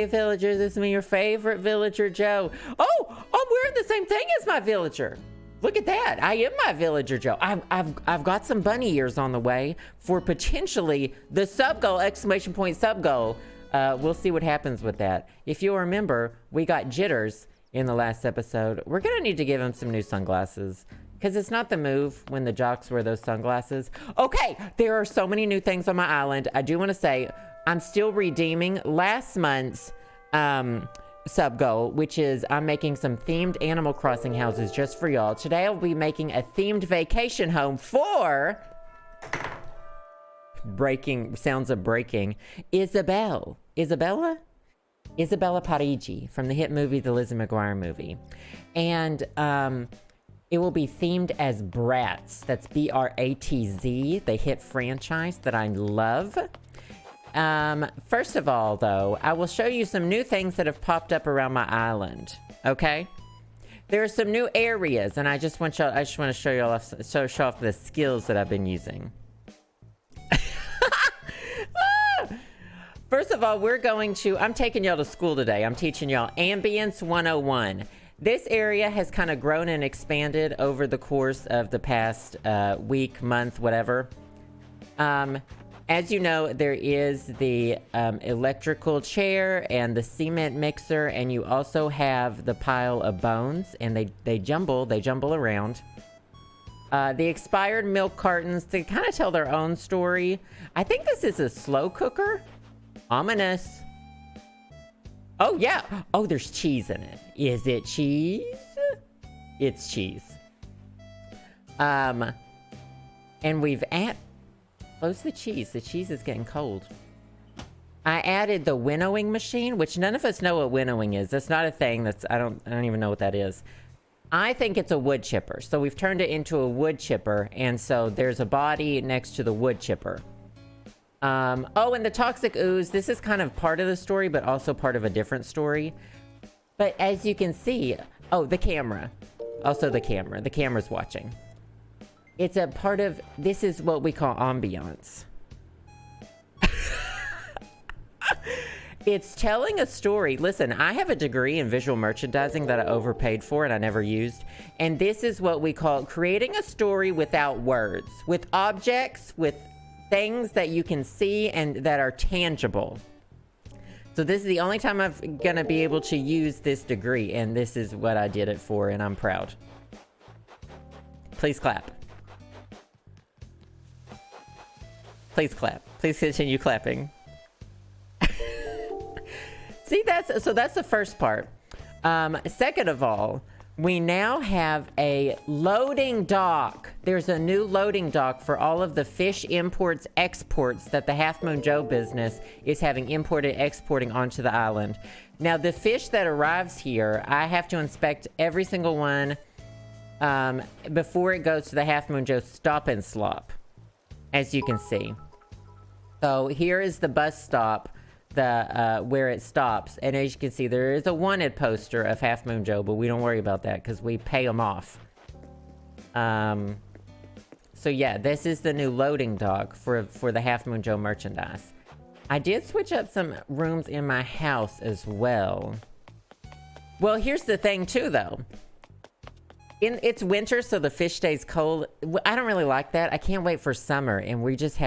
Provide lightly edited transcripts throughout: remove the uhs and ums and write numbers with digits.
villagers, it's me, your favorite villager, Joe. Oh, I'm wearing the same thing as my villager. Look at that. I am my villager, Joe. I've got some bunny ears on the way for potentially the sub goal, exclamation point sub goal. We'll see what happens with that. If you'll remember, we got jitters in the last episode. We're gonna need to give him some new sunglasses because it's not the move when the jocks wear those sunglasses. Okay, there are so many new things on my island. I do want to say I'm still redeeming last month's sub goal, which is I'm making some themed Animal Crossing houses just for y'all. Today I'll be making a themed vacation home for sounds of breaking Isabelle Parigi from the hit movie The Lizzie McGuire Movie, and it will be themed as BRATZ. That's BRATZ, the hit franchise that I love. First of all, though, I will show you some new things that have popped up around my island. Okay, there are some new areas, and I just want to show you all, show off the skills that I've been using. First of all, I'm taking y'all to school today. I'm teaching y'all Ambience 101. This area has kind of grown and expanded over the course of the past week, month, whatever. As you know, there is the electrical chair and the cement mixer, and you also have the pile of bones, and they jumble around. The expired milk cartons, they kind of tell their own story. I think this is a slow cooker. Ominous. Oh, yeah. Oh, there's cheese in it. Is it cheese? It's cheese. And we've close the cheese. The cheese is getting cold. I added the winnowing machine, which none of us know what winnowing is. That's not a thing. I don't even know what that is. I think it's a wood chipper. So we've turned it into a wood chipper, and so there's a body next to the wood chipper. Oh, and the toxic ooze. This is kind of part of the story, but also part of a different story. But as you can see, oh, the camera. Also the camera. The camera's watching. It's a part of, this is what we call ambience. It's telling a story. Listen, I have a degree in visual merchandising that I overpaid for and I never used. And this is what we call creating a story without words, with objects, with things that you can see and that are tangible. So this is the only time I'm gonna be able to use this degree, and this is what I did it for, and I'm proud. Please clap. Please clap. Please continue clapping. See, that's the first part. Second of all, we now have a loading dock. There's a new loading dock for all of the fish imports, exports that the halfmoonjoe business is having imported, exporting onto the island. Now, the fish that arrives here, I have to inspect every single one before it goes to the halfmoonjoe stop and slop, as you can see. So here is the bus stop, where it stops, and as you can see, there is a wanted poster of halfmoonjoe, but we don't worry about that because we pay them off. So yeah, this is the new loading dock for the halfmoonjoe merchandise. I did switch up some rooms in my house as well. Well, here's the thing too, though. It's winter, so the fish stays cold. I don't really like that. I can't wait for summer, and we just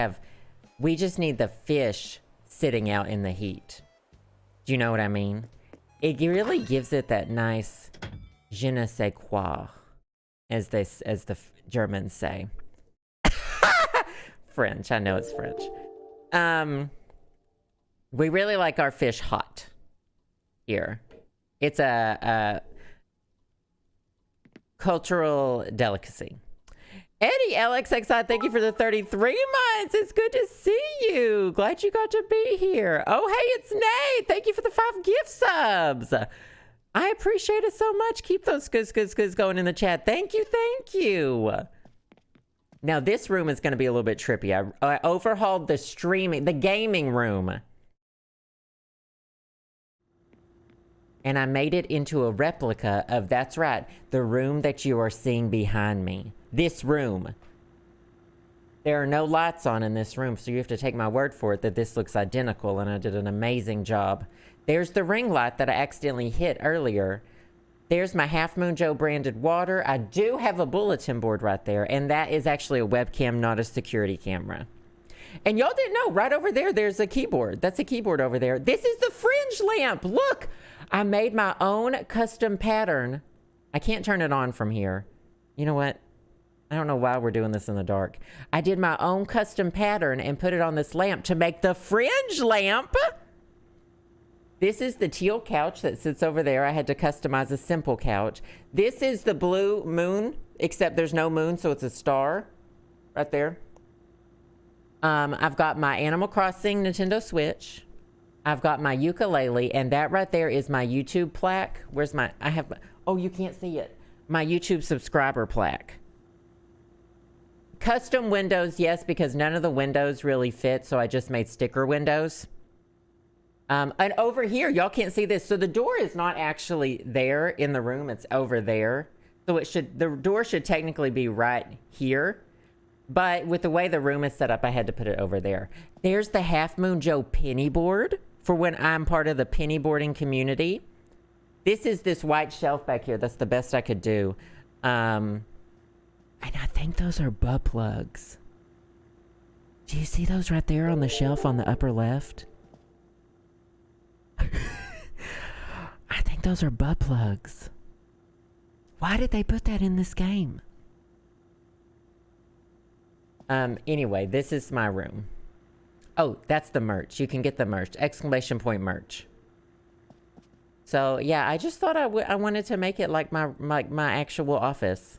need the fish sitting out in the heat. Do you know what I mean? It really gives it that nice je ne sais quoi, as the Germans say. French. I know it's French. We really like our fish hot here. It's a cultural delicacy. Eddie LXXI, thank you for the 33 months. It's good to see you. Glad you got to be here. Oh, hey, it's Nate. Thank you for the 5 gift subs. I appreciate it so much. Keep those goods going in the chat. Thank you, thank you. Now, this room is going to be a little bit trippy. I overhauled the gaming room. And I made it into a replica of, that's right, the room that you are seeing behind me. This room. There are no lights on in this room, so you have to take my word for it that this looks identical, and I did an amazing job. There's the ring light that I accidentally hit earlier. There's my Half Moon Joe branded water. I do have a bulletin board right there, and that is actually a webcam, not a security camera. And y'all didn't know, right over there, there's a keyboard. That's a keyboard over there. This is the fringe lamp. Look, I made my own custom pattern. I can't turn it on from here. You know what? I don't know why we're doing this in the dark. I did my own custom pattern and put it on this lamp to make the fringe lamp. This is the teal couch that sits over there. I had to customize a simple couch. This is the blue moon, except there's no moon, so it's a star right there. I've got my Animal Crossing Nintendo Switch. I've got my ukulele, and that right there is my YouTube plaque. Where's my, oh, you can't see it. My YouTube subscriber plaque. Custom windows, yes, because none of the windows really fit, so I just made sticker windows. And over here, y'all can't see this. So the door is not actually there in the room. It's over there. So the door should technically be right here. But with the way the room is set up, I had to put it over there. There's the Half Moon Joe penny board for when I'm part of the penny boarding community. This is this white shelf back here. That's the best I could do. And I think those are butt plugs. Do you see those right there on the shelf on the upper left? I think those are butt plugs. Why did they put that in this game? Anyway, this is my room. Oh, that's the merch. You can get the merch. Exclamation point merch. So, yeah, I just thought I wanted to make it like my actual office.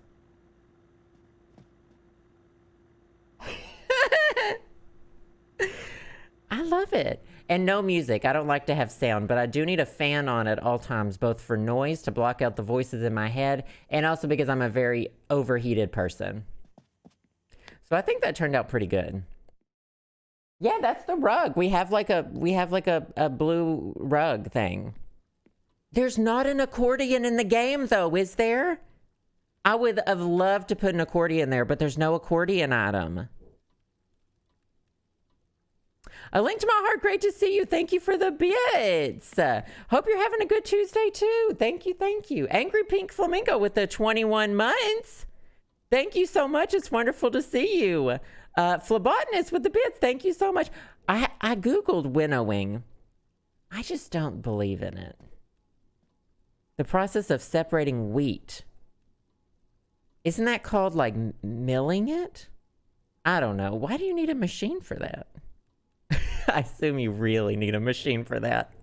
I love it. And no music. I don't like to have sound, but I do need a fan on at all times, both for noise to block out the voices in my head, and also because I'm a very overheated person. So I think that turned out pretty good. Yeah, that's the rug. We have like a blue rug thing. There's not an accordion in the game though, is there? I would have loved to put an accordion there, but there's no accordion item. A link to my heart. Great to see you. Thank you for the bits. Hope you're having a good Tuesday too. Thank you. Thank you. Angry Pink Flamingo with the 21 months. Thank you so much. It's wonderful to see you. Phlebotomist with the bits. Thank you so much. I Googled winnowing. I just don't believe in it. The process of separating wheat. Isn't that called like milling it? I don't know. Why do you need a machine for that? I assume you really need a machine for that.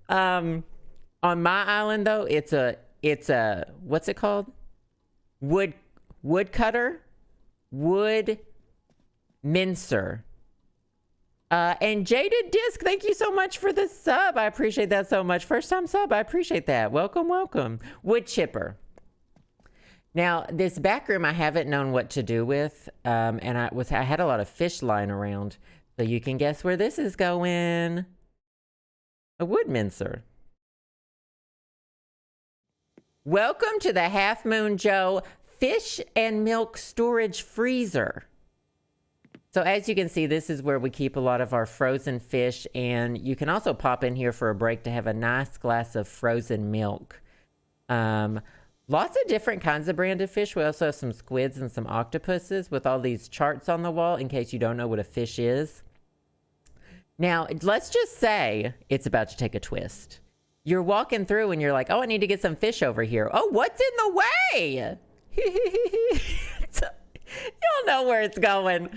On my island though, it's a what's it called? Woodcutter? Wood mincer. And Jaded Disc, thank you so much for the sub. I appreciate that so much. First time sub, I appreciate that. Welcome, welcome. Wood chipper. Now, this back room I haven't known what to do with, and I had a lot of fish lying around. So you can guess where this is going. A wood mincer. Welcome to the Half Moon Joe Fish and Milk Storage Freezer. So as you can see, this is where we keep a lot of our frozen fish, and you can also pop in here for a break to have a nice glass of frozen milk. Lots of different kinds of branded fish. We also have some squids and some octopuses with all these charts on the wall in case you don't know what a fish is. Now, let's just say it's about to take a twist. You're walking through and you're like, oh, I need to get some fish over here. Oh, what's in the way? You'll know where it's going.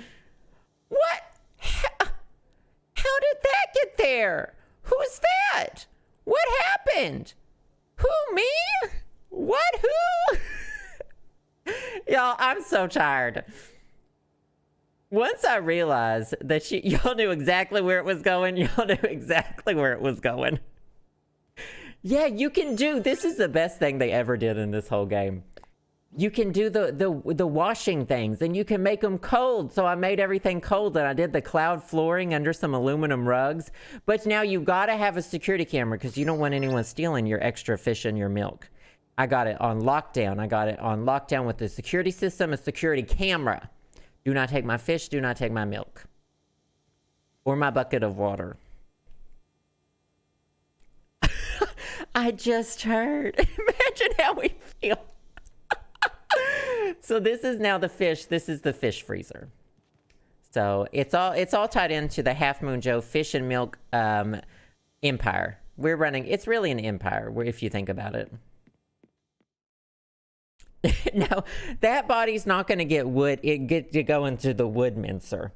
What? How did that get there? Who's that? What happened? Who, me? What? Who? Y'all, I'm so tired. Once I realized that y'all knew exactly where it was going, y'all knew exactly where it was going. Yeah, you can do, this is the best thing they ever did in this whole game. You can do the washing things, and you can make them cold. So I made everything cold, and I did the cloud flooring under some aluminum rugs. But now you gotta have a security camera because you don't want anyone stealing your extra fish and your milk. I got it on lockdown. I got it on lockdown with the security system, a security camera Do not take my fish. Do not take my milk. Or my bucket of water. I just heard. Imagine how we feel. So this is now the fish. This is the fish freezer. So it's all tied into the halfmoonjoe fish and milk empire. We're running. It's really an empire, if you think about it. No, that body's not going to get wood. It get to go into the wood mincer.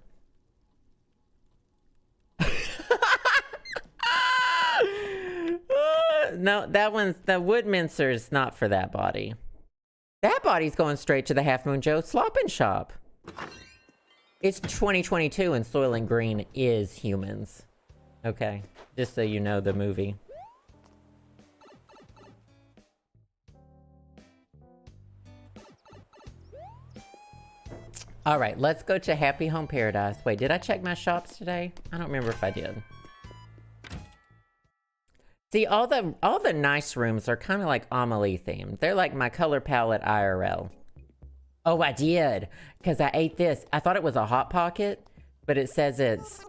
No, that one's the wood mincer is not for that body. That body's going straight to the halfmoonjoe slop and shop. It's 2022 and Soylent Green is humans. Okay, just so you know the movie. All right, let's go to Happy Home Paradise. Wait, did I check my shops today? I don't remember if I did. See, all the nice rooms are kind of like Amelie themed. They're like my color palette IRL. Oh, I did, because I ate this. I thought it was a Hot Pocket, but it says it's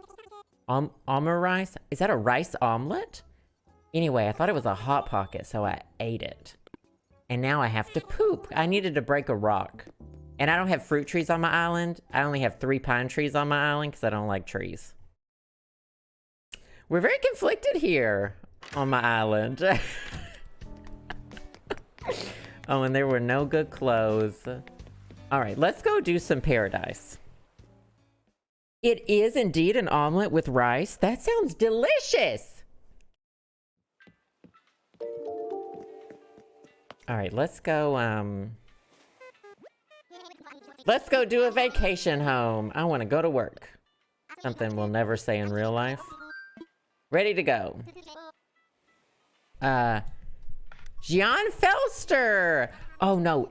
rice. Is that a rice omelet? Anyway, I thought it was a Hot Pocket, so I ate it. And now I have to poop. I needed to break a rock. And I don't have fruit trees on my island. I only have 3 pine trees on my island because I don't like trees. We're very conflicted here on my island. Oh, and there were no good clothes. All right, let's go do some paradise. It is indeed an omelet with rice. That sounds delicious. All right, let's go, let's go do a vacation home. I want to go to work. Something we'll never say in real life. Ready to go. Gian Felster. Oh no,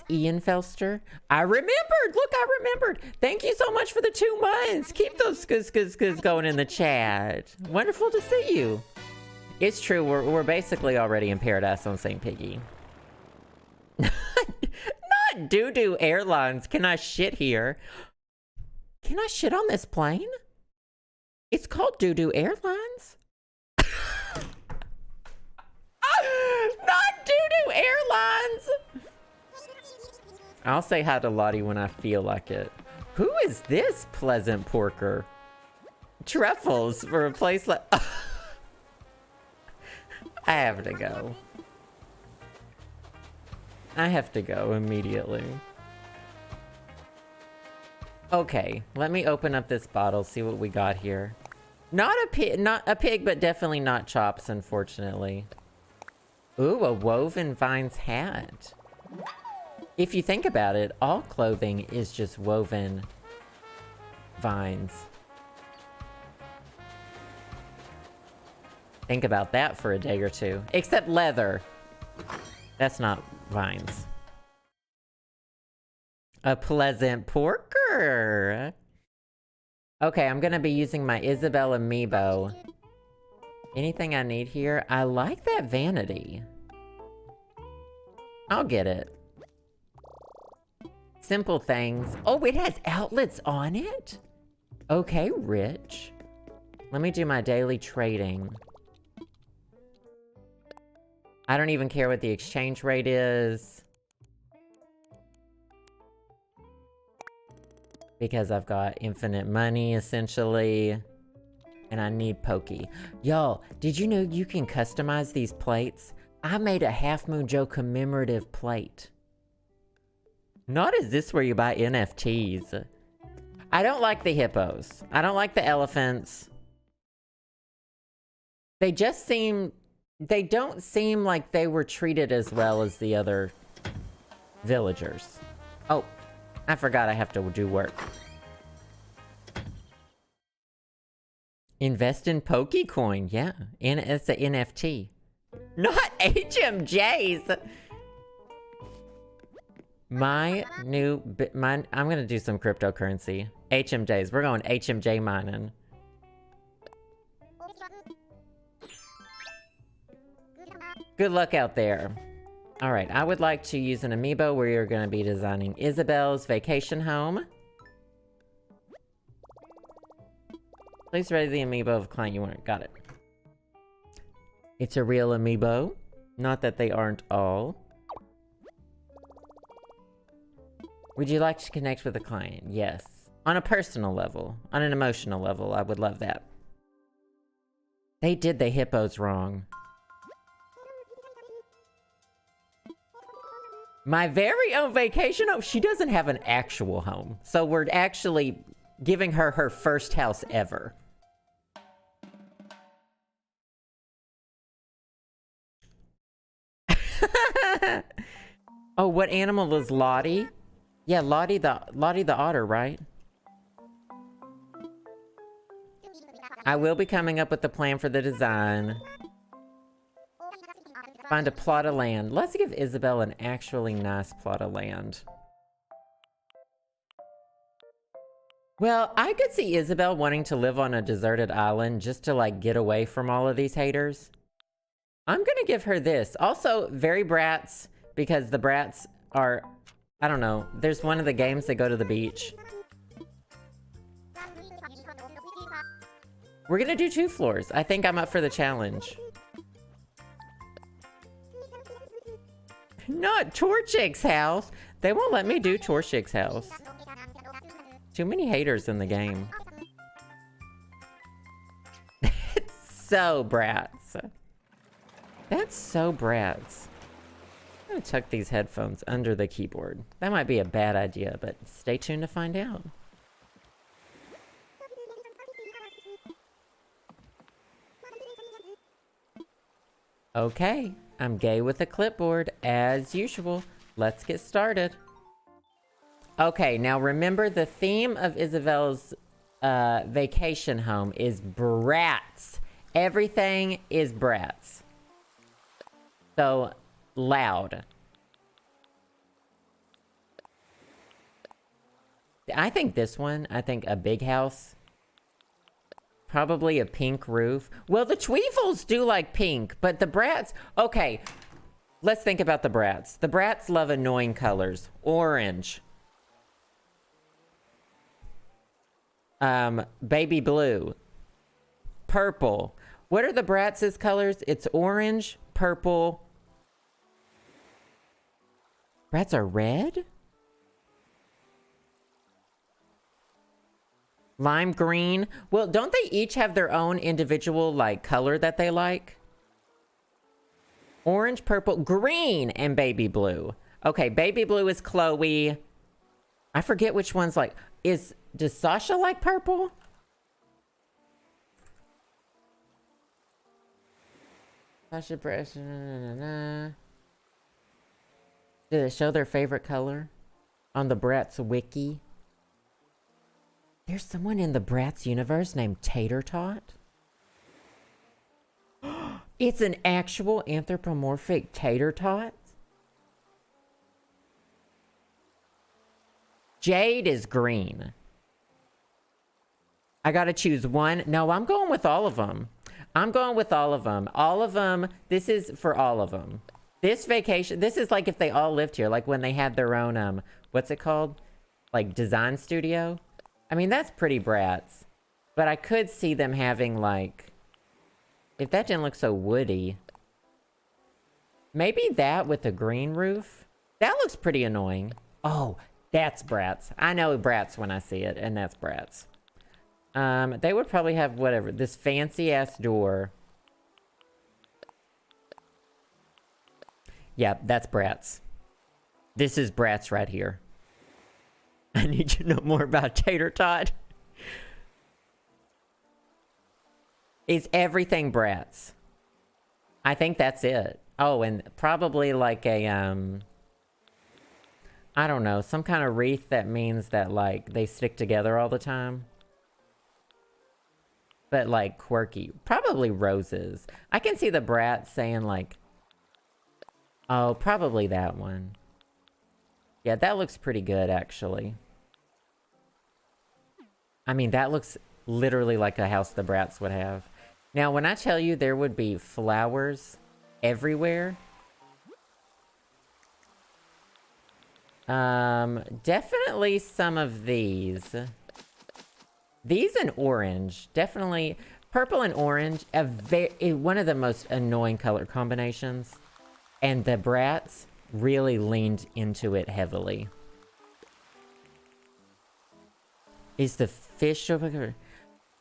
Ian Felster. I remembered. Look, I remembered. Thank you so much for the 2 months. Keep those skis going in the chat. Wonderful to see you. It's true. We're basically already in paradise on St. Piggy. Not Doo-Doo Airlines. Can I shit here? Can I shit on this plane? It's called Doo-Doo Airlines. Not Doo-Doo Airlines. I'll say hi to Lottie when I feel like it. Who is this pleasant porker? Truffles for a place like... I have to go. I have to go immediately. Okay, let me open up this bottle, see what we got here. Not a pig, but definitely not chops, unfortunately. Ooh, a woven vines hat. If you think about it, all clothing is just woven vines. Think about that for a day or two. Except leather. That's not vines. A pleasant porker. Okay, I'm gonna be using my Isabelle amiibo. Anything I need here? I like that vanity. I'll get it. Simple things. Oh, it has outlets on it? Okay, rich. Let me do my daily trading. I don't even care what the exchange rate is. Because I've got infinite money, essentially. And I need pokey. Y'all, did you know you can customize these plates? I made a halfmoonjoe commemorative plate. Not is this where you buy NFTs. I don't like the hippos. I don't like the elephants. They just seem... They don't seem like they were treated as well as the other villagers. Oh, I forgot I have to do work. Invest in Pokecoin, yeah. It's an NFT. Not HMJs! I'm gonna do some cryptocurrency. HMJs, we're going HMJ mining. Good luck out there. All right, I would like to use an amiibo where you're going to be designing Isabelle's vacation home. Please ready the amiibo of client you want. Got it. It's a real amiibo. Not that they aren't all. Would you like to connect with a client? Yes. On a personal level. On an emotional level. I would love that. They did the hippos wrong. My very own vacation home. She doesn't have an actual home. So we're actually giving her her first house ever. Oh, what animal is Lottie? Yeah, Lottie the otter, right? I will be coming up with the plan for the design. Find a plot of land. Let's give Isabelle an actually nice plot of land. Well, I could see Isabelle wanting to live on a deserted island just to, like, get away from all of these haters. I'm gonna give her this. Also, very BRATZ, because the BRATZ are... I don't know. There's one of the games that go to the beach. We're gonna do 2 floors. I think I'm up for the challenge. Not Torchic's house. They won't let me do Torchic's house. Too many haters in the game. It's so BRATZ. That's so BRATZ. I'm gonna tuck these headphones under the keyboard. That might be a bad idea, but stay tuned to find out. Okay, I'm gay with a clipboard, as usual. Let's get started. Okay, now remember the theme of Isabelle's vacation home is BRATZ. Everything is BRATZ. So, loud. I think this one, I think a big house. Probably a pink roof. Well, the Tweefles do like pink, but the BRATZ... Okay, let's think about the BRATZ. The BRATZ love annoying colors. Orange. Baby blue. Purple. What are the BRATZ's colors? It's orange, purple... BRATZ are red? Lime green? Well, don't they each have their own individual, like, color that they like? Orange, purple, green, and baby blue. Okay, baby blue is Chloe. I forget which one's like... Does Sasha like purple? Sasha, do they show their favorite color on the BRATZ wiki? There's someone in the BRATZ universe named Tater Tot. It's an actual anthropomorphic Tater Tot. Jade is green. I gotta choose one. No, I'm going with all of them. I'm going with all of them. All of them. This is for all of them. This vacation, this is like if they all lived here, like when they had their own, what's it called? Like design studio? I mean, that's pretty BRATZ. But I could see them having like, if that didn't look so woody. Maybe that with a green roof? That looks pretty annoying. Oh, that's BRATZ. I know BRATZ when I see it, and that's BRATZ. They would probably have whatever, this fancy ass door. Yeah, that's BRATZ. This is BRATZ right here. I need to know more about Tater Tot. Is everything BRATZ? I think that's it. Oh, and probably like a, I don't know, some kind of wreath that means that, like, they stick together all the time. But, like, quirky. Probably roses. I can see the BRATZ saying, like, oh, probably that one. Yeah, that looks pretty good, actually. I mean, that looks literally like a house the BRATZ would have. Now, when I tell you there would be flowers everywhere... definitely some of these. These in orange, definitely purple and orange, one of the most annoying color combinations. And the BRATZ really leaned into it heavily. Is the fish over here?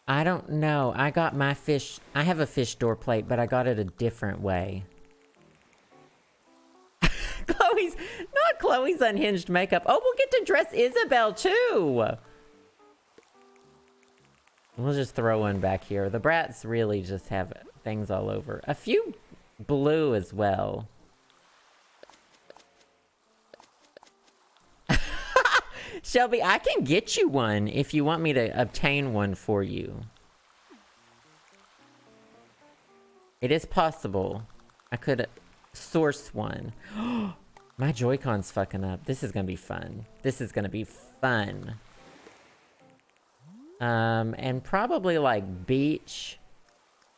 I don't know. I got my fish. I have a fish door plate, but I got it a different way. Chloe's unhinged makeup. Oh, we'll get to dress Isabelle too. We'll just throw one back here. The BRATZ really just have things all over. A few blue as well. Shelby, I can get you one if you want me to obtain one for you. It is possible. I could source one. My Joy-Con's fucking up. This is gonna be fun. This is gonna be fun. And probably like beach,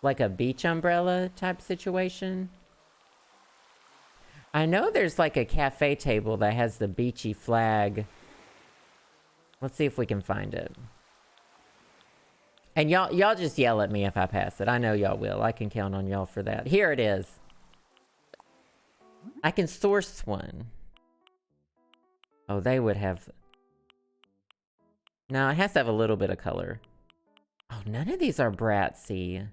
like a beach umbrella type situation. I know there's like a cafe table that has the beachy flag. Let's see if we can find it. And y'all just yell at me if I pass it. I know y'all will. I can count on y'all for that. Here it is. I can source one. Oh, they would have... No, it has to have a little bit of color. Oh, none of these are BRATZ-y.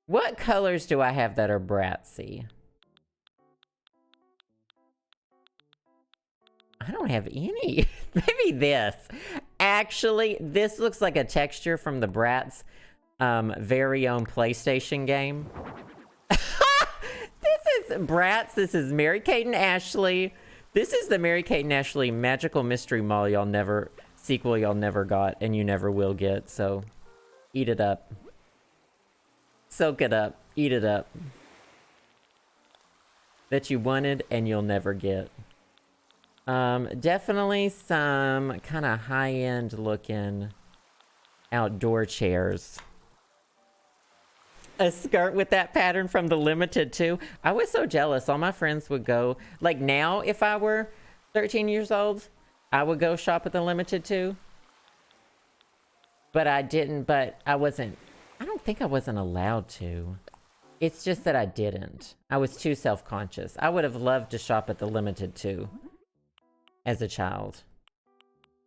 What colors do I have that are BRATZ-y? I don't have any. Maybe this. Actually, this looks like a texture from the BRATZ very own PlayStation game. This is BRATZ. This is Mary-Kate and Ashley. This is the Mary-Kate and Ashley Magical Mystery Mall y'all never got and you never will get. So eat it up. Soak it up. Eat it up. That you wanted and you'll never get. Definitely some kind of high-end looking outdoor chairs. A skirt with that pattern from the Limited too. I was so jealous. All my friends would go. Like now, if I were 13 years old, I would go shop at the Limited too. But I didn't, but I wasn't. I don't think I wasn't allowed to. It's just that I didn't. I was too self-conscious. I would have loved to shop at the Limited too. As a child.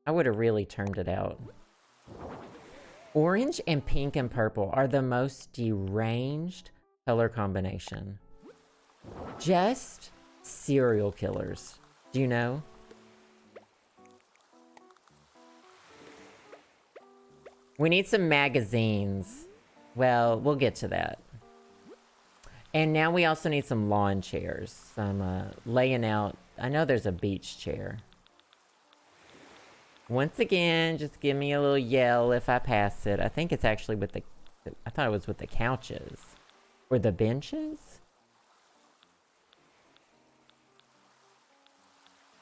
I would have really turned it out. Orange and pink and purple are the most deranged color combination. Just serial killers. Do you know? We need some magazines. Well, we'll get to that. And now we also need some lawn chairs. Some laying out. I know there's a beach chair. Once again, just give me a little yell if I pass it. I think it's actually with the... I thought it was with the couches. Or the benches?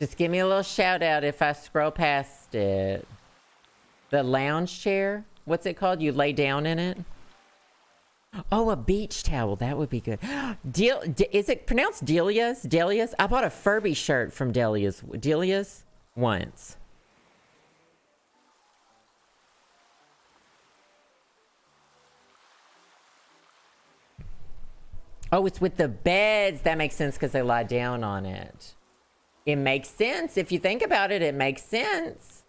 Just give me a little shout out if I scroll past it. The lounge chair? What's it called? You lay down in it? Oh, a beach towel. That would be good. Is it pronounced Delia's? Delia's? I bought a Furby shirt from Delia's once. Oh, it's with the beds. That makes sense because they lie down on it. It makes sense. If you think about it, it makes sense.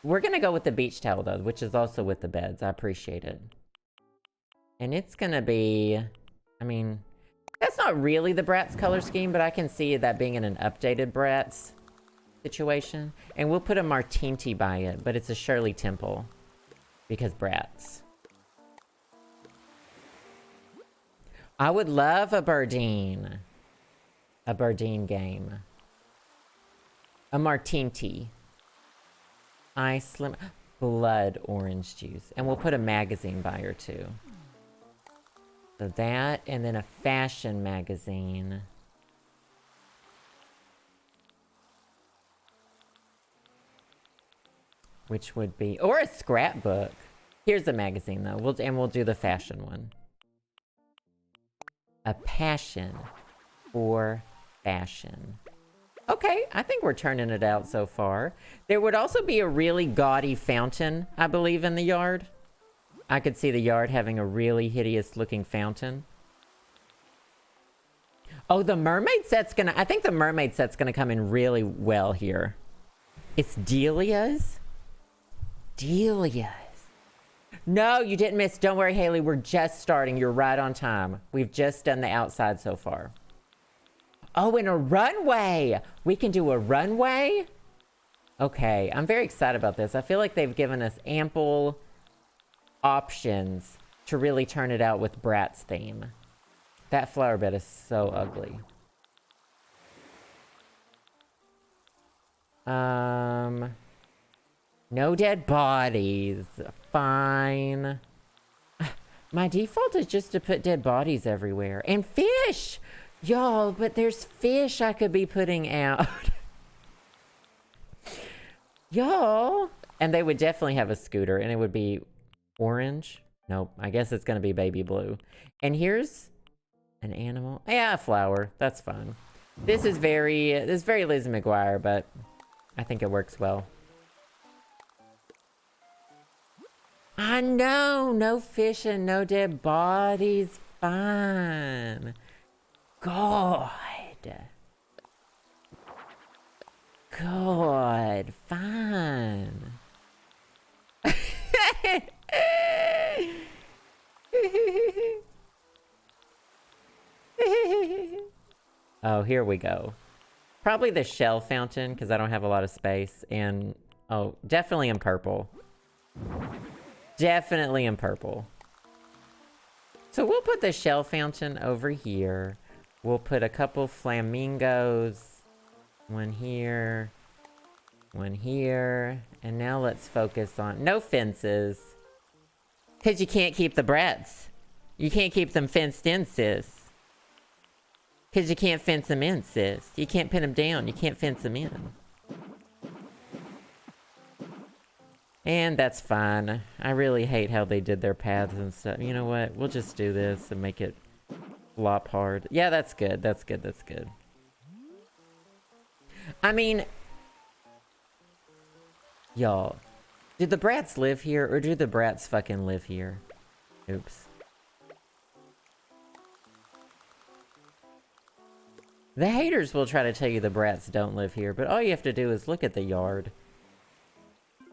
We're going to go with the beach towel, though, which is also with the beds. I appreciate it. And it's going to be... I mean, that's not really the BRATZ color scheme, but I can see that being in an updated BRATZ situation. And we'll put a Martinti by it, but it's a Shirley Temple. Because BRATZ. I would love a Burdine. A Burdine game. A Martinti. Ice lemon. Blood orange juice. And we'll put a magazine by her too. So that, and then a fashion magazine. Which would be, or a scrapbook. Here's the magazine though. We'll do the fashion one. A passion for fashion. Okay, I think we're turning it out so far. There would also be a really gaudy fountain, I believe, in the yard. I could see the yard having a really hideous looking fountain. Oh, the mermaid set's gonna... I think the mermaid set's gonna come in really well here. It's Delia's? Delia's. No, you didn't miss. Don't worry, Haley. We're just starting. You're right on time. We've just done the outside so far. Oh, and a runway. We can do a runway? Okay, I'm very excited about this. I feel like they've given us ample options to really turn it out with BRATZ theme. That flower bed is so ugly. No dead bodies. Fine. My default is just to put dead bodies everywhere. And fish! Y'all, but there's fish I could be putting out. Y'all. And they would definitely have a scooter, and it would be orange. Nope, I guess it's gonna be baby blue. And here's an animal. Yeah, a flower. That's fine. This is very Lizzie McGuire, but I think it works well. I know, no fish and no dead bodies. Fine. God. God. Fine. Oh, here we go. Probably the shell fountain, because I don't have a lot of space. And, oh, definitely in purple. Definitely in purple. So we'll put the shell fountain over here. We'll put a couple flamingos. One here. One here. And now let's focus on... No fences. Because you can't keep the BRATZ. You can't keep them fenced in, sis. Because you can't fence them in, sis. You can't pin them down. You can't fence them in. And that's fine. I really hate how they did their paths and stuff. You know what? We'll just do this and make it flop hard. Yeah, that's good. That's good. That's good. I mean... Y'all. Do the BRATZ live here, or do the BRATZ fucking live here? Oops. The haters will try to tell you the BRATZ don't live here, but all you have to do is look at the yard.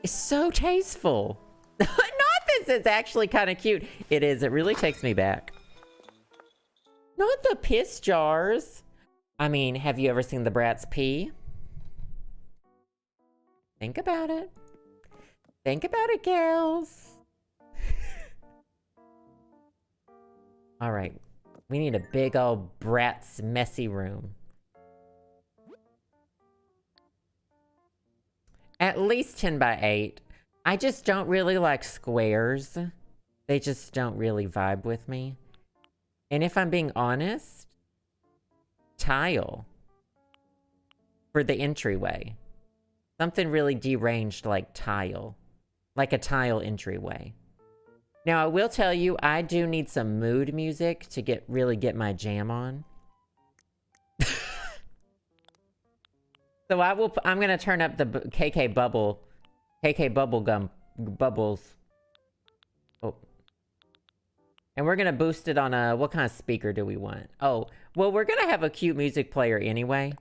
It's so tasteful. Not this, it's actually kind of cute. It is, it really takes me back. Not the piss jars. I mean, have you ever seen the BRATZ pee? Think about it. Think about it, gals. All right. We need a big old BRATZ messy room. At least 10 by 8. I just don't really like squares. They just don't really vibe with me. And if I'm being honest, tile for the entryway. Something really deranged like tile. Like a tile entryway. Now, I will tell you, I do need some mood music to really get my jam on. So I'm gonna turn up the KK bubblegum bubbles. Oh. And we're gonna boost it on what kind of speaker do we want? Oh, well, we're gonna have a cute music player anyway.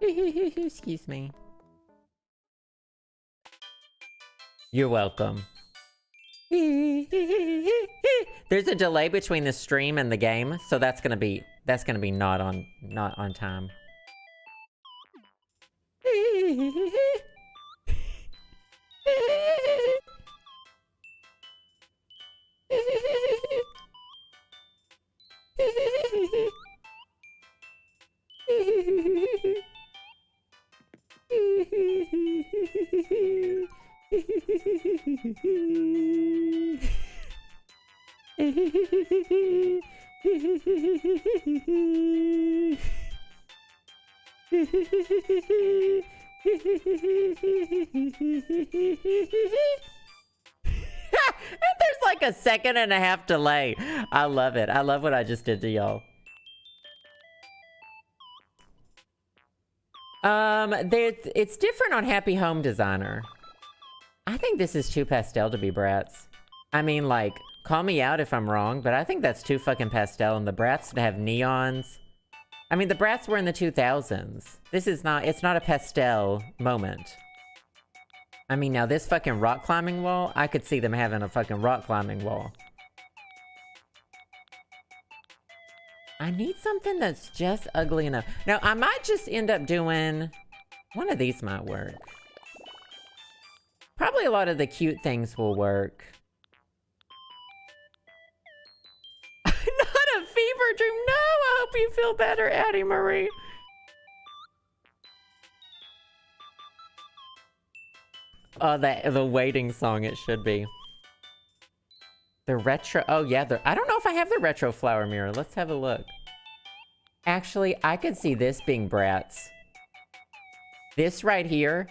Excuse me. You're welcome. There's a delay between the stream and the game, so that's gonna be not on time. There's like a 1.5 second delay. I love it. I love what I just did to y'all. It's different on Happy Home Designer. I think this is too pastel to be BRATZ. I mean, like, call me out if I'm wrong, but I think that's too fucking pastel, and the BRATZ to have neons. I mean, the BRATZ were in the 2000s. It's not a pastel moment. I mean, now this fucking rock climbing wall, I could see them having a fucking rock climbing wall. I need something that's just ugly enough. Now, I might just end up doing... One of these might work. Probably a lot of the cute things will work. Not a fever dream. No, I hope you feel better, Addie Marie. Oh, the waiting song it should be. The retro... Oh, yeah. I don't know if I have the retro flower mirror. Let's have a look. Actually, I could see this being BRATZ. This right here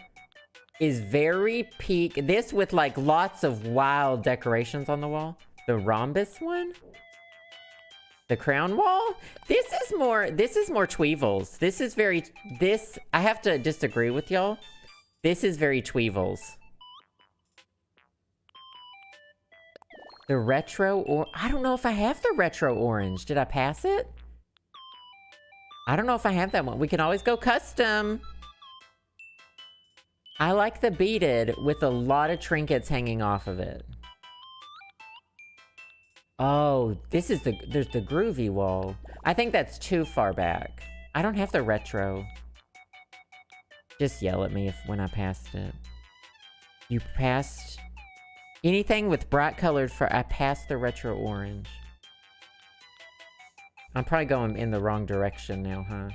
is very peak. This with, like, lots of wild decorations on the wall. The rhombus one? The crown wall? This is more Tweevils. I have to disagree with y'all. This is very Tweevils. The retro, or I don't know if I have the retro orange. Did I pass it? I don't know if I have that one. We can always go custom. I like the beaded with a lot of trinkets hanging off of it. Oh, there's the groovy wall. I think that's too far back. I don't have the retro. Just yell at me when I passed it. You passed... Anything with bright colored I passed the retro orange. I'm probably going in the wrong direction now, huh?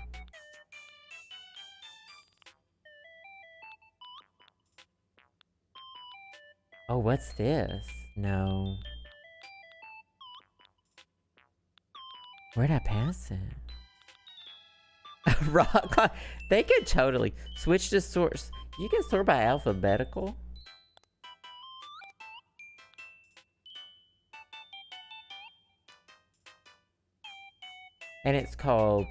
Oh, what's this? No. Where'd I pass it? Rock. They could totally switch to source. You can sort by alphabetical. And it's called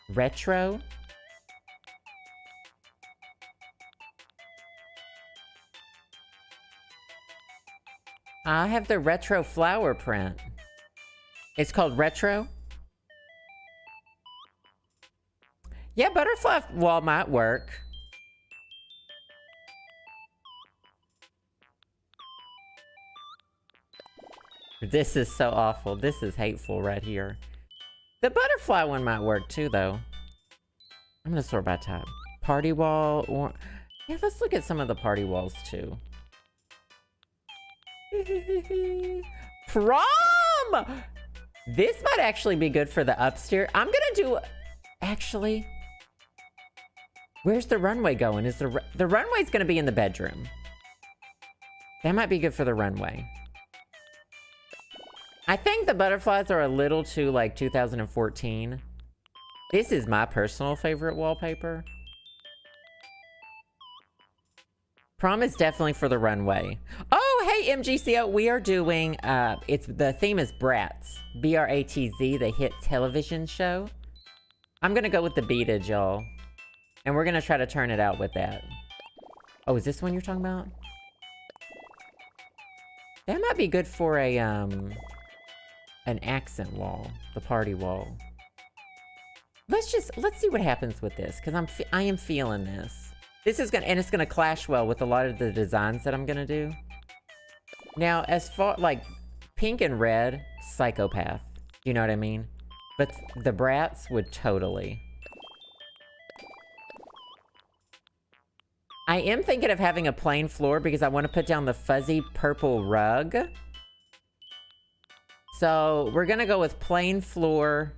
Retro. I have the retro flower print. It's called Retro. Yeah, butterfly wall might work. This is so awful. This is hateful right here. The butterfly one might work too, though. I'm gonna sort by type. Party wall, or... Yeah, let's look at some of the party walls, too. Prom! This might actually be good for the upstairs. I'm gonna do... Actually... Where's the runway going? The runway's gonna be in the bedroom. That might be good for the runway. I think the butterflies are a little too, like, 2014. This is my personal favorite wallpaper. Prom is definitely for the runway. Oh, hey, MGCO, we are doing, the theme is BRATZ. B-R-A-T-Z, the hit television show. I'm gonna go with the beaded, y'all. And we're gonna try to turn it out with that. Oh, is this one you're talking about? That might be good for a, an accent wall, the party wall. Let's see what happens with this, because I am feeling this. This is and it's gonna clash well with a lot of the designs that I'm gonna do. Now, as far, like, pink and red, psychopath. You know what I mean? But the BRATZ would totally. I am thinking of having a plain floor because I want to put down the fuzzy purple rug. So we're gonna go with plain floor.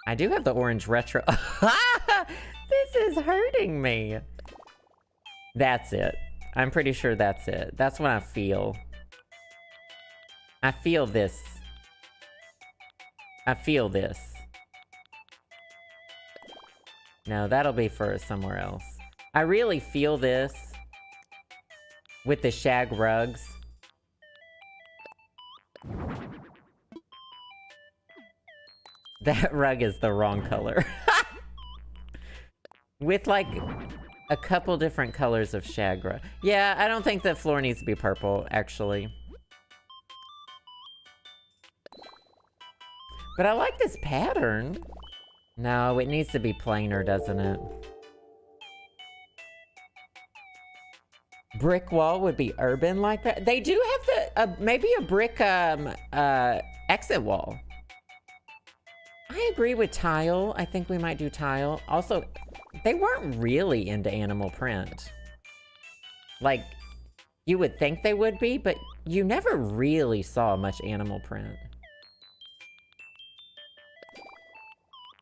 I do have the orange retro. This is hurting me. That's it. I'm pretty sure that's it. That's what I feel. I feel this. I feel this. No, that'll be for somewhere else. I really feel this with the shag rugs. That rug is the wrong color. With like a couple different colors of chagra. Yeah, I don't think the floor needs to be purple, actually. But I like this pattern. No, it needs to be plainer, doesn't it? Brick wall would be urban like that. They do have the, maybe a brick exit wall. I agree with tile. I think we might do tile. Also, they weren't really into animal print. Like, you would think they would be, but you never really saw much animal print.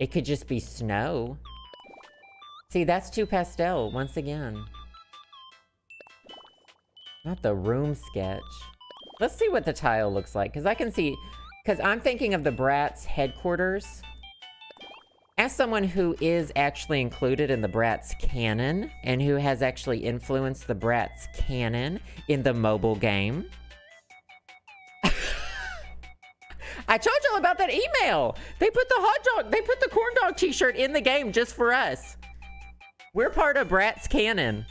It could just be snow. See, that's too pastel, once again. Not the room sketch. Let's see what the tile looks like, because I can see... Because I'm thinking of the BRATZ headquarters. As someone who is actually included in the BRATZ canon, and who has actually influenced the BRATZ canon in the mobile game. I told y'all about that email! They put the corn dog t-shirt in the game just for us. We're part of BRATZ canon.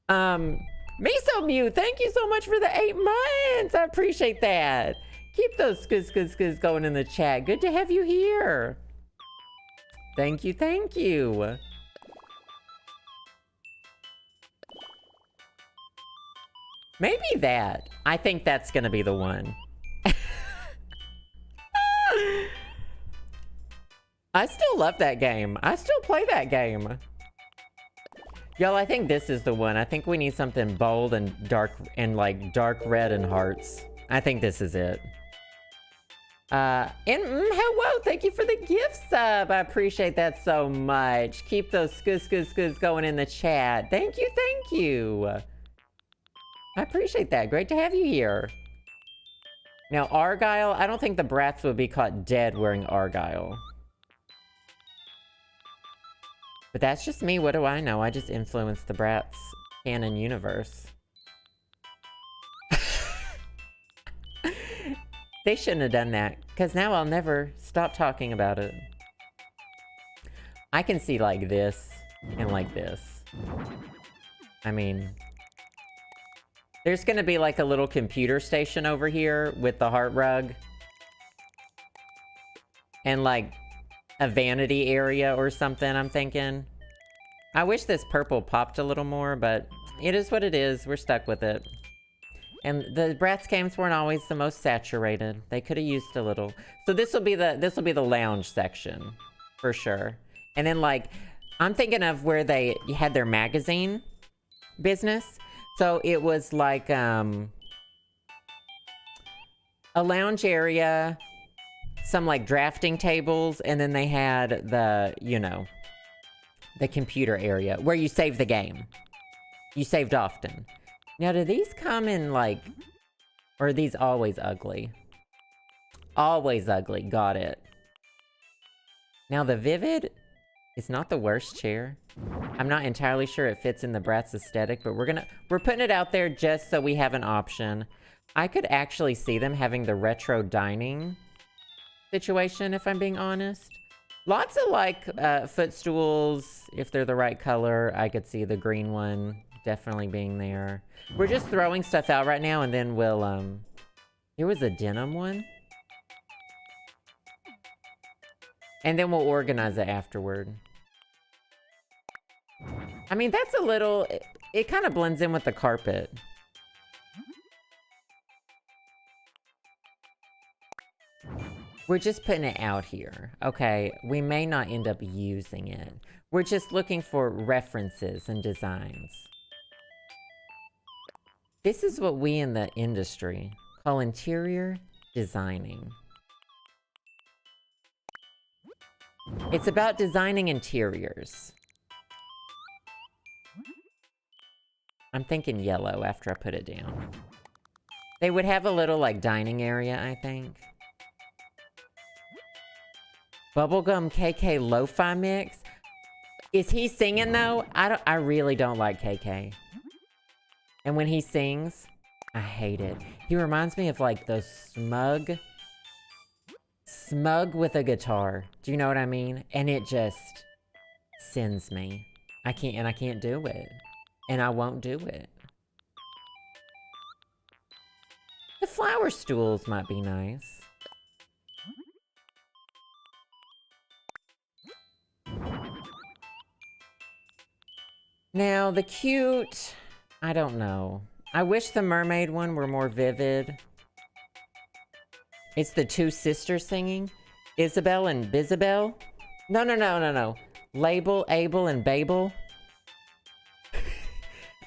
Miso Mew, thank you so much for the 8 months! I appreciate that. Keep those skis going in the chat. Good to have you here. Thank you, thank you. Maybe that. I think that's gonna be the one. I still love that game. I still play that game. Y'all, I think this is the one. I think we need something bold and dark, and like dark red and hearts. I think this is it. Hello, thank you for the gift sub. I appreciate that so much. Keep those skis going in the chat. Thank you, thank you. I appreciate that. Great to have you here. Now, Argyle, I don't think the BRATZ would be caught dead wearing Argyle. But that's just me. What do I know? I just influenced the BRATZ canon universe. They shouldn't have done that, because now I'll never stop talking about it. I can see like this and like this. I mean, there's gonna be like a little computer station over here with the heart rug. And like a vanity area or something, I'm thinking. I wish this purple popped a little more, but it is what it is. We're stuck with it. And the BRATZ games weren't always the most saturated. They could have used a little. So this will be the lounge section for sure. And then like I'm thinking of where they had their magazine business. So it was like a lounge area, some like drafting tables, and then they had the, you know, the computer area where you save the game. You saved often. Now, do these come in, like... Or are these always ugly? Always ugly. Got it. Now, the Vivid is not the worst chair. I'm not entirely sure it fits in the BRATZ aesthetic, but we're putting it out there just so we have an option. I could actually see them having the retro dining situation, if I'm being honest. Lots of, like, footstools, if they're the right color. I could see the green one definitely being there. We're just throwing stuff out right now, and then we'll, there was a denim one. And then we'll organize it afterward. I mean, that's a little... It kind of blends in with the carpet. We're just putting it out here. Okay, we may not end up using it. We're just looking for references and designs. This is what we in the industry call interior designing. It's about designing interiors. I'm thinking yellow after I put it down. They would have a little, like, dining area, I think. Bubblegum KK Lo-Fi Mix? Is he singing, though? I really don't like KK. And when he sings, I hate it. He reminds me of, like, those smug smug with a guitar. Do you know what I mean? And it just sends me. I can't do it. And I won't do it. The flower stools might be nice. Now, the cute... I don't know. I wish the mermaid one were more vivid. It's the two sisters singing. Isabelle and Bisabelle. No. Label, Abel, and Babel.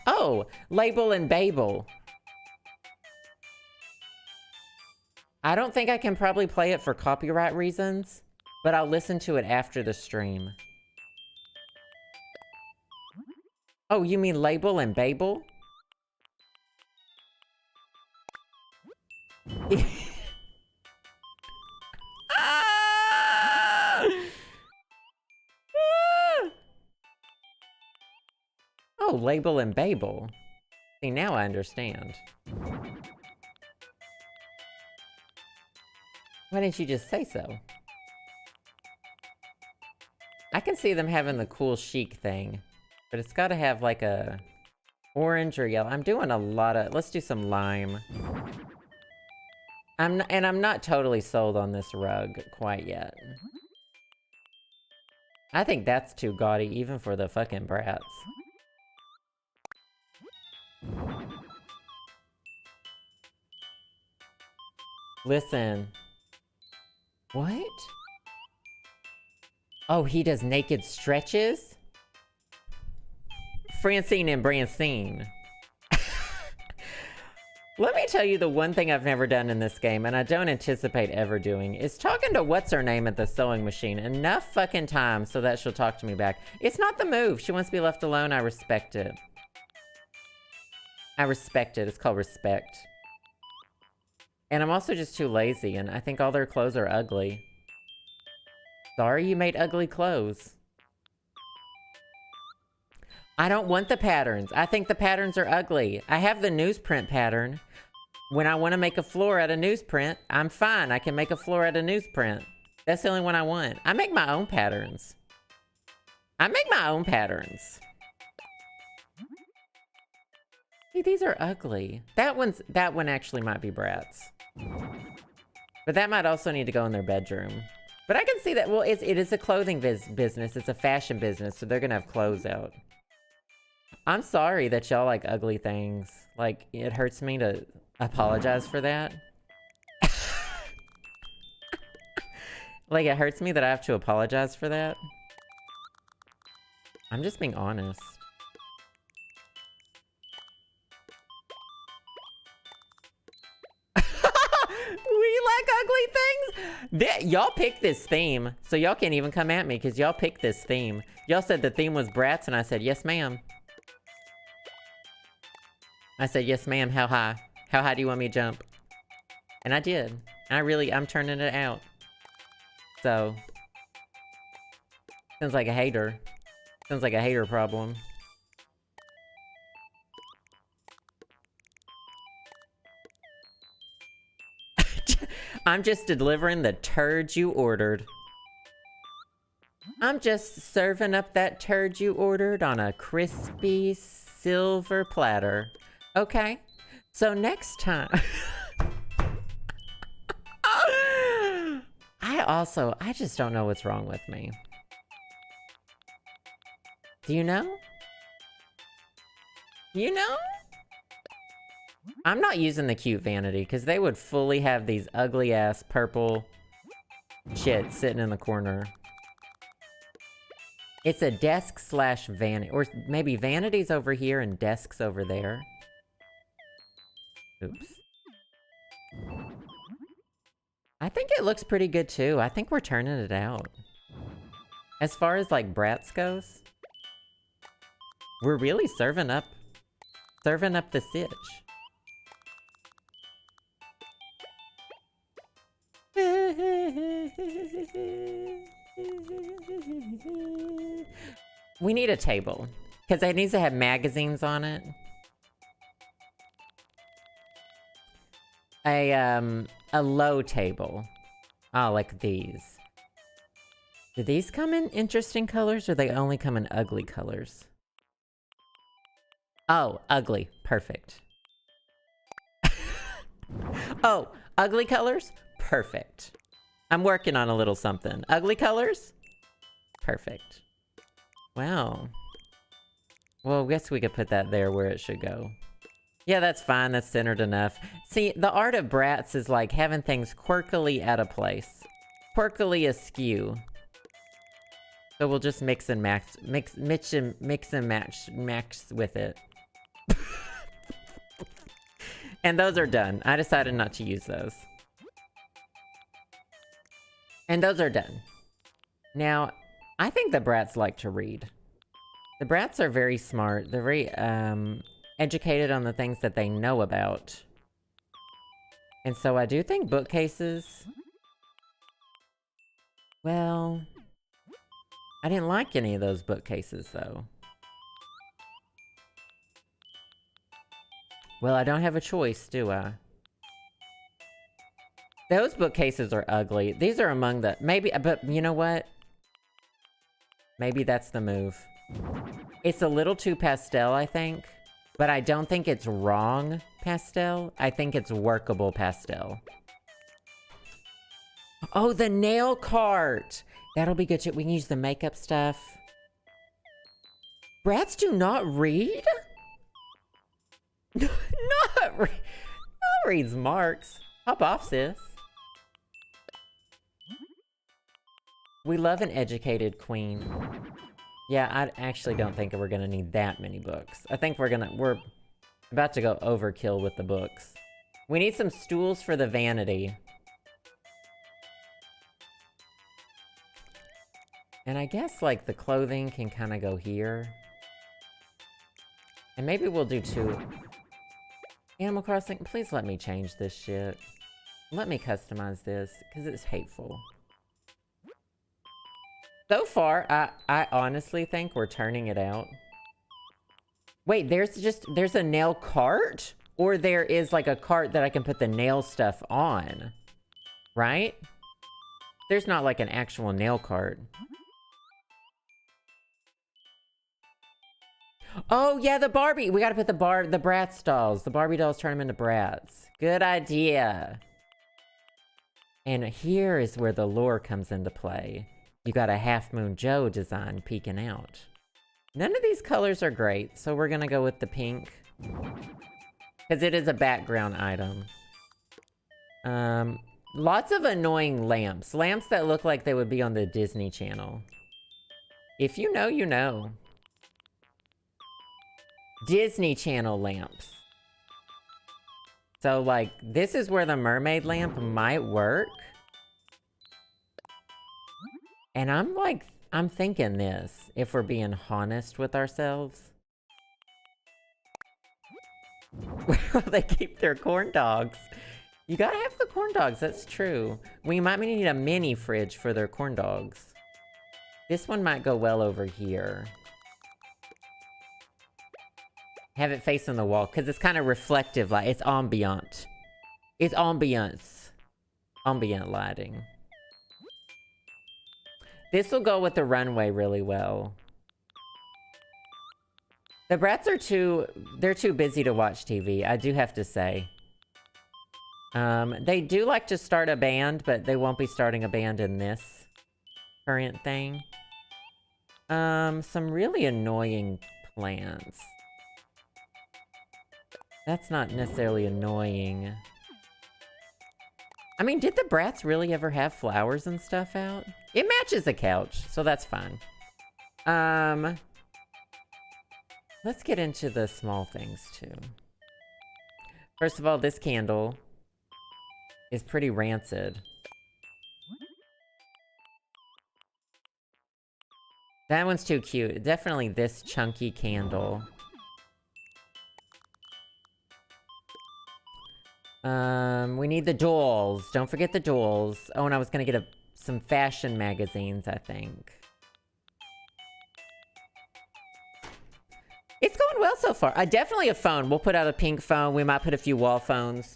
Oh, Label and Babel. I don't think I can probably play it for copyright reasons, but I'll listen to it after the stream. Oh, you mean Label and Babel? Oh, Label and Babel. See, now I understand. Why didn't you just say so? I can see them having the cool chic thing, but it's got to have like a orange or yellow. I'm doing a lot of... Let's do some lime. I'm not totally sold on this rug quite yet. I think that's too gaudy even for the fucking BRATZ. Listen. What? Oh, he does naked stretches? Francine and Brancine. Let me tell you the one thing I've never done in this game, and I don't anticipate ever doing, is talking to what's-her-name at the sewing machine enough fucking times so that she'll talk to me back. It's not the move. She wants to be left alone. I respect it. I respect it. It's called respect. And I'm also just too lazy, and I think all their clothes are ugly. Sorry you made ugly clothes. I don't want the patterns. I think the patterns are ugly. I have the newsprint pattern. When I want to make a floor out of newsprint, I'm fine. I can make a floor out of newsprint. That's the only one I want. I make my own patterns. I make my own patterns. See, these are ugly. That one actually might be BRATZ. But that might also need to go in their bedroom. But I can see that, well, it is a clothing business. It's a fashion business, so they're gonna have clothes out. I'm sorry that y'all like ugly things. Like, it hurts me to apologize for that. Like, it hurts me that I have to apologize for that. I'm just being honest. We like ugly things? Y'all picked this theme, so y'all can't even come at me, because y'all picked this theme. Y'all said the theme was BRATZ, and I said, yes, ma'am. I said, yes, ma'am, how high? How high do you want me to jump? And I did. And I'm turning it out. So. Sounds like a hater. Sounds like a hater problem. I'm just delivering the turd you ordered. I'm just serving up that turd you ordered on a crispy silver platter. Okay, so next time... I just don't know what's wrong with me. Do you know? You know? I'm not using the cute vanity, because they would fully have these ugly-ass purple shit sitting in the corner. It's a desk slash vanity, or maybe vanity's over here and desk's over there. Oops. I think it looks pretty good too. I think we're turning it out. As far as like BRATZ goes, we're really serving up the sitch. We need a table, because it needs to have magazines on it. A low table. Oh, like these. Do these come in interesting colors, or they only come in ugly colors? Oh, ugly. Perfect. Oh, ugly colors? Perfect. I'm working on a little something. Ugly colors? Perfect. Wow. Well, I guess we could put that there where it should go. Yeah, that's fine. That's centered enough. See, the art of BRATZ is like having things quirkily out of place. Quirkily askew. So we'll just mix and match, mix and match with it. And those are done. I decided not to use those. And those are done. Now, I think the BRATZ like to read. The BRATZ are very smart. They're very educated on the things that they know about. And so I do think bookcases... Well... I didn't like any of those bookcases, though. Well, I don't have a choice, do I? Those bookcases are ugly. These are among the... Maybe... But you know what? Maybe that's the move. It's a little too pastel, I think. But I don't think it's wrong pastel. I think it's workable pastel. Oh, the nail cart! That'll be good. We can use the makeup stuff. BRATZ do not read? Not reads marks. Hop off, sis. We love an educated queen. Yeah, I actually don't think we're gonna need that many books. I think we're about to go overkill with the books. We need some stools for the vanity. And I guess, like, the clothing can kind of go here. And maybe we'll do 2. Animal Crossing, please let me change this shit. Let me customize this, because it's hateful. So far, I honestly think we're turning it out. Wait, there's a nail cart? Or there is, like, a cart that I can put the nail stuff on. Right? There's not, like, an actual nail cart. Oh, yeah, the Barbie. We gotta put the BRATZ dolls. The Barbie dolls, turn them into BRATZ. Good idea. And here is where the lore comes into play. You got a halfmoonjoe design peeking out. None of these colors are great, so we're gonna go with the pink. Because it is a background item. Lots of annoying lamps. Lamps that look like they would be on the Disney Channel. If you know, you know. Disney Channel lamps. So, like, this is where the mermaid lamp might work. And I'm thinking this, if we're being honest with ourselves. Where will they keep their corn dogs? You gotta have the corn dogs, that's true. We might need a mini fridge for their corn dogs. This one might go well over here. Have it facing the wall, because it's kind of reflective, like, it's ambient. It's ambience. Ambient lighting. This will go with the runway really well. The BRATZ are they're too busy to watch TV, I do have to say. They do like to start a band, but they won't be starting a band in this current thing. Some really annoying plants. That's not necessarily annoying. I mean, did the BRATZ really ever have flowers and stuff out? It matches the couch, so that's fine. Let's get into the small things, too. First of all, this candle is pretty rancid. That one's too cute. Definitely this chunky candle. We need the dolls. Don't forget the dolls. Oh, and I was gonna get some fashion magazines, I think. It's going well so far. Definitely a phone. We'll put out a pink phone. We might put a few wall phones.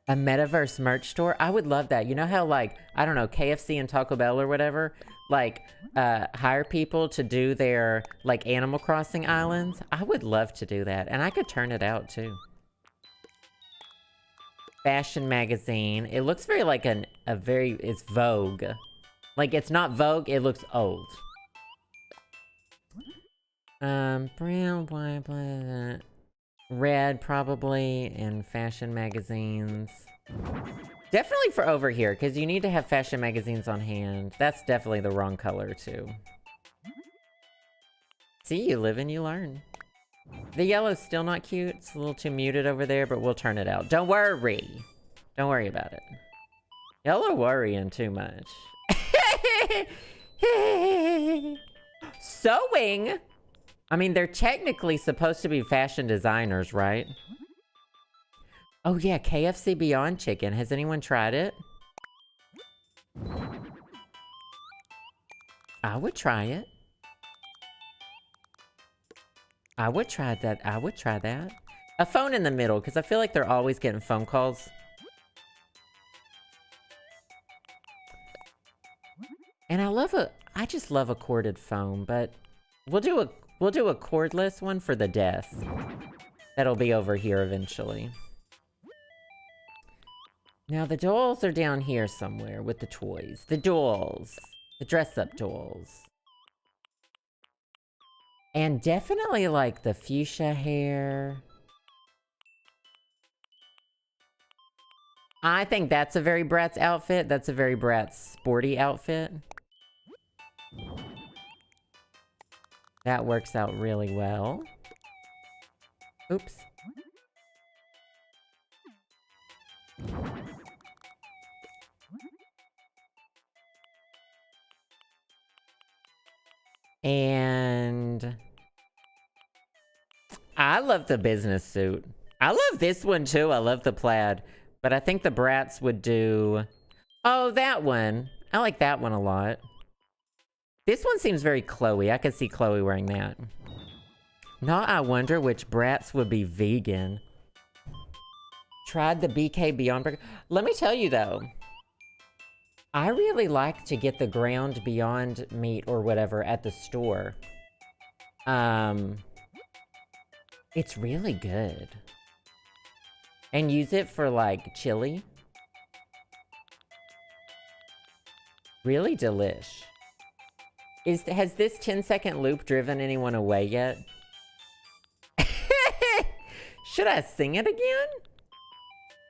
A metaverse merch store? I would love that. You know how, like, I don't know, KFC and Taco Bell or whatever, like, hire people to do their, like, Animal Crossing islands? I would love to do that. And I could turn it out, too. Fashion magazine. It looks very like it's Vogue. Like, it's not Vogue, it looks old. Brown, white, black, red, probably, and fashion magazines. Definitely for over here, because you need to have fashion magazines on hand. That's definitely the wrong color, too. See, you live and you learn. The yellow's still not cute. It's a little too muted over there, but we'll turn it out. Don't worry. Don't worry about it. Y'all are worrying too much. Sewing? I mean, they're technically supposed to be fashion designers, right? Oh yeah, KFC Beyond Chicken. Has anyone tried it? I would try it. I would try that. I would try that. A phone in the middle, because I feel like they're always getting phone calls. And I just love a corded phone, but we'll do a cordless one for the desk. That'll be over here eventually. Now the dolls are down here somewhere with the toys. The dolls. The dress-up dolls. And definitely like the fuchsia hair. I think that's a very Bratz outfit. That's a very Bratz sporty outfit. That works out really well. Oops. And I love the business suit. I love this one too. I love the plaid. But I think the Bratz would do... Oh, that one. I like that one a lot. This one seems very Chloe. I could see Chloe wearing that. Now I wonder which Bratz would be vegan. Tried the BK Beyond Burger. Let me tell you though. I really like to get the ground Beyond meat or whatever at the store. It's really good. And use it for like chili. Really delish. Has this 10-second loop driven anyone away yet? Should I sing it again?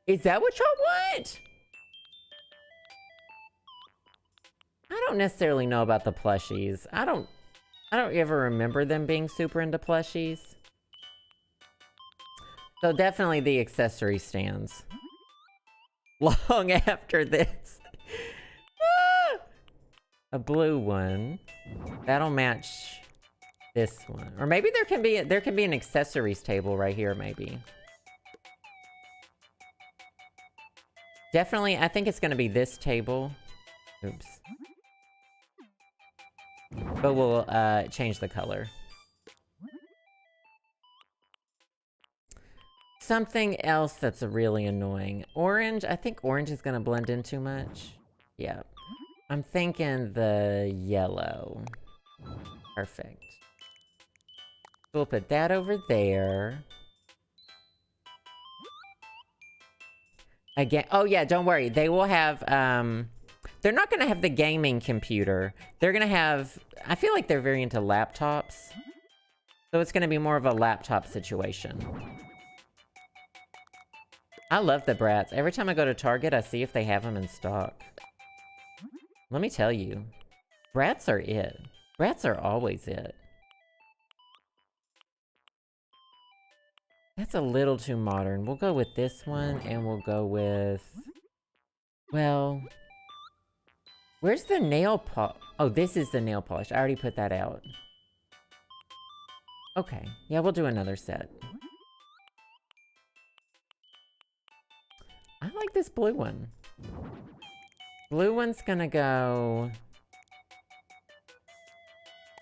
Is that what y'all want? I don't necessarily know about the plushies. I don't ever remember them being super into plushies. So definitely the accessory stands. Long after this. A blue one. That'll match this one. Or maybe there can be an accessories table right here, maybe. Definitely, I think it's gonna be this table. Oops. But we'll change the color. Something else that's really annoying. Orange, I think orange is gonna blend in too much. Yeah. I'm thinking the yellow. Perfect. We'll put that over there. Again, oh yeah, don't worry. They will have, they're not gonna have the gaming computer. They're gonna have, I feel like they're very into laptops. So it's gonna be more of a laptop situation. I love the Bratz. Every time I go to Target, I see if they have them in stock. Let me tell you, Bratz are it. Bratz are always it. That's a little too modern. We'll go with this one, and we'll go with... Well... Where's the nail polish? Oh, this is the nail polish. I already put that out. Okay. Yeah, we'll do another set. I like this blue one. Blue one's gonna go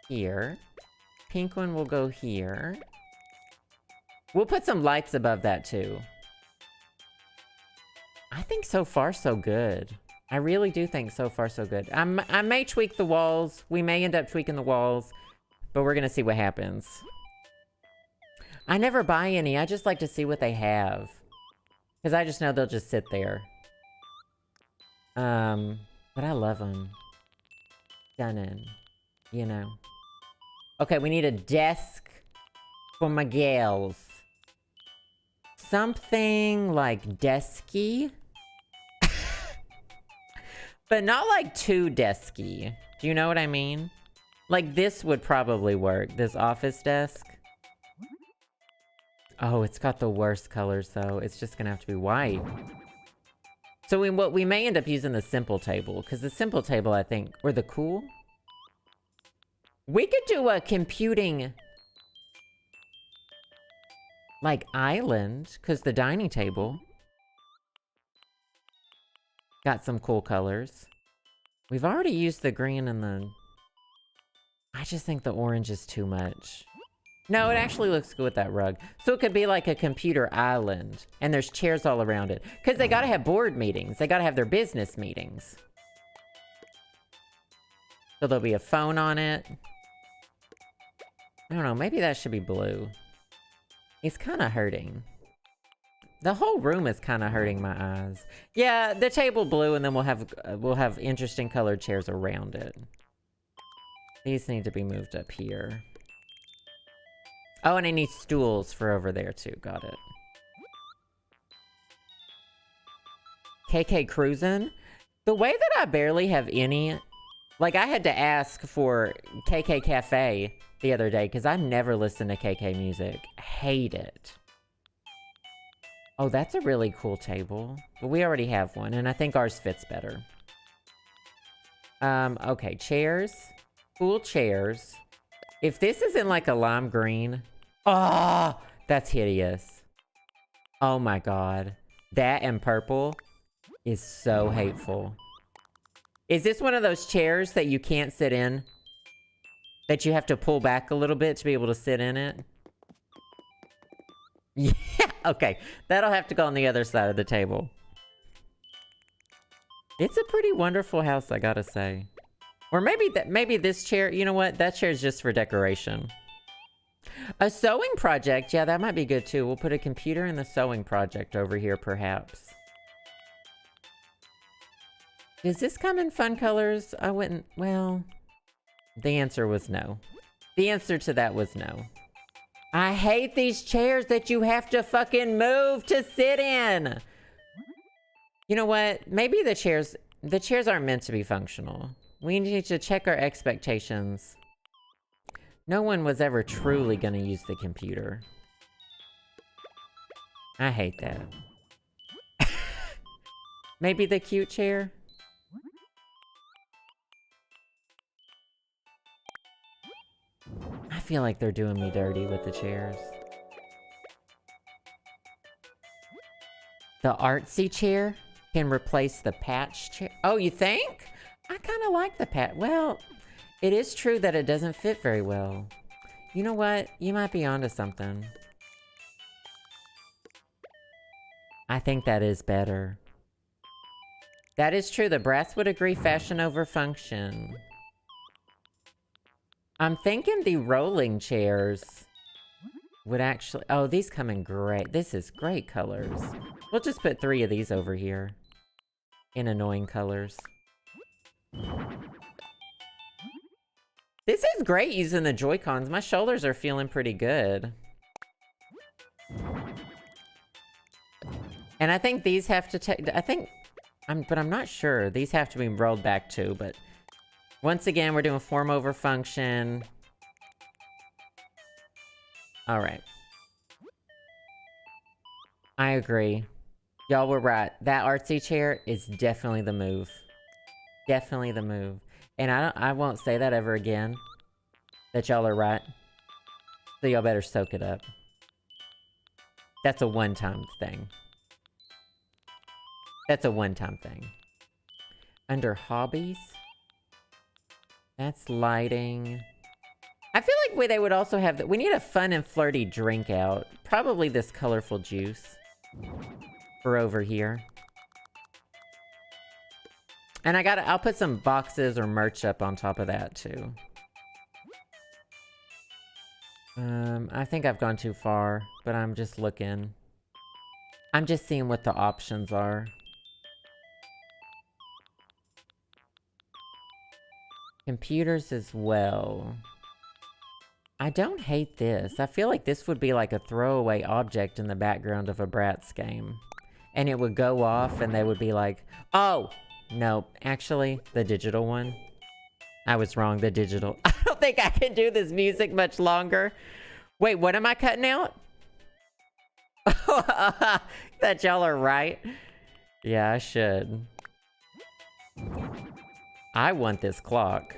here. Pink one will go here. We'll put some lights above that too. think so far so good. I really do think so far so good. I may tweak the walls. We may end up tweaking the walls, but we're gonna see what happens. I never buy any. I just like to see what they have. Because I just know they'll just sit there. But I love them. Stunning. You know. Okay, we need a desk for my gals. Something like desky. But not like too desky. Do you know what I mean? Like this would probably work. This office desk. Oh, it's got the worst colors though. It's just gonna have to be white. So we may end up using the simple table, because the simple table, I think, or the cool. We could do a computing like island, because the dining table got some cool colors. We've already used the green and the... I just think the orange is too much. No, it actually looks good with that rug. So it could be like a computer island. And there's chairs all around it. Because they gotta have board meetings. They gotta have their business meetings. So there'll be a phone on it. I don't know, maybe that should be blue. It's kind of hurting. The whole room is kind of hurting my eyes. Yeah, the table blue, and then we'll have interesting colored chairs around it. These need to be moved up here. Oh, and I need stools for over there, too. Got it. KK Cruisin'? The way that I barely have any... Like, I had to ask for KK Cafe the other day, because I never listen to KK music. Hate it. Oh, that's a really cool table. But we already have one, and I think ours fits better. Okay, chairs. Cool chairs. If this isn't like a lime green... Oh, that's hideous. Oh my god. That and purple is so hateful. Is this one of those chairs that you can't sit in? That you have to pull back a little bit to be able to sit in it? Yeah, okay. That'll have to go on the other side of the table. It's a pretty wonderful house, I gotta say. Or maybe this chair, you know what? That chair is just for decoration. A sewing project, yeah, that might be good too. We'll put a computer in the sewing project over here, perhaps. Does this come in fun colors? I wouldn't, well, the answer was no. The answer to that was no. I hate these chairs that you have to fucking move to sit in. You know what? Maybe the chairs aren't meant to be functional. We need to check our expectations. No one was ever truly gonna use the computer. I hate that. Maybe the cute chair? I feel like they're doing me dirty with the chairs. The artsy chair can replace the patch chair. Oh, you think? I kind of like the patch. Well, it is true that it doesn't fit very well. You know what? You might be onto something. I think that is better. That is true. The BRATZ would agree, fashion over function. I'm thinking the rolling chairs would actually... Oh, these come in great. This is great colors. We'll just put 3 of these over here in annoying colors. This is great using the Joy-Cons. My shoulders are feeling pretty good. And I think these have to take... but I'm not sure. These have to be rolled back too, but... Once again, we're doing form over function. Alright. I agree. Y'all were right. That artsy chair is definitely the move. Definitely the move. And I won't say that ever again. That y'all are right. So y'all better soak it up. That's a one-time thing. That's a one-time thing. Under hobbies... That's lighting. I feel like they would also have that. We need a fun and flirty drink out. Probably this colorful juice. For over here. And I'll put some boxes or merch up on top of that too. I think I've gone too far, but I'm just looking. I'm just seeing what the options are. Computers as well. I don't hate this. I feel like this would be like a throwaway object in the background of a BRATZ game. And it would go off and they would be like, oh, no, actually, the digital one. I was wrong, the digital. I don't think I can do this music much longer. Wait, what am I cutting out? That y'all are right. Yeah, I should. I want this clock.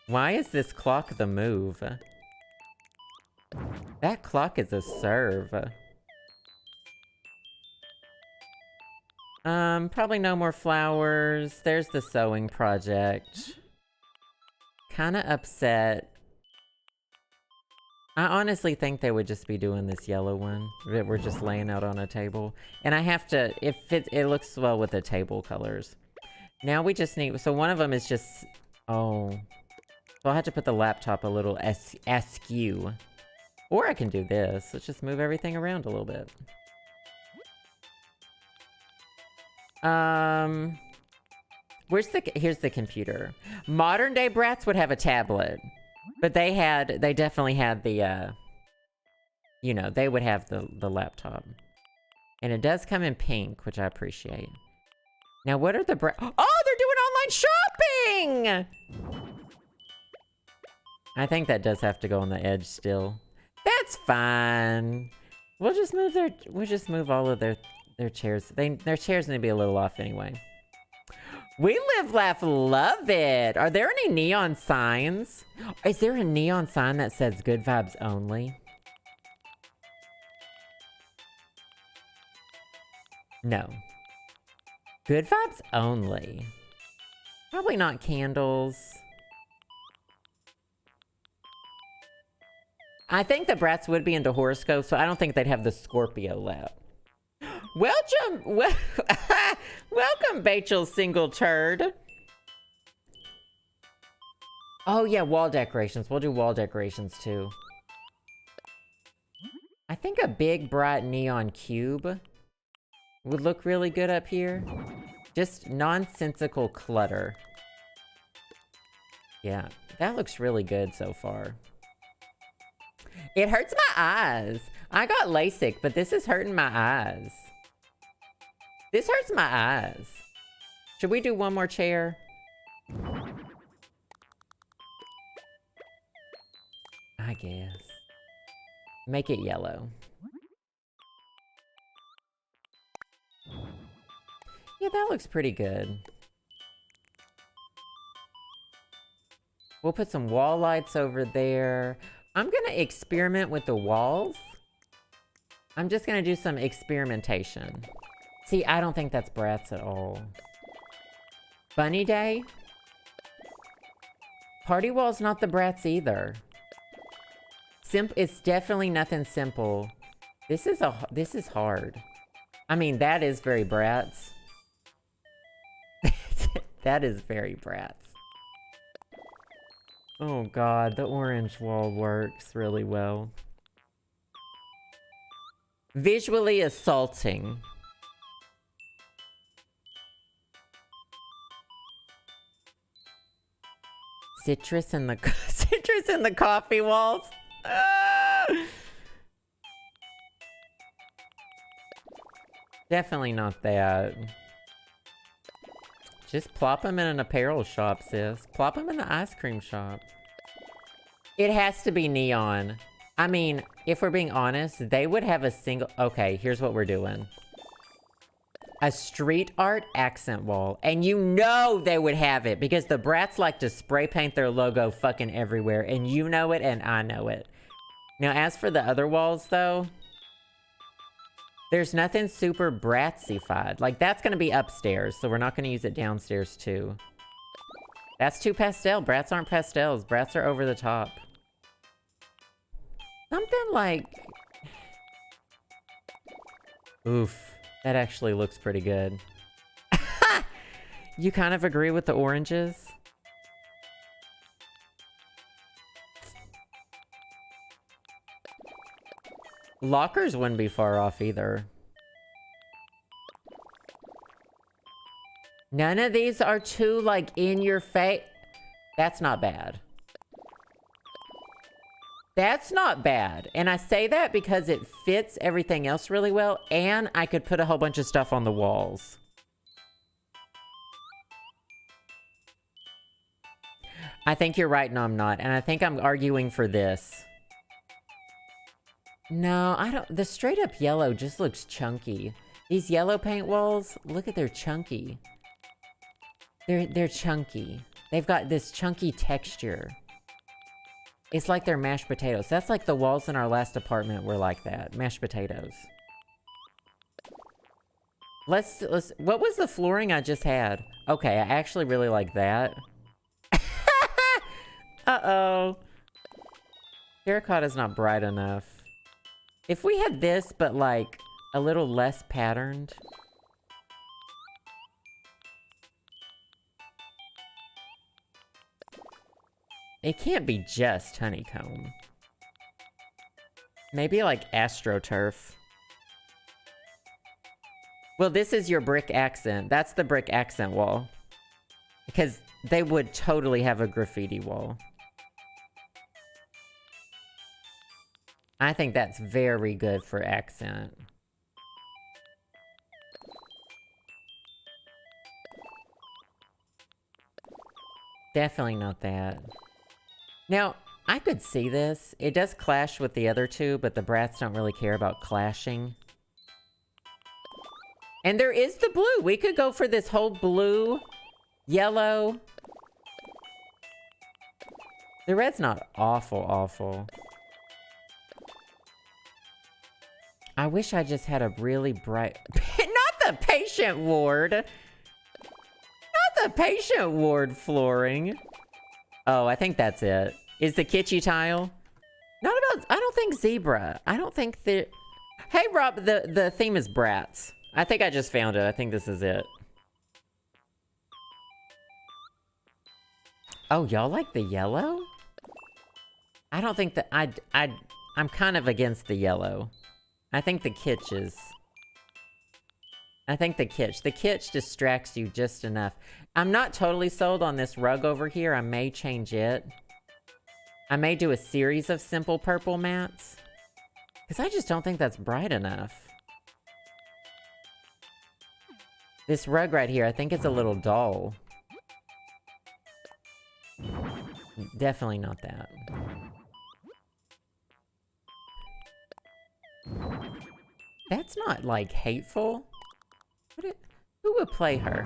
Why is this clock the move? That clock is a serve. Probably no more flowers. There's the sewing project. Kinda upset. I honestly think they would just be doing this yellow one that we're just laying out on a table. And I have to, it looks well with the table colors. Now we just need, so one of them is just, oh. So I'll have to put the laptop a little askew. Or I can do this. Let's just move everything around a little bit. Here's the computer. Modern day BRATZ would have a tablet. But they definitely had the, you know, they would have the laptop. And it does come in pink, which I appreciate. Now what are the oh, they're doing online shopping! I think that does have to go on the edge still. That's fine. We'll just move all of their chairs. Their chairs need to be a little off anyway. We live, laugh, love it. Are there any neon signs? Is there a neon sign that says good vibes only? No. Good vibes only. Probably not candles. I think the BRATZ would be into horoscopes, so I don't think they'd have the Scorpio lap. Welcome, Bachel Single Turd. Oh yeah, wall decorations. We'll do wall decorations too. I think a big bright neon cube would look really good up here. Just nonsensical clutter. Yeah, that looks really good so far. It hurts my eyes. I got LASIK, but this is hurting my eyes. This hurts my eyes. Should we do one more chair? I guess. Make it yellow. Yeah, that looks pretty good. We'll put some wall lights over there. I'm gonna experiment with the walls. I'm just gonna do some experimentation. See, I don't think that's BRATZ at all. Bunny Day? Party Wall's not the BRATZ either. It's definitely nothing simple. This is hard. I mean, that is very BRATZ. That is very BRATZ. Oh god, the orange wall works really well. Visually assaulting. Citrus in the coffee walls. Ah! Definitely not that. Just plop them in an apparel shop, sis. Plop them in the ice cream shop. It has to be neon. I mean, if we're being honest, they would have a single... Okay, here's what we're doing. A street art accent wall. And you know they would have it because the BRATZ like to spray paint their logo fucking everywhere. And you know it and I know it. Now, as for the other walls, though... There's nothing super BRATZ-ified. Like, that's going to be upstairs, so we're not going to use it downstairs, too. That's too pastel. BRATZ aren't pastels. BRATZ are over the top. Something like... Oof. That actually looks pretty good. You kind of agree with the oranges? Lockers wouldn't be far off either. None of these are too, like, in your face. That's not bad. That's not bad. And I say that because it fits everything else really well, and I could put a whole bunch of stuff on the walls. I think you're right, no, I'm not. And I think I'm arguing for this. No, I don't. The straight up yellow just looks chunky. These yellow paint walls, look at they're chunky. They're chunky. They've got this chunky texture. It's like they're mashed potatoes. That's like the walls in our last apartment were like that. Mashed potatoes. Let's what was the flooring I just had? Okay, I actually really like that. Uh-oh. Terracotta's not bright enough. If we had this, but like a little less patterned. It can't be just honeycomb. Maybe like AstroTurf. Well, this is your brick accent. That's the brick accent wall. Because they would totally have a graffiti wall. I think that's very good for accent. Definitely not that. Now, I could see this. It does clash with the other two, but the BRATZ don't really care about clashing. And there is the blue. We could go for this whole blue, yellow. The red's not awful. I wish I just had a really bright... Not the patient ward! Not the patient ward flooring. Oh, I think that's it. Is the kitschy tile? Not about... I don't think zebra. I don't think the... Hey, Rob, the theme is BRATZ. I think I just found it. I think this is it. Oh, y'all like the yellow? I don't think that... I'm kind of against the yellow. I think the kitsch is... I think the kitsch distracts you just enough. I'm not totally sold on this rug over here. I may change it. I may do a series of simple purple mats. Because I just don't think that's bright enough. This rug right here, I think it's a little dull. Definitely not that. That's not, like, hateful. Who would play her?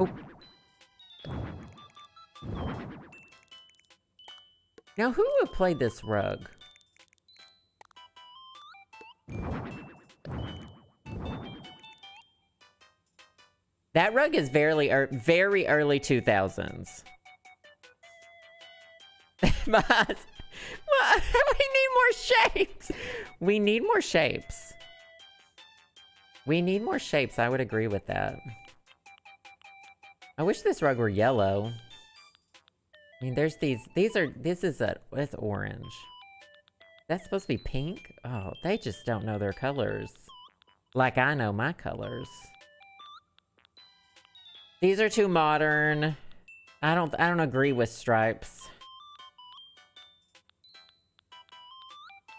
Oh. Now, who would play this rug? That rug is very early 2000s. We need more shapes. We need more shapes. We need more shapes. I would agree with that. I wish this rug were yellow. I mean, there's these are, it's orange. That's supposed to be pink? Oh, they just don't know their colors. Like I know my colors. These are too modern. I don't agree with stripes.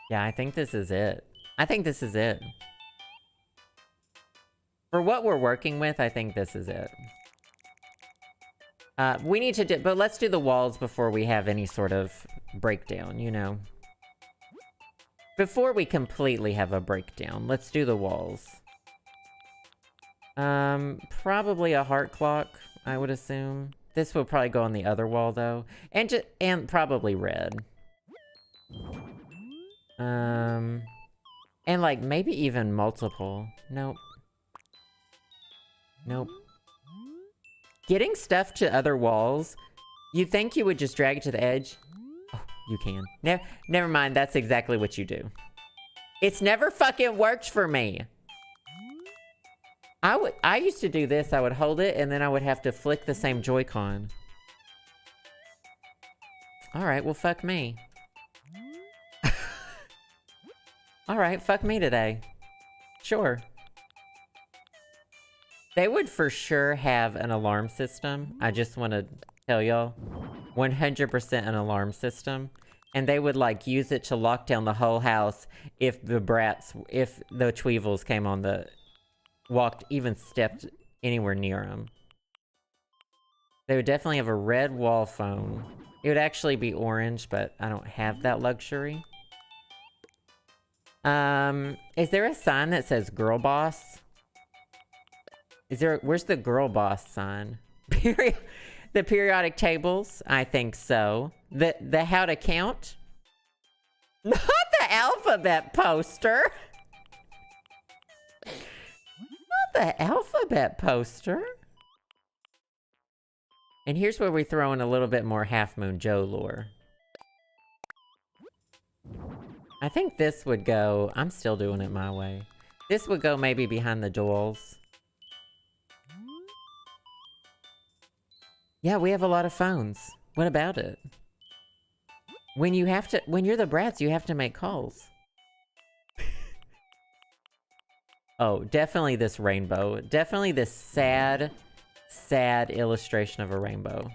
Yeah, I think this is it. I think this is it. For what we're working with, I think this is it. We need to do, but let's do the walls before we have any sort of breakdown, you know? Before we completely have a breakdown, let's do the walls. Probably a heart clock, I would assume. This will probably go on the other wall, though. And probably red. And, like, maybe even multiple. Nope. Nope. Getting stuff to other walls, you'd think you would just drag it to the edge. Oh, you can. Never mind, that's exactly what you do. It's never fucking worked for me. I used to do this. I would hold it and then I would have to flick the same Joy-Con. All right, well, fuck me. All right, fuck me today. Sure. They would for sure have an alarm system. I just want to tell y'all. 100% an alarm system. And they would, like, use it to lock down the whole house if the Tweevils came on the... even stepped anywhere near them. They would definitely have a red wall phone. It would actually be orange, but I don't have that luxury. Is there a sign that says girl boss? Where's the girl boss sign? The periodic tables? I think so. The how to count? Not the alphabet poster. Not the alphabet poster. And here's where we throw in a little bit more Half Moon Joe lore. I think this would go... I'm still doing it my way. This would go maybe behind the doors. Yeah, we have a lot of phones. What about it? When you're the Bratz, you have to make calls. Oh, definitely this rainbow. Definitely this sad, sad illustration of a rainbow.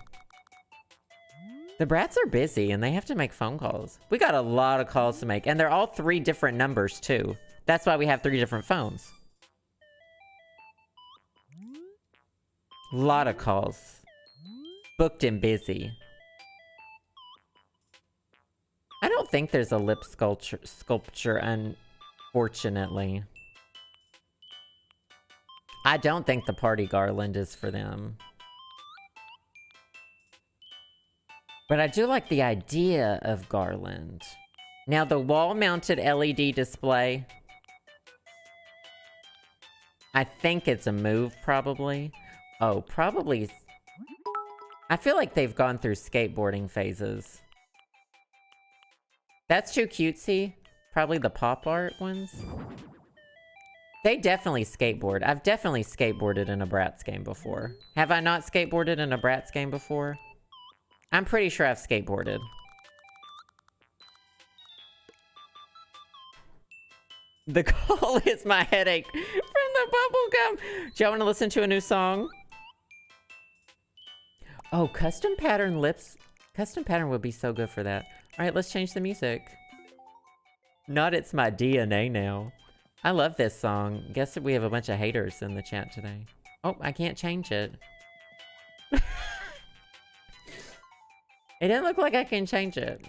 The Bratz are busy and they have to make phone calls. We got a lot of calls to make, and they're all 3 different numbers too. That's why we have 3 different phones. A lot of calls. Booked and busy. I don't think there's a lip sculpture, unfortunately. I don't think the party garland is for them. But I do like the idea of garland. Now, the wall-mounted LED display... I think it's a move, probably. Oh, probably... I feel like they've gone through skateboarding phases. That's too cutesy. Probably the pop art ones. They definitely skateboard. I've definitely skateboarded in a Bratz game before. Have I not skateboarded in a Bratz game before? I'm pretty sure I've skateboarded. The call is my headache from the bubblegum. Do y'all want to listen to a new song? Oh, custom pattern lips. Custom pattern would be so good for that. All right, let's change the music. Not It's My DNA now. I love this song. Guess that we have a bunch of haters in the chat today. Oh, I can't change it. It didn't look like I can change it.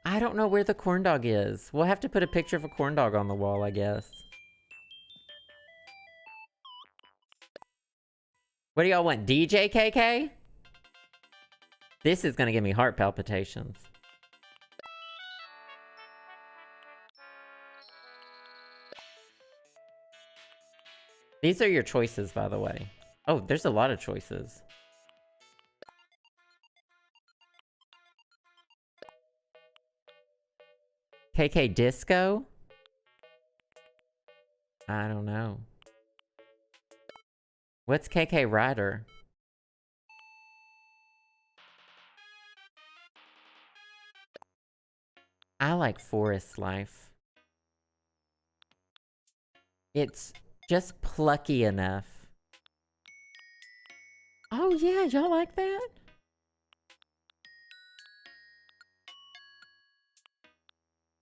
I don't know where the corn dog is. We'll have to put a picture of a corn dog on the wall, I guess. What do y'all want? DJ KK? This is gonna give me heart palpitations. These are your choices, by the way. Oh, there's a lot of choices. KK Disco? I don't know. What's KK Rider? I like Forest Life. It's just plucky enough. Oh yeah, y'all like that?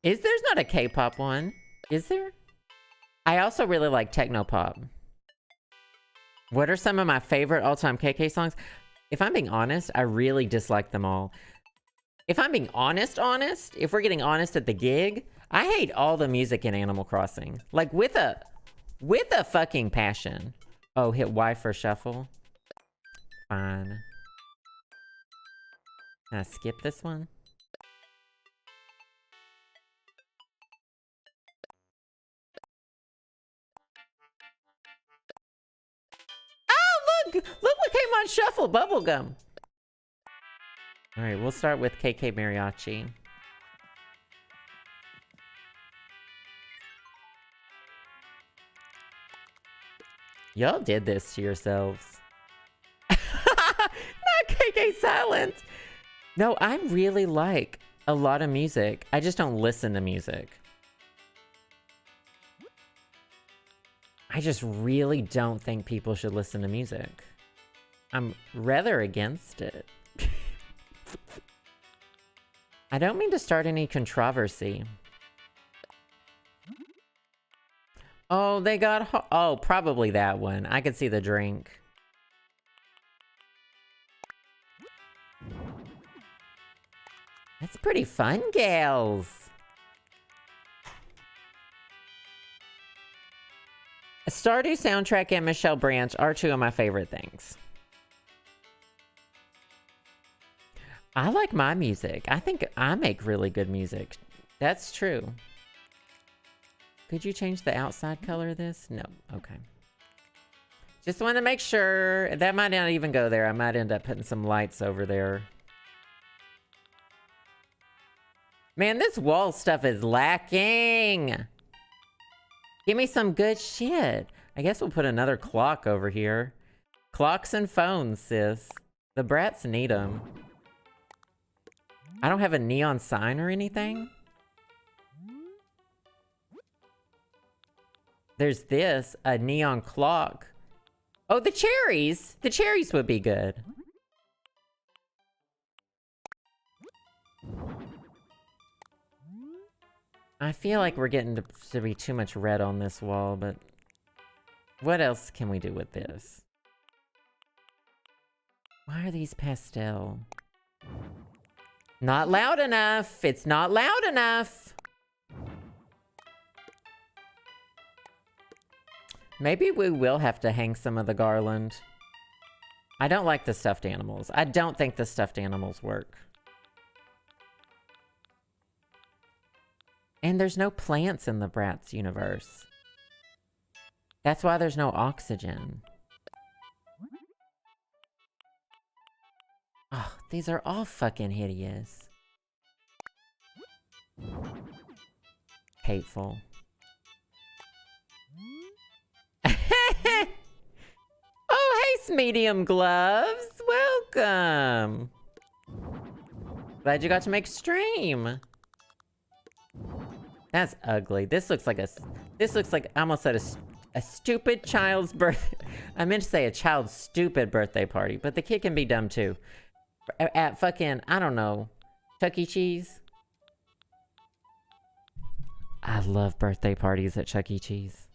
There's not a K-pop one, is there? I also really like techno pop. What are some of my favorite all-time KK songs? If I'm being honest, I really dislike them all. If I'm being honest, if we're getting honest at the gig, I hate all the music in Animal Crossing. Like, with a fucking passion. Oh, hit Y for shuffle. Fine. Can I skip this one? Look what came on shuffle, bubblegum. All right, we'll start with KK Mariachi. Y'all did this to yourselves. Not KK Silence. No, I really like a lot of music. I just don't listen to music. I just really don't think people should listen to music. I'm rather against it. I don't mean to start any controversy. Oh, they got... Oh, probably that one. I could see the drink. That's pretty fun, gals. A Stardew soundtrack and Michelle Branch are two of my favorite things. I like my music. I think I make really good music. That's true. Could you change the outside color of this? No. Okay. Just want to make sure. That might not even go there. I might end up putting some lights over there. Man, this wall stuff is lacking. Give me some good shit. I guess we'll put another clock over here. Clocks and phones, sis. The brats need them. I don't have a neon sign or anything. There's this, a neon clock. Oh, the cherries! The cherries would be good. I feel like we're getting to be too much red on this wall, but what else can we do with this? Why are these pastel? Not loud enough! It's not loud enough! Maybe we will have to hang some of the garland. I don't like the stuffed animals. I don't think the stuffed animals work. And there's no plants in the BRATZ universe. That's why there's no oxygen. Oh, these are all fucking hideous. Hateful. Oh, hey, medium gloves. Welcome. Glad you got to make stream. That's ugly. This looks like I almost said a stupid child's birth. I meant to say a child's stupid birthday party, but the kid can be dumb too. At fucking, I don't know, Chuck E. Cheese. I love birthday parties at Chuck E. Cheese.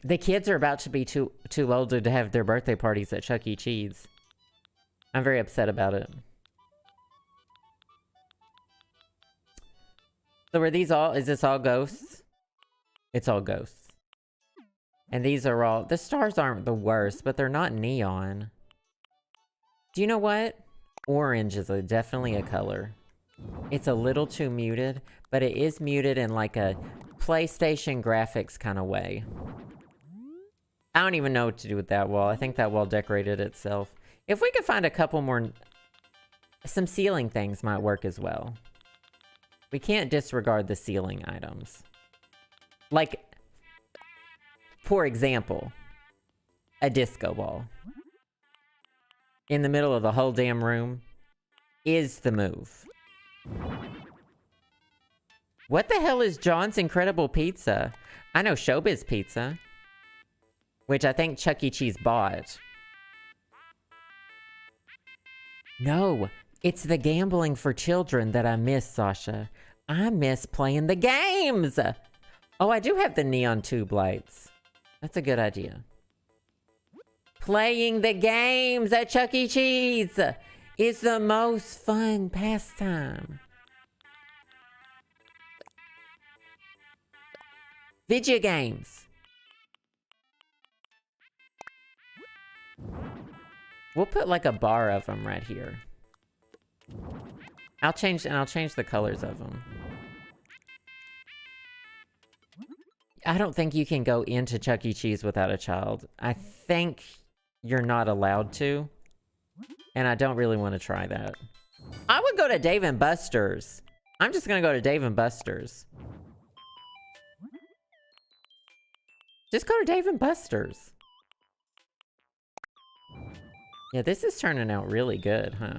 The kids are about to be too old to have their birthday parties at Chuck E. Cheese. I'm very upset about it. So are these all, is this all ghosts? It's all ghosts. And these are all, the stars aren't the worst, but they're not neon. Do you know what? Orange is definitely a color. It's a little too muted, but it is muted in like a PlayStation graphics kind of way. I don't even know what to do with that wall. I think that wall decorated itself. If we could find a couple more, some ceiling things might work as well. We can't disregard the ceiling items. Like, for example, a disco ball. In the middle of the whole damn room is the move. What the hell is John's Incredible Pizza? I know Showbiz Pizza, which I think Chuck E. Cheese bought. No, it's the gambling for children that I miss, Sasha. I miss playing the games. Oh, I do have the neon tube lights. That's a good idea. Playing the games at Chuck E. Cheese is the most fun pastime. Video games. We'll put like a bar of them right here. I'll change the colors of them. I don't think you can go into Chuck E. Cheese without a child. I think you're not allowed to. And I don't really want to try that. I would go to Dave & Buster's. I'm just going to go to Dave & Buster's. Just go to Dave and Buster's. Yeah, this is turning out really good, huh?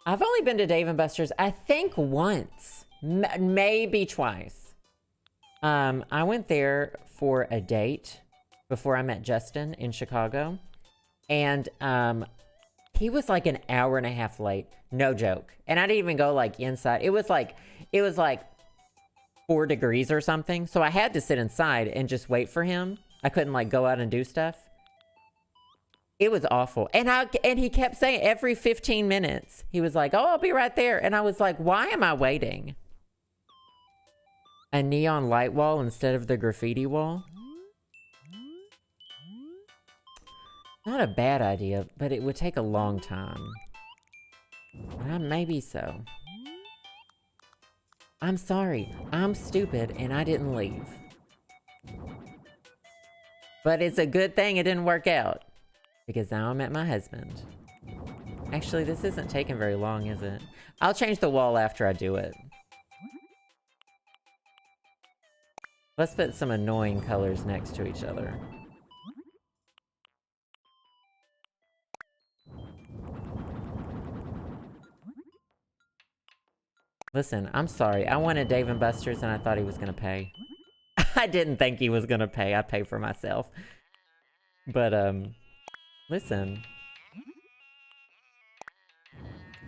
I've only been to Dave and Buster's, I think once, maybe twice. I went there for a date before I met Justin in Chicago. And he was like an hour and a half late. No joke. And I didn't even go like inside. It was like 4 degrees or something. So I had to sit inside and just wait for him. I couldn't like go out and do stuff. It was awful. And he kept saying every 15 minutes, he was like, oh, I'll be right there. And I was like, why am I waiting? A neon light wall instead of the graffiti wall? Not a bad idea, but it would take a long time. Maybe so. I'm sorry. I'm stupid and I didn't leave. But it's a good thing it didn't work out. Because now I met my husband. Actually, this isn't taking very long, is it? I'll change the wall after I do it. Let's put some annoying colors next to each other. Listen, I'm sorry. I wanted Dave & Buster's and I thought he was gonna pay. I didn't think he was gonna pay. I pay for myself. But, listen.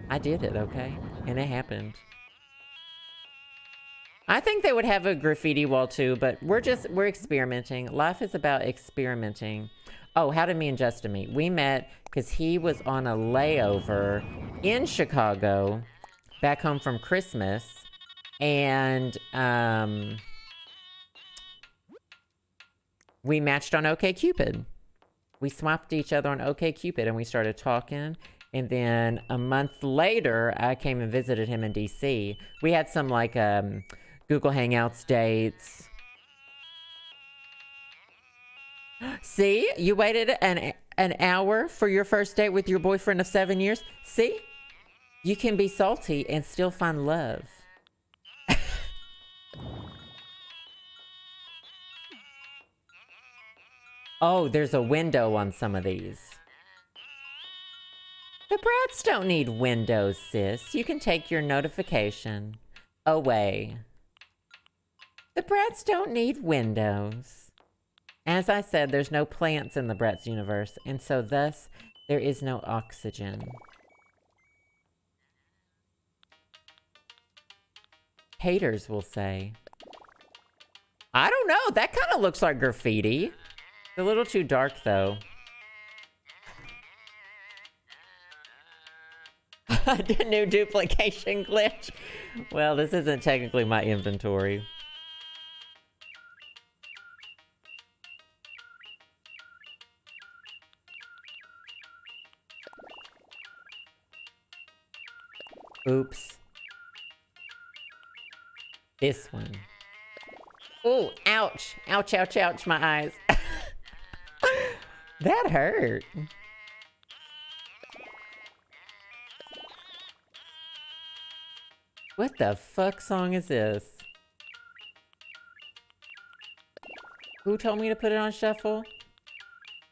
I did it, okay? And it happened. I think they would have a graffiti wall too, but we're experimenting. Life is about experimenting. Oh, how did me and Justin meet? We met because he was on a layover in Chicago, back home from Christmas, and we matched on OkCupid. We swapped each other on OkCupid and we started talking. And then a month later, I came and visited him in DC. We had some like Google Hangouts dates. See, you waited an hour for your first date with your boyfriend of 7 years. See, you can be salty and still find love. Oh, there's a window on some of these. The BRATZ don't need windows, sis. You can take your notification away. The BRATZ don't need windows. As I said, there's no plants in the BRATZ universe, and so thus, there is no oxygen. Haters will say. I don't know, that kind of looks like graffiti. It's a little too dark, though. The new duplication glitch. Well, this isn't technically my inventory. Oops. This one. Ooh, ouch. Ouch, ouch, ouch, my eyes. That hurt. What the fuck song is this? Who told me to put it on shuffle?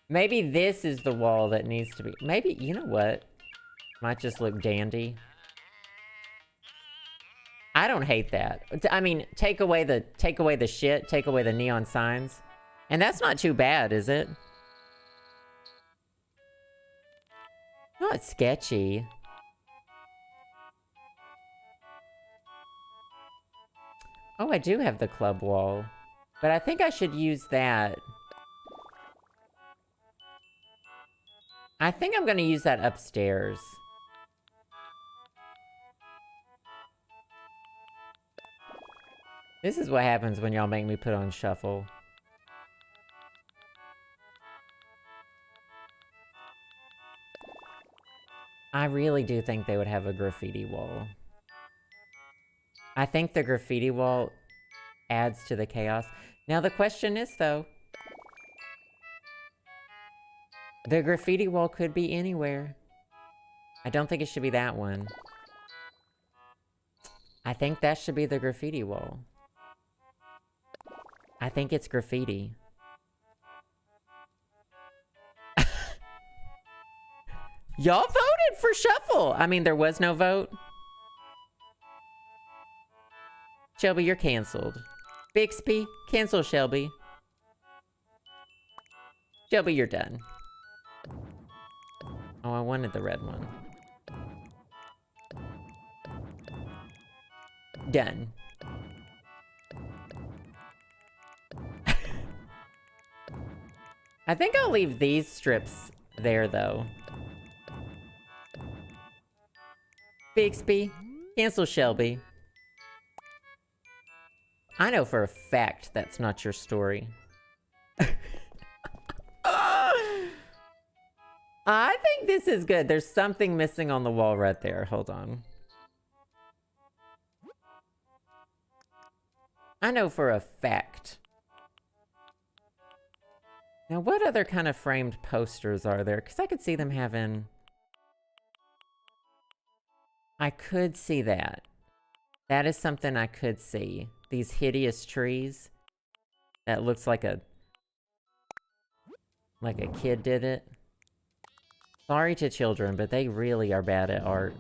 Maybe this is the wall that needs to be... Maybe, you know what? Might just look dandy. I don't hate that. I mean, take away the shit, take away the neon signs. And that's not too bad, is it? Not sketchy. Oh, I do have the club wall. But I think I should use that. I think I'm gonna use that upstairs. This is what happens when y'all make me put on shuffle. I really do think they would have a graffiti wall. I think the graffiti wall adds to the chaos. Now the question is, though, the graffiti wall could be anywhere. I don't think it should be that one. I think that should be the graffiti wall. I think it's graffiti. Y'all voted for shuffle. I mean, there was no vote. Shelby, you're canceled. Bixby, cancel Shelby. Shelby, you're done. Oh, I wanted the red one. Done. I think I'll leave these strips there, though. Bixby, cancel Shelby. I know for a fact that's not your story. I think this is good. There's something missing on the wall right there. Hold on. I know for a fact. Now, what other kind of framed posters are there? Because I could see them having... I could see that. That is something I could see. These hideous trees. That looks like a kid did it. Sorry to children, but they really are bad at art.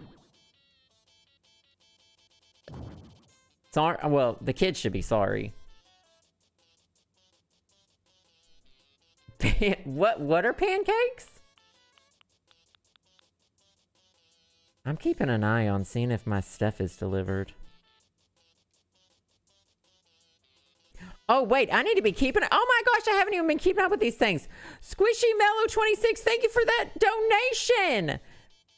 Sorry, well, the kids should be sorry. What are pancakes? I'm keeping an eye on seeing if my stuff is delivered. Oh, wait, I need to be keeping... Oh my gosh, I haven't even been keeping up with these things. Squishy Mellow 26, thank you for that donation.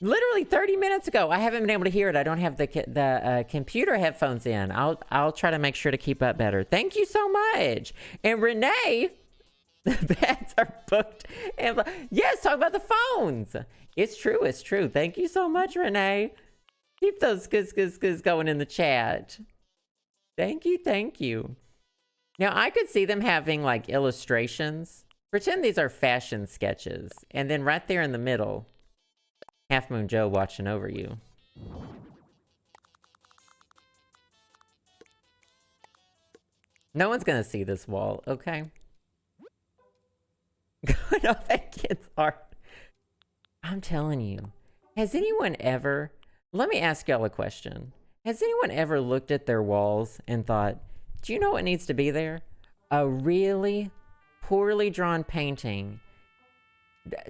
Literally 30 minutes ago. I haven't been able to hear it. I don't have the computer headphones in. I'll try to make sure to keep up better. Thank you so much. And Renee, the beds are booked. And yes, talk about the phones. It's true. It's true. Thank you so much, Renee. Keep those skis going in the chat. Thank you. Thank you. Now, I could see them having, like, illustrations. Pretend these are fashion sketches. And then right there in the middle, Half Moon Joe watching over you. No one's gonna see this wall, okay? Going off that kid's art. I'm telling you. Has anyone ever... Let me ask y'all a question. Has anyone ever looked at their walls and thought... Do you know what needs to be there? A really poorly drawn painting.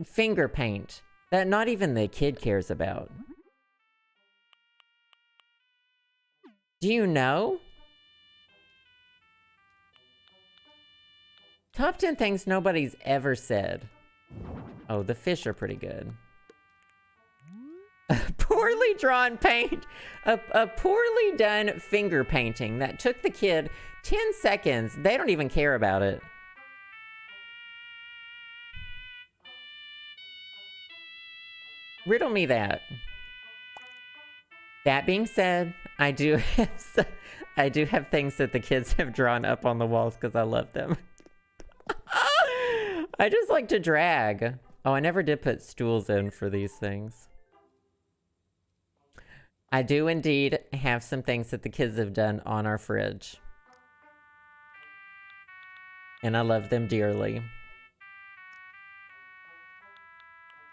Finger paint. That not even the kid cares about. Do you know? Top 10 things nobody's ever said. Oh, the fish are pretty good. A poorly drawn paint, a poorly done finger painting that took the kid 10 seconds. They don't even care about it. Riddle me that. That being said, I do have things that the kids have drawn up on the walls because I love them. I just like to drag. Oh, I never did put stools in for these things. I do indeed have some things that the kids have done on our fridge. And I love them dearly.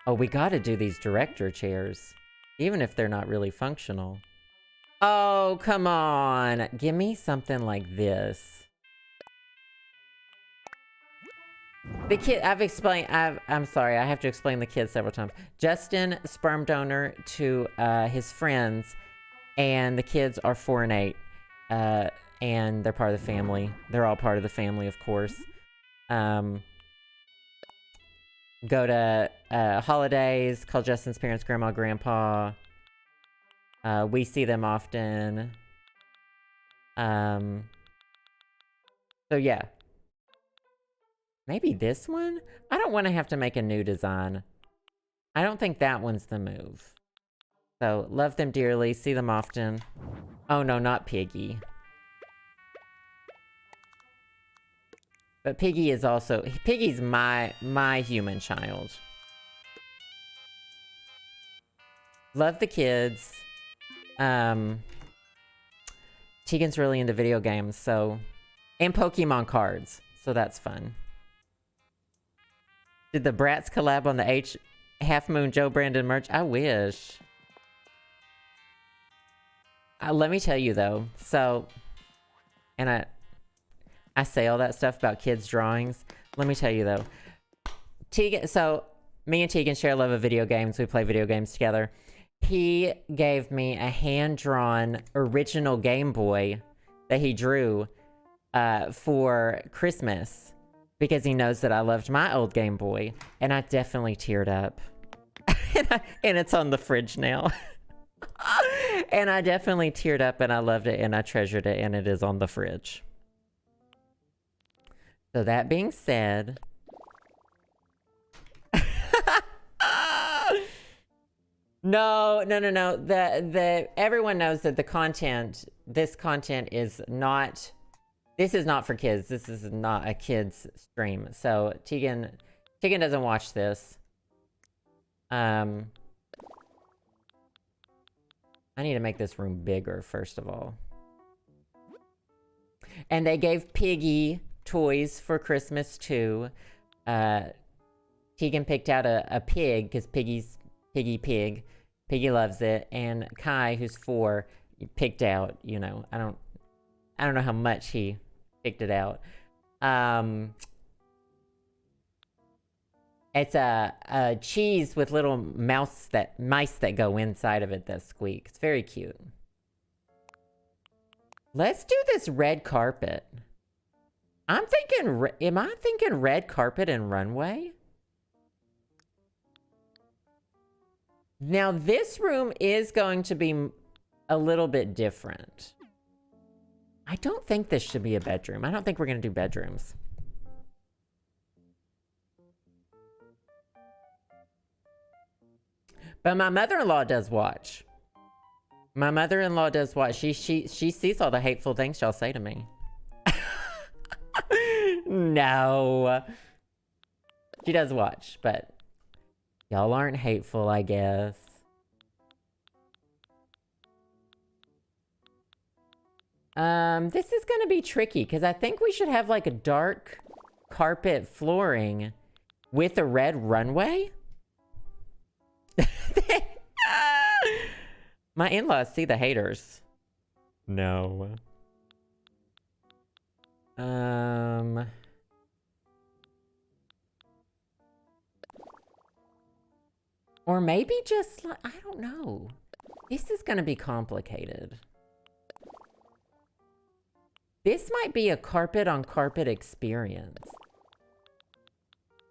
Oh, we gotta do these director chairs. Even if they're not really functional. Oh, come on. Give me something like this. The kid, I'm sorry, I have to explain the kid several times. Justin, sperm donor to his friends, and the kids are 4 and 8. And they're part of the family. They're all part of the family, of course. Go to holidays, call Justin's parents grandma, grandpa. We see them often. So yeah. Maybe this one? I don't want to have to make a new design. I don't think that one's the move. So, love them dearly, see them often. Oh no, not Piggy. But Piggy is also... Piggy's my human child. Love the kids. Tegan's really into video games, so... And Pokemon cards, so that's fun. Did the BRATZ collab on the Half Moon Joe branded merch? I wish. Let me tell you, though. So... And I say all that stuff about kids' drawings. Let me tell you, though. Tegan... So, me and Tegan share a love of video games. We play video games together. He gave me a hand-drawn original Game Boy that he drew for Christmas because he knows that I loved my old Game Boy, and I definitely teared up. And it's on the fridge now. And I definitely teared up, and I loved it, and I treasured it, and it is on the fridge. So that being said... No. Everyone knows that this content is not, this is not for kids. This is not a kid's stream. So Tegan doesn't watch this. I need to make this room bigger, first of all. And they gave Piggy toys for Christmas, too. Tegan picked out a pig, because Piggy loves it. And Kai, who's 4, picked out, you know, I don't know how much he picked it out. It's a cheese with little mice that go inside of it that squeak. It's very cute. Let's do this red carpet. I'm thinking, am I thinking red carpet and runway? Now, this room is going to be a little bit different. I don't think this should be a bedroom. I don't think we're going to do bedrooms. But my mother-in-law does watch. My mother-in-law does watch. She sees all the hateful things y'all say to me. No. She does watch, but y'all aren't hateful, I guess. This is gonna be tricky, because I think we should have like a dark carpet flooring with a red runway. My in-laws see the haters. No. Or maybe just, I don't know. This is gonna be complicated. This might be a carpet on carpet experience.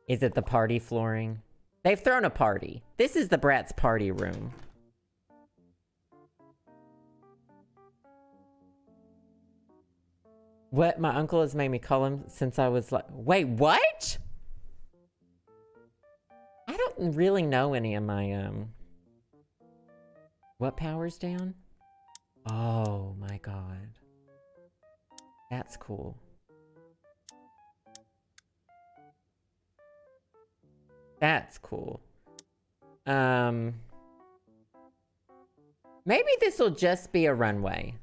Is it the party flooring? They've thrown a party. This is the BRATZ party room. What? My uncle has made me call him since I was like... Wait, what? I don't really know any of my, What power's down? Oh, my God. That's cool. That's cool. Maybe this will just be a runway.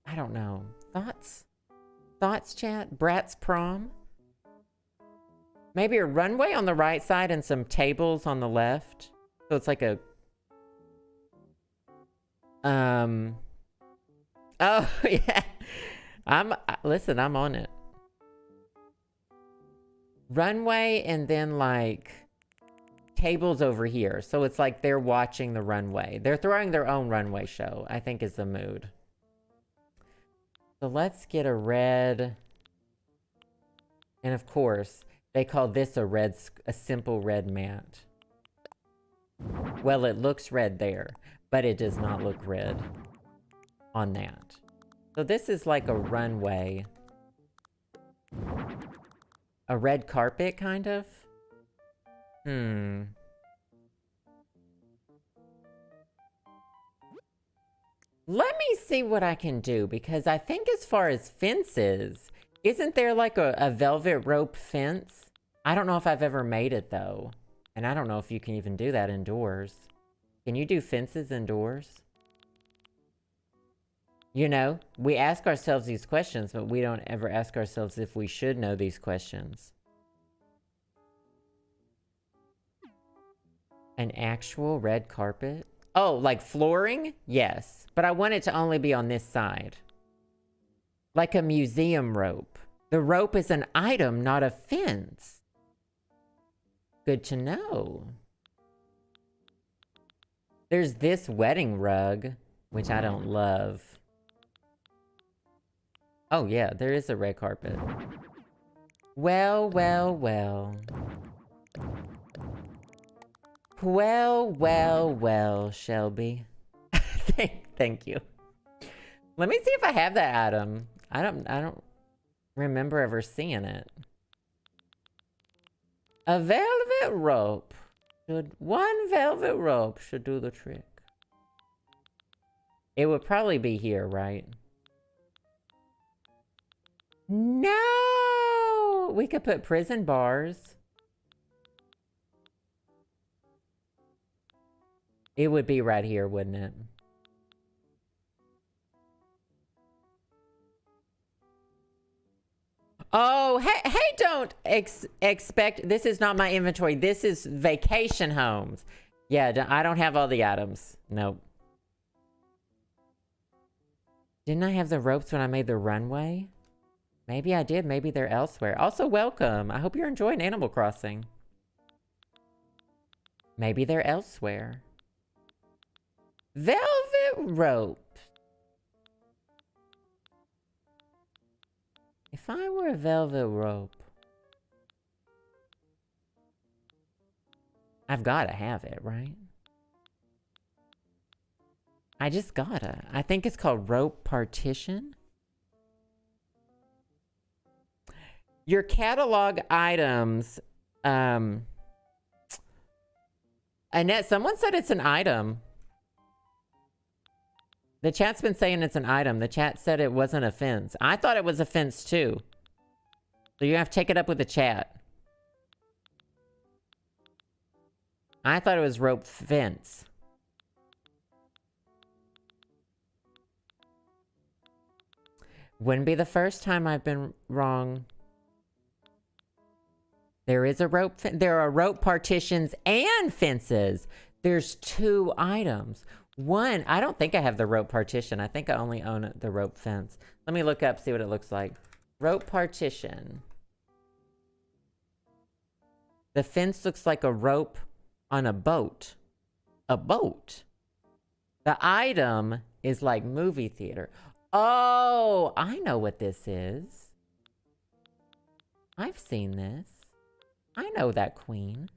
I don't know. Thoughts? Thoughts, chat? BRATZ prom? Maybe a runway on the right side and some tables on the left. So it's like a... Oh, yeah. Listen, I'm on it. Runway and then like tables over here. So it's like they're watching the runway. They're throwing their own runway show, I think is the mood. So let's get a red. And of course, they call this a simple red mat. Well, it looks red there, but it does not look red on that. So this is like a runway. A red carpet, kind of? Let me see what I can do, because I think as far as fences, isn't there like a velvet rope fence? I don't know if I've ever made it, though. And I don't know if you can even do that indoors. Can you do fences indoors? You know, we ask ourselves these questions, but we don't ever ask ourselves if we should know these questions. An actual red carpet? Oh, like flooring? Yes. But I want it to only be on this side. Like a museum rope. The rope is an item, not a fence. Good to know. There's this wedding rug, which I don't love. Oh yeah, there is a red carpet. Well, well, well. Well, well, well, Shelby. Thank you. Let me see if I have that item. I don't remember ever seeing it. A velvet rope. One velvet rope should do the trick. It would probably be here, right? No! We could put prison bars. It would be right here, wouldn't it? Oh, hey, don't expect... This is not my inventory. This is vacation homes. Yeah, I don't have all the items. Nope. Didn't I have the ropes when I made the runway? Maybe I did. Maybe they're elsewhere. Also, welcome. I hope you're enjoying Animal Crossing. Maybe they're elsewhere. Velvet rope. If I were a velvet rope, I've gotta have it, right? I just gotta. I think it's called rope partition. Your catalog items, Annette, someone said it's an item. The chat's been saying it's an item. The chat said it wasn't a fence. I thought it was a fence too. So you have to take it up with the chat. I thought it was rope fence. Wouldn't be the first time I've been wrong. There is a rope. There are rope partitions and fences. There's 2 items. One, I don't think I have the rope partition. I think I only own the rope fence. Let me look up, see what it looks like. Rope partition. The fence looks like a rope on a boat. A boat. The item is like movie theater. Oh, I know what this is. I've seen this. I know that queen.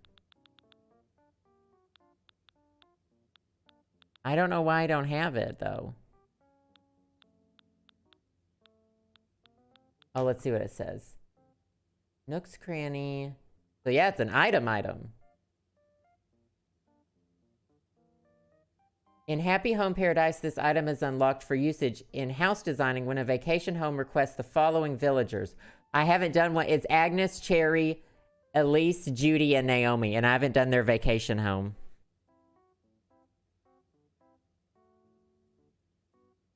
I don't know why I don't have it, though. Oh, let's see what it says. Nook's Cranny. So yeah, it's an item. In Happy Home Paradise, this item is unlocked for usage in house designing when a vacation home requests the following villagers. I haven't done one. It's Agnes, Cherry, Elise, Judy, and Naomi, and I haven't done their vacation home.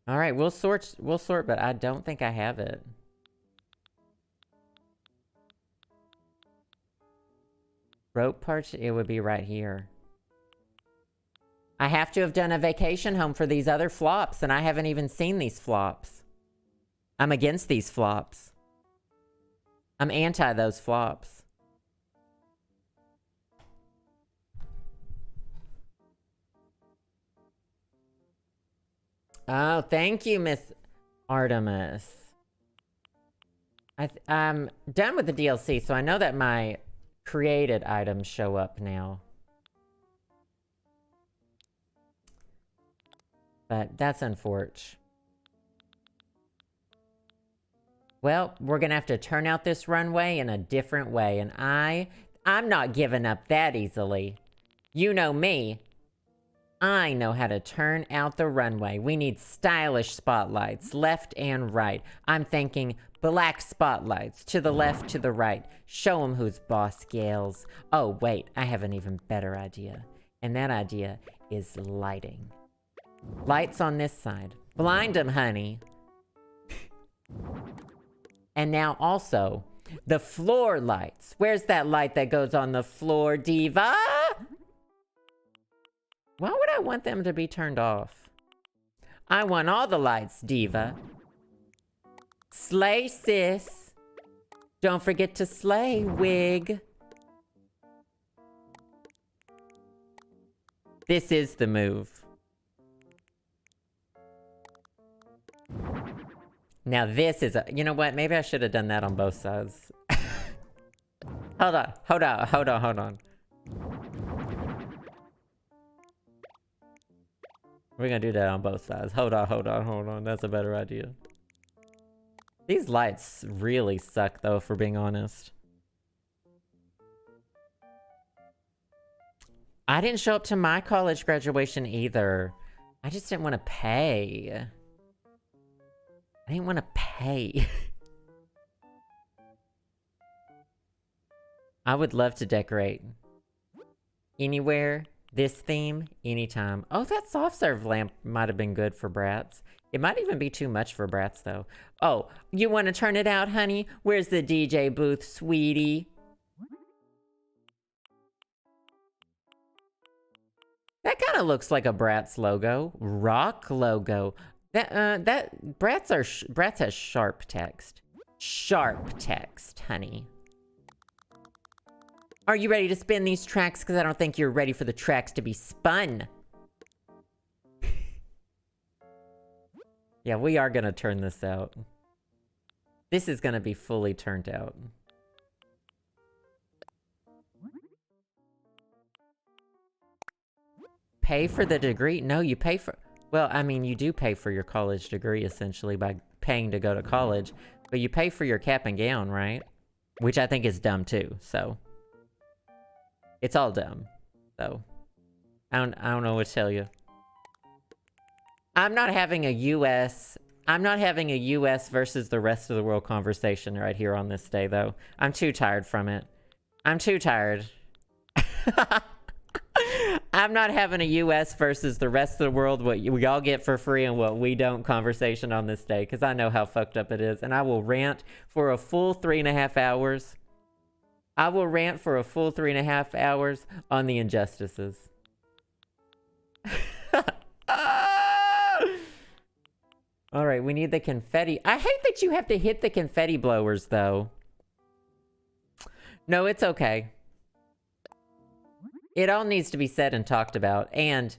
All right, we'll sort, but I don't think I have it. Rope parts, it would be right here. I have to have done a vacation home for these other flops, and I haven't even seen these flops. I'm against these flops. I'm anti those flops. Oh, thank you, Miss Artemis. I'm done with the DLC, so I know that my created items show up now. But that's unfortunate. Well, we're gonna have to turn out this runway in a different way, and I'm not giving up that easily. You know me. I know how to turn out the runway. We need stylish spotlights, left and right. I'm thinking black spotlights, to the left, to the right. Show them who's boss, gals. Oh, wait, I have an even better idea. And that idea is lighting. Lights on this side. Blind them, honey. And now also, the floor lights. Where's that light that goes on the floor, diva? Why would I want them to be turned off? I want all the lights, diva. Slay, sis. Don't forget to slay, wig. This is the move. Now this is a... You know what? Maybe I should have done that on both sides. Hold on. We're gonna do that on both sides. Hold on. That's a better idea. These lights really suck, though, if we're being honest. I didn't show up to my college graduation either. I just didn't want to pay. I didn't want to pay. I would love to decorate. Anywhere, this theme, anytime. Oh, that soft serve lamp might have been good for BRATZ. It might even be too much for BRATZ, though. Oh, you want to turn it out, honey? Where's the DJ booth, sweetie? That kind of looks like a BRATZ logo. Rock logo. BRATZ has sharp text. Sharp text, honey. Are you ready to spin these tracks? Because I don't think you're ready for the tracks to be spun. Yeah, we are going to turn this out. This is going to be fully turned out. Pay for the degree? No, you pay for... Well, I mean, you do pay for your college degree, essentially, by paying to go to college. But you pay for your cap and gown, right? Which I think is dumb, too, so... It's all dumb. So... I don't know what to tell you. I'm not having a U.S. versus the rest of the world conversation right here on this day, though. I'm too tired from it. I'm too tired. I'm not having a U.S. versus the rest of the world, what we all get for free and what we don't conversation on this day, because I know how fucked up it is, and I will rant for a full 3.5 hours. I will rant for a full 3.5 hours on the injustices. All right, we need the confetti. I hate that you have to hit the confetti blowers, though. No, it's okay. It all needs to be said and talked about, and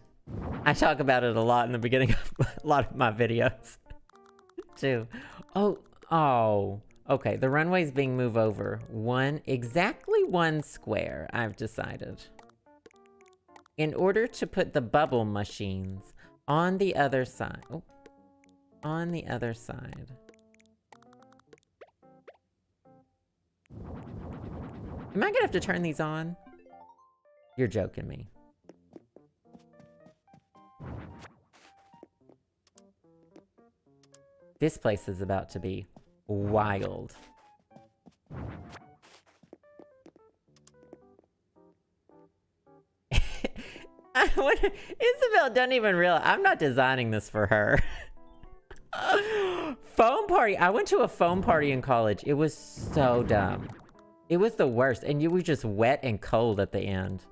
I talk about it a lot in the beginning of a lot of my videos, too. Oh, okay, the runway's being moved over. Exactly one square, I've decided. In order to put the bubble machines on the other side. Oh, on the other side. Am I gonna have to turn these on? You're joking me. This place is about to be wild. Isabelle doesn't even realize. I'm not designing this for her. Foam party. I went to a foam party in college. It was so dumb. It was the worst. And you were just wet and cold at the end.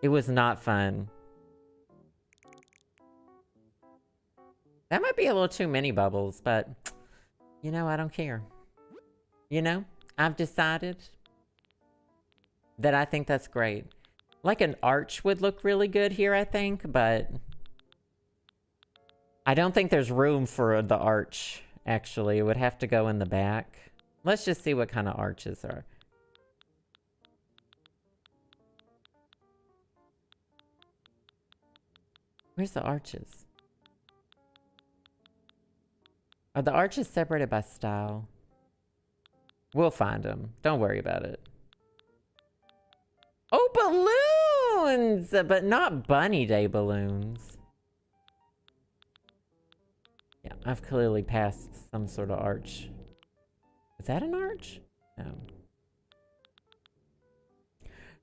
It was not fun. That might be a little too many bubbles, but you know, I don't care. You know, I've decided that I think that's great. Like an arch would look really good here, I think, but I don't think there's room for the arch, actually. It would have to go in the back. Let's just see what kind of arches are. Where's the arches? Are the arches separated by style? We'll find them. Don't worry about it. Oh, balloons! But not Bunny Day balloons. Yeah, I've clearly passed some sort of arch. Is that an arch? No.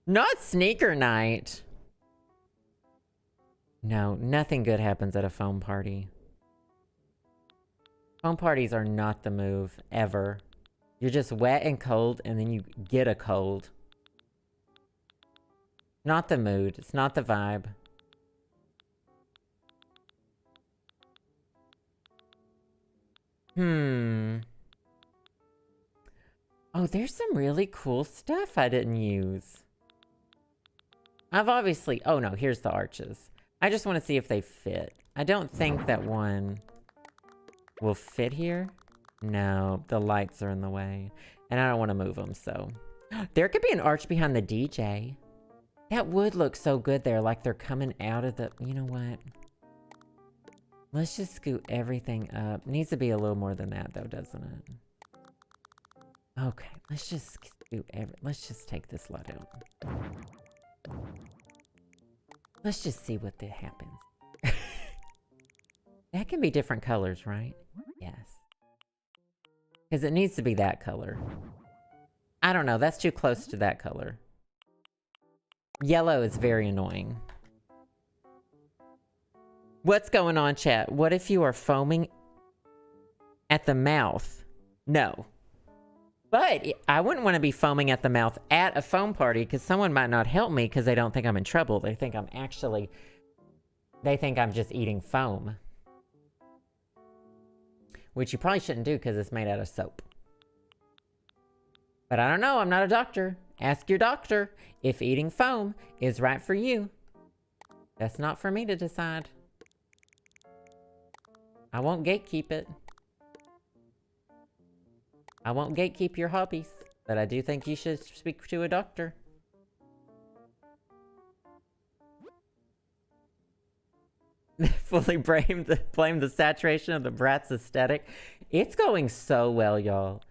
Not sneaker night! No, nothing good happens at a foam party. Foam parties are not the move, ever. You're just wet and cold, and then you get a cold. Not the mood. It's not the vibe. Oh, there's some really cool stuff I didn't use. I've obviously... Oh, no. Here's the arches. I just want to see if they fit. I don't think that one will fit here. No, the lights are in the way. And I don't want to move them, so... There could be an arch behind the DJ. That would look so good there, like they're coming out of the... You know what? Let's just scoot everything up. Needs to be a little more than that, though, doesn't it? Okay, let's just scoot let's just take this lot out. Let's just see what happens. That can be different colors, right? Yes. Because it needs to be that color. I don't know, that's too close to that color. Yellow is very annoying. What's going on, chat? What if you are foaming at the mouth? No. But I wouldn't want to be foaming at the mouth at a foam party because someone might not help me because they don't think I'm in trouble. They think I'm actually... They think I'm just eating foam. Which you probably shouldn't do because it's made out of soap. But I don't know. I'm not a doctor. Ask your doctor if eating foam is right for you. That's not for me to decide. I won't gatekeep it. I won't gatekeep your hobbies, but I do think you should speak to a doctor. Fully blame the saturation of the BRATZ aesthetic. It's going so well, y'all.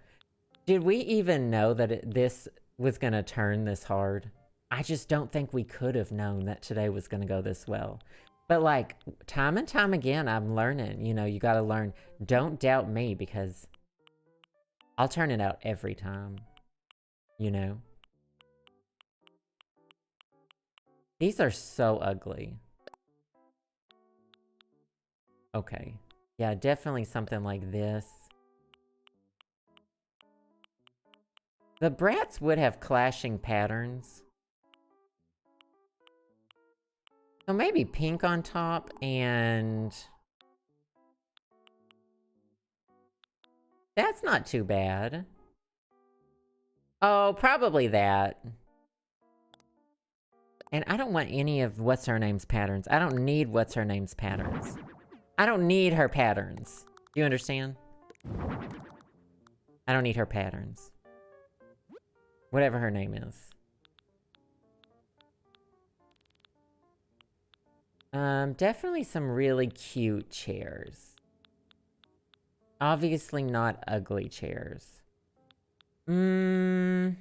Did we even know that this was going to turn this hard? I just don't think we could have known that today was going to go this well. But like, time and time again, I'm learning. You know, you got to learn. Don't doubt me because I'll turn it out every time. You know? These are so ugly. Okay. Yeah, definitely something like this. The BRATZ would have clashing patterns. So maybe pink on top and... That's not too bad. Oh, probably that. And I don't want any of What's-Her-Name's patterns. I don't need What's-Her-Name's patterns. I don't need her patterns. Do you understand? I don't need her patterns. Whatever her name is. Definitely some really cute chairs. Obviously not ugly chairs. Those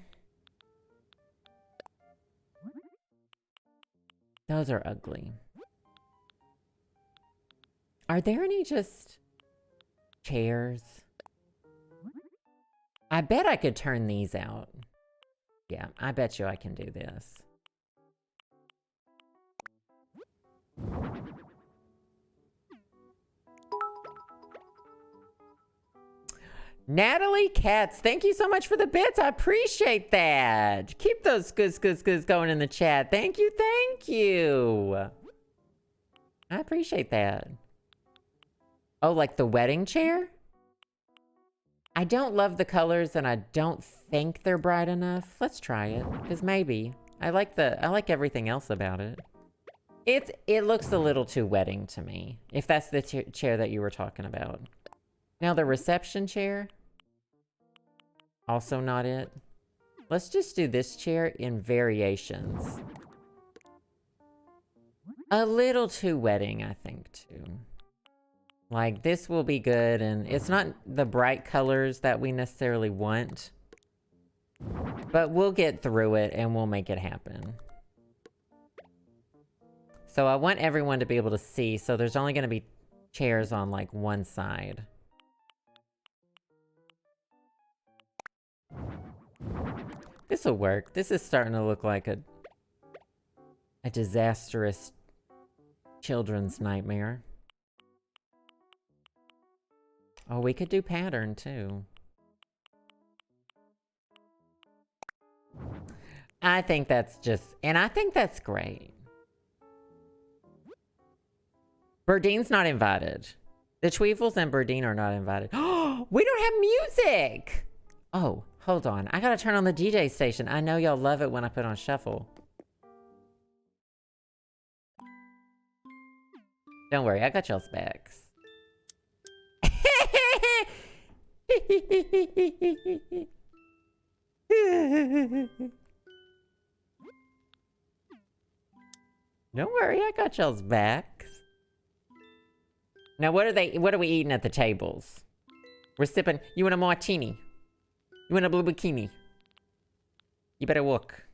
are ugly. Are there any just chairs? I bet I could turn these out. Yeah, I bet you I can do this. Natalie Katz, thank you so much for the bits. I appreciate that. Keep those goods going in the chat. Thank you, thank you. I appreciate that. Oh, like the wedding chair? I don't love the colors and I don't think they're bright enough. Let's try it, because maybe. I like everything else about it. It looks a little too wedding to me, if that's the chair that you were talking about. Now the reception chair, also not it. Let's just do this chair in variations. A little too wedding, I think, too. Like, this will be good, and it's not the bright colors that we necessarily want. But we'll get through it, and we'll make it happen. So I want everyone to be able to see, so there's only going to be chairs on, like, one side. This'll work. This is starting to look like a disastrous children's nightmare. Oh, we could do pattern too. I think that's just, and I think that's great. Berdine's not invited. The Tweevils and Berdine are not invited. Oh, we don't have music! Oh, hold on. I gotta turn on the DJ station. I know y'all love it when I put on shuffle. Don't worry, I got y'all's backs. Don't worry, I got y'all's backs. Now, what are we eating at the tables? We're sipping. You want a martini? You want a blue bikini? You better look.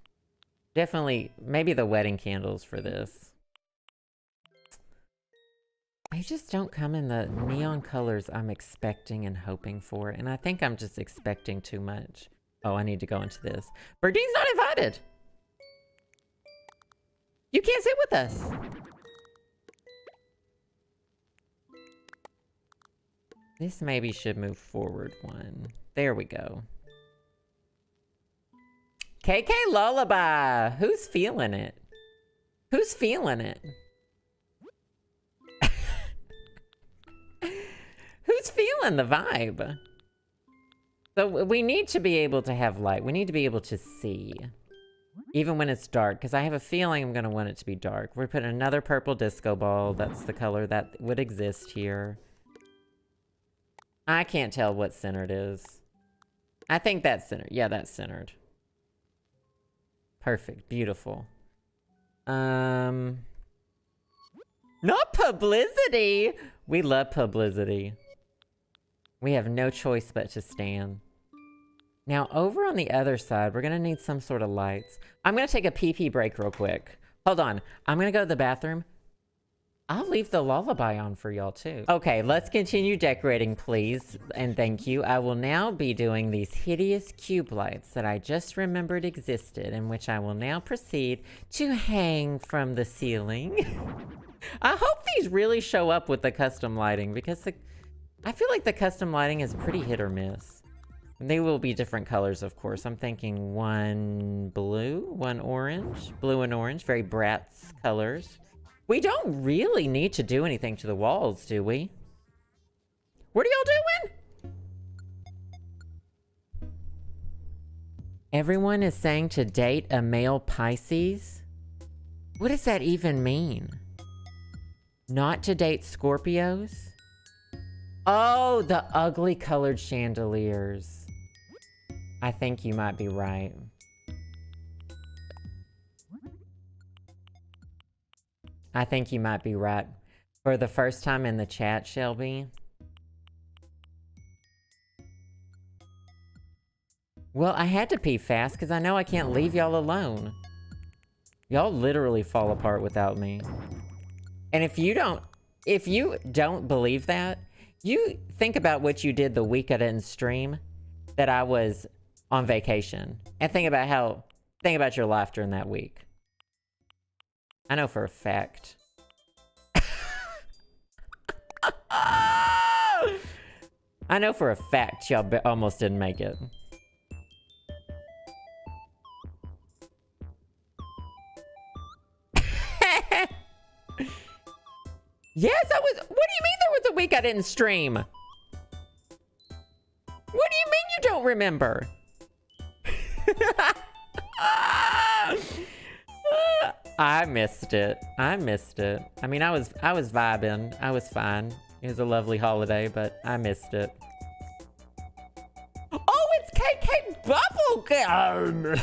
Definitely, maybe the wedding candles for this. They just don't come in the neon colors I'm expecting and hoping for, and I think I'm just expecting too much. Oh, I need to go into this. Berdine's not invited! You can't sit with us! This maybe should move forward one. There we go. KK Lullaby! Who's feeling it? Who's feeling it? Who's feeling the vibe? So we need to be able to have light. We need to be able to see. Even when it's dark. Because I have a feeling I'm going to want it to be dark. We're putting another purple disco ball. That's the color that would exist here. I can't tell what centered is. I think that's centered. Yeah, that's centered. Perfect. Beautiful. Not publicity! We love publicity. We have no choice but to stand. Now, over on the other side, we're going to need some sort of lights. I'm going to take a pee-pee break real quick. Hold on. I'm going to go to the bathroom. I'll leave the lullaby on for y'all, too. Okay, let's continue decorating, please. And thank you. I will now be doing these hideous cube lights that I just remembered existed, in which I will now proceed to hang from the ceiling. I hope these really show up with the custom lighting, because I feel like the custom lighting is pretty hit or miss. They will be different colors, of course. I'm thinking one blue, one orange. Blue and orange, very BRATZ colors. We don't really need to do anything to the walls, do we? What are y'all doing? Everyone is saying to date a male Pisces? What does that even mean? Not to date Scorpios? Oh, the ugly colored chandeliers. I think you might be right. I think you might be right. For the first time in the chat, Shelby. Well, I had to pee fast because I know I can't leave y'all alone. Y'all literally fall apart without me. And if you don't believe that, you think about what you did the week I didn't stream, that I was on vacation. And think about your life during that week. I know for a fact. I know for a fact y'all almost didn't make it. Yes, I was. What do you mean there was a week I didn't stream? What do you mean you don't remember? I missed it. I missed it. I mean, I was vibing. I was fine. It was a lovely holiday, but I missed it. Oh, it's KK Bubblegum!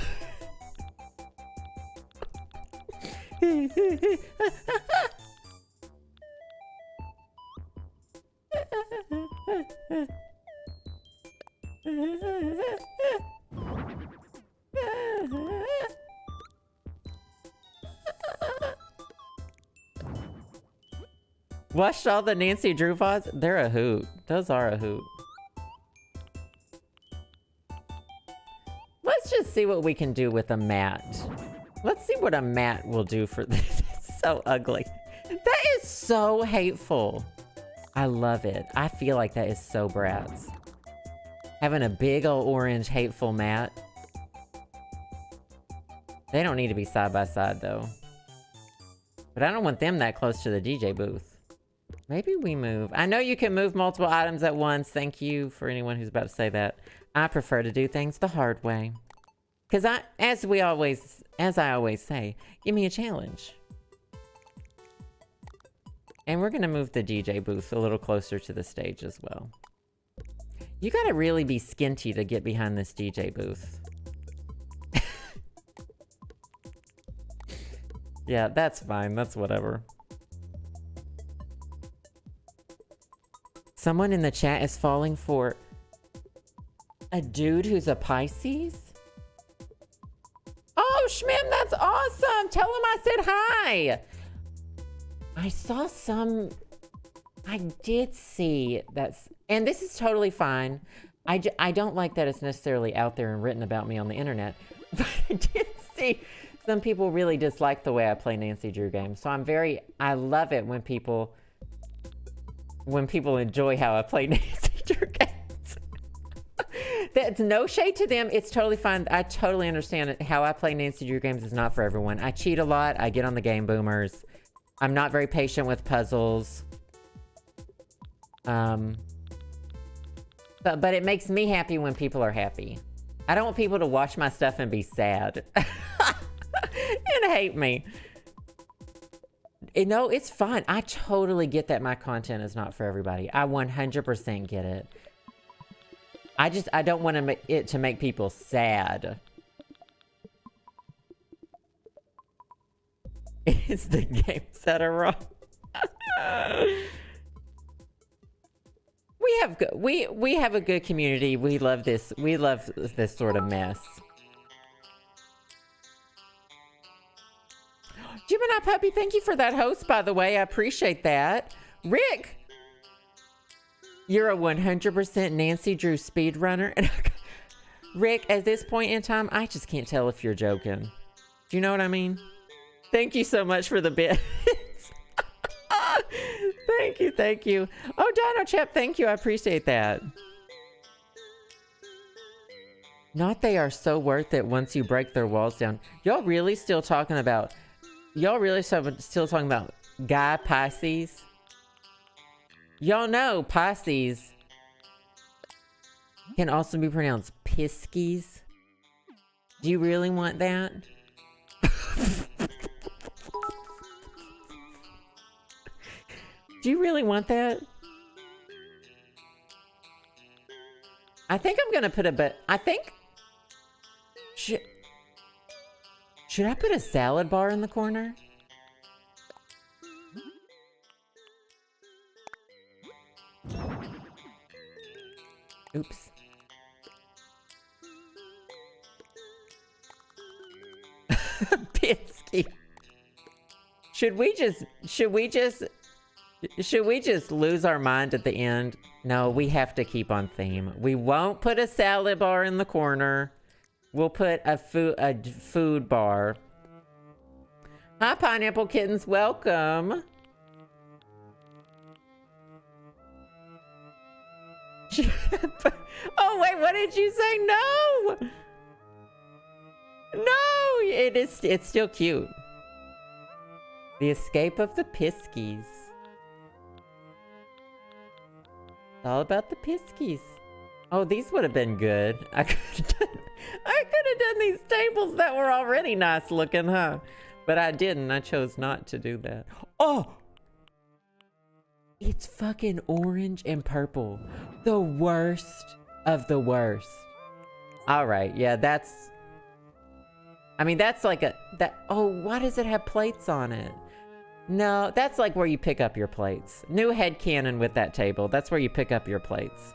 Watched all the Nancy Drew VODs? They're a hoot. Those are a hoot. Let's just see what we can do with a mat. Let's see what a mat will do for this. It's so ugly. That is so hateful. I love it. I feel like that is so BRATZ. Having a big old orange hateful mat. They don't need to be side by side though. But I don't want them that close to the DJ booth. Maybe we move. I know you can move multiple items at once. Thank you for anyone who's about to say that. I prefer to do things the hard way. Because as I always say, give me a challenge. And we're going to move the DJ booth a little closer to the stage as well. You got to really be skinty to get behind this DJ booth. Yeah, that's fine. That's whatever. Someone in the chat is falling for a dude who's a Pisces? Oh, Shmim, that's awesome. Tell him I said hi. I saw some... I did see that's... And this is totally fine. I don't like that it's necessarily out there and written about me on the internet. But I did see some people really dislike the way I play Nancy Drew games. So I love it when people enjoy how I play Nancy Drew games. That's no shade to them. It's totally fine. I totally understand it. How I play Nancy Drew games is not for everyone. I cheat a lot. I get on the game boomers. I'm not very patient with puzzles. But it makes me happy when people are happy. I don't want people to watch my stuff and be sad. And hate me. No, it's fine. I totally get that my content is not for everybody. I 100% get it. I don't want it to make people sad. It's the games that are wrong. We have a good community. We love this. We love this sort of mess. Gemini Puppy, thank you for that host, by the way. I appreciate that. Rick, you're a 100% Nancy Drew speedrunner. Rick, at this point in time, I just can't tell if you're joking. Do you know what I mean? Thank you so much for the bits. Thank you, thank you. Oh, Dino Chap, thank you. I appreciate that. Not they are so worth it once you break their walls down. Y'all really still talking about... Y'all really still talking about guy Pisces? Y'all know Pisces can also be pronounced Piskies. Do you really want that? Do you really want that? I think I'm gonna put should I put a salad bar in the corner? Oops. Pinsky. Should we just lose our mind at the end? No, we have to keep on theme. We won't put a salad bar in the corner. We'll put a food bar. Hi, Pineapple Kittens. Welcome. Oh, wait. What did you say? No. No. It's still cute. The escape of the Piskies. It's all about the Piskies. Oh, these would have been good. I could have done these tables that were already nice looking, huh? But I didn't. I chose not to do that. Oh! It's fucking orange and purple. The worst of the worst. All right. Yeah, that's... I mean, that's like oh, why does it have plates on it? No, that's like where you pick up your plates. New headcanon with that table. That's where you pick up your plates.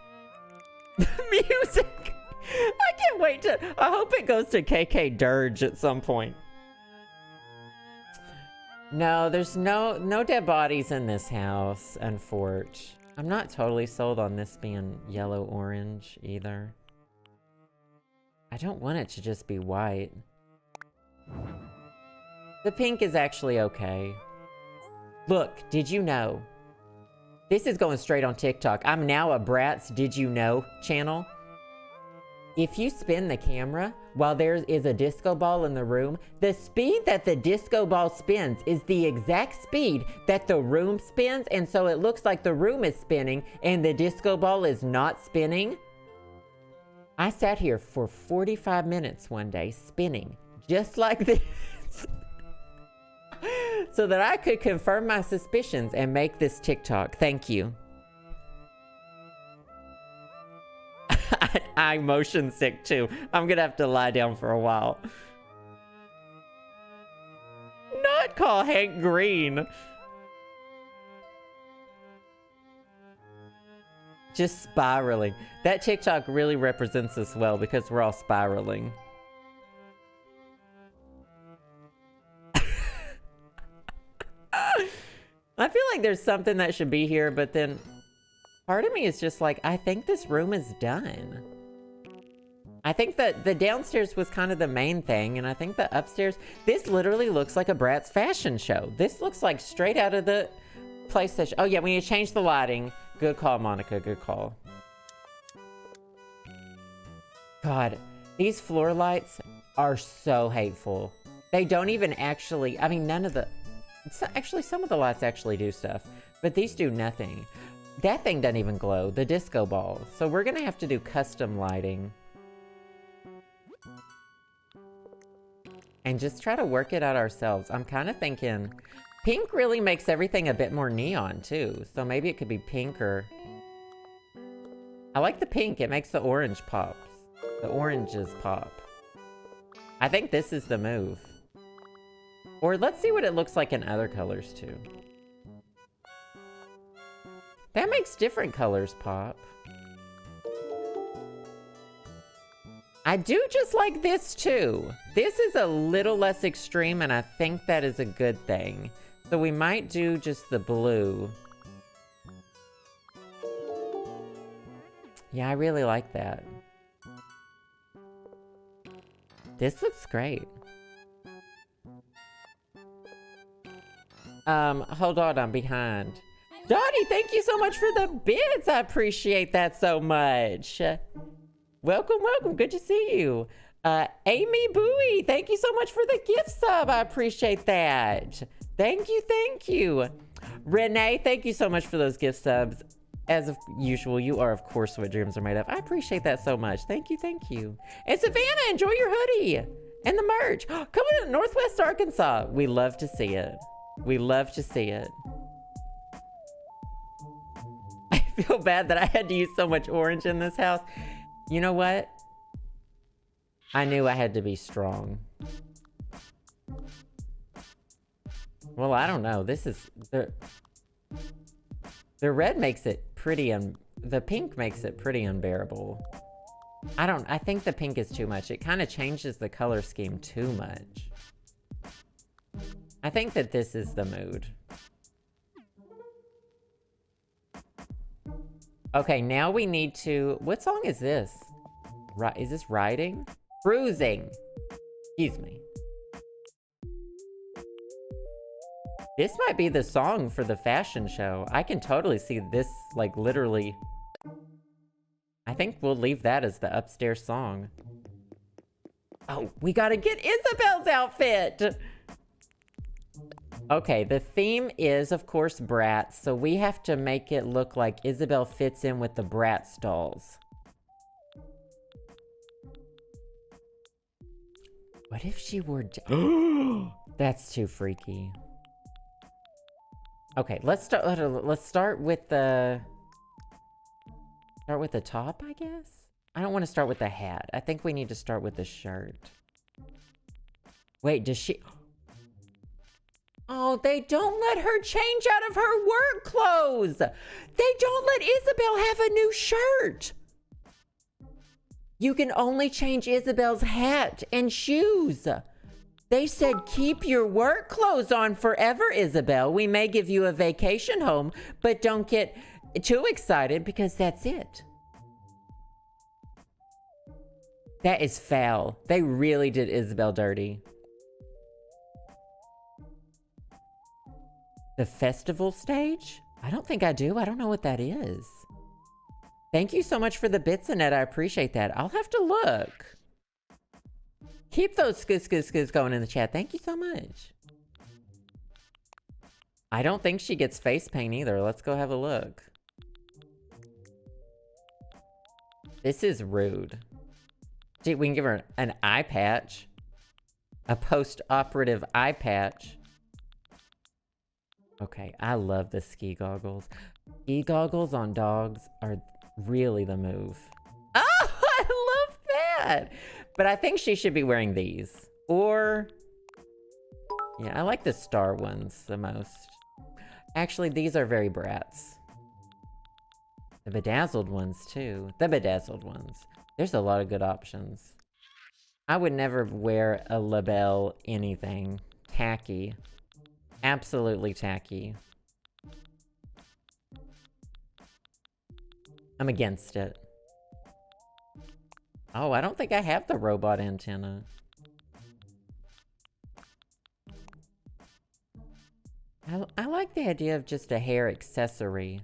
Music. I can't wait to... I hope it goes to KK Dirge at some point. No, there's no dead bodies in this house, unfortunately. I'm not totally sold on this being yellow-orange either. I don't want it to just be white. The pink is actually okay. Look, did you know This is going straight on TikTok. I'm now a BRATZ Did You Know channel. If you spin the camera while there is a disco ball in the room, the speed that the disco ball spins is the exact speed that the room spins, and so it looks like the room is spinning and the disco ball is not spinning. I sat here for 45 minutes one day spinning just like this so that I could confirm my suspicions and make this TikTok. Thank you. I'm motion sick too. I'm gonna have to lie down for a while. Not call Hank Green. Just spiraling. That TikTok really represents us well because we're all spiraling. I feel like there's something that should be here, but then part of me is just like, I think this room is done. I think that the downstairs was kind of the main thing, and I think the upstairs, this literally looks like a BRATZ fashion show. This looks like straight out of the PlayStation. Oh yeah, we need to change the lighting. Good call, Monica, good call. God, these floor lights are so hateful. They don't even actually, I mean, none of the, actually some of the lights actually do stuff, but these do nothing. That thing doesn't even glow, the disco ball. So we're gonna have to do custom lighting. And just try to work it out ourselves. I'm kind of thinking, pink really makes everything a bit more neon too. So maybe it could be pink or... I like the pink, it makes the orange pops. The oranges pop. I think this is the move. Or let's see what it looks like in other colors too. That makes different colors pop. I do just like this too. This is a little less extreme and I think that is a good thing. So we might do just the blue. Yeah, I really like that. This looks great. Hold on, I'm behind. Dottie, thank you so much for the bits. I appreciate that so much. Welcome, welcome. Good to see you. Amy Bowie, thank you so much for the gift sub. I appreciate that. Thank you, thank you. Renee, thank you so much for those gift subs. As of usual, you are, of course, what dreams are made of. I appreciate that so much. Thank you, thank you. And Savannah, enjoy your hoodie and the merch. Coming to Northwest Arkansas. We love to see it. We love to see it. I feel bad that I had to use so much orange in this house. You know what? I knew I had to be strong. Well, I don't know. This is... The red makes it pretty... The pink makes it pretty unbearable. I think the pink is too much. It kind of changes the color scheme too much. I think that this is the mood. Okay, now we need to... What song is this? Is this riding? Cruising. Excuse me. This might be the song for the fashion show. I can totally see this, like, literally. I think we'll leave that as the upstairs song. Oh, we gotta get Isabelle's outfit! Okay, the theme is, of course, BRATZ, so we have to make it look like Isabelle fits in with the BRATZ dolls. What if she were... That's too freaky. Okay, let's start with the... Start with the top, I guess? I don't want to start with the hat. I think we need to start with the shirt. Wait, does she... Oh, they don't let her change out of her work clothes. They don't let Isabelle have a new shirt. You can only change Isabelle's hat and shoes. They said, keep your work clothes on forever, Isabelle. We may give you a vacation home, but don't get too excited because that's it. That is foul. They really did Isabelle dirty. The festival stage? I don't think I do. I don't know what that is. Thank you so much for the bits, Annette. I appreciate that. I'll have to look. Keep those skis going in the chat. Thank you so much. I don't think she gets face paint either. Let's go have a look. This is rude. Gee, we can give her an eye patch. A post-operative eye patch. Okay, I love the ski goggles. Ski goggles on dogs are really the move. Oh, I love that! But I think she should be wearing these. Or... yeah, I like the star ones the most. Actually, these are very BRATZ. The bedazzled ones, too. The bedazzled ones. There's a lot of good options. I would never wear a label anything. Tacky. Absolutely tacky. I'm against it. Oh, I don't think I have the robot antenna. I like the idea of just a hair accessory.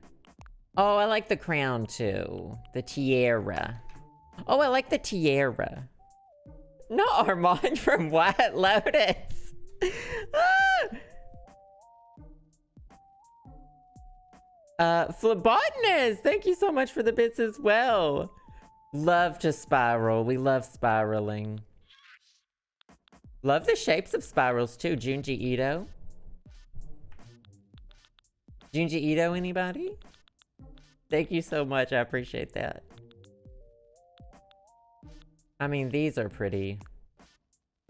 Oh, I like the crown too. The tiara. Oh, I like the tiara. Not Armand from White Lotus. Phlebotanist, thank you so much for the bits as well. Love to spiral. We love spiraling. Love the shapes of spirals too. Junji Ito. Junji Ito, anybody? Thank you so much. I appreciate that. I mean, these are pretty.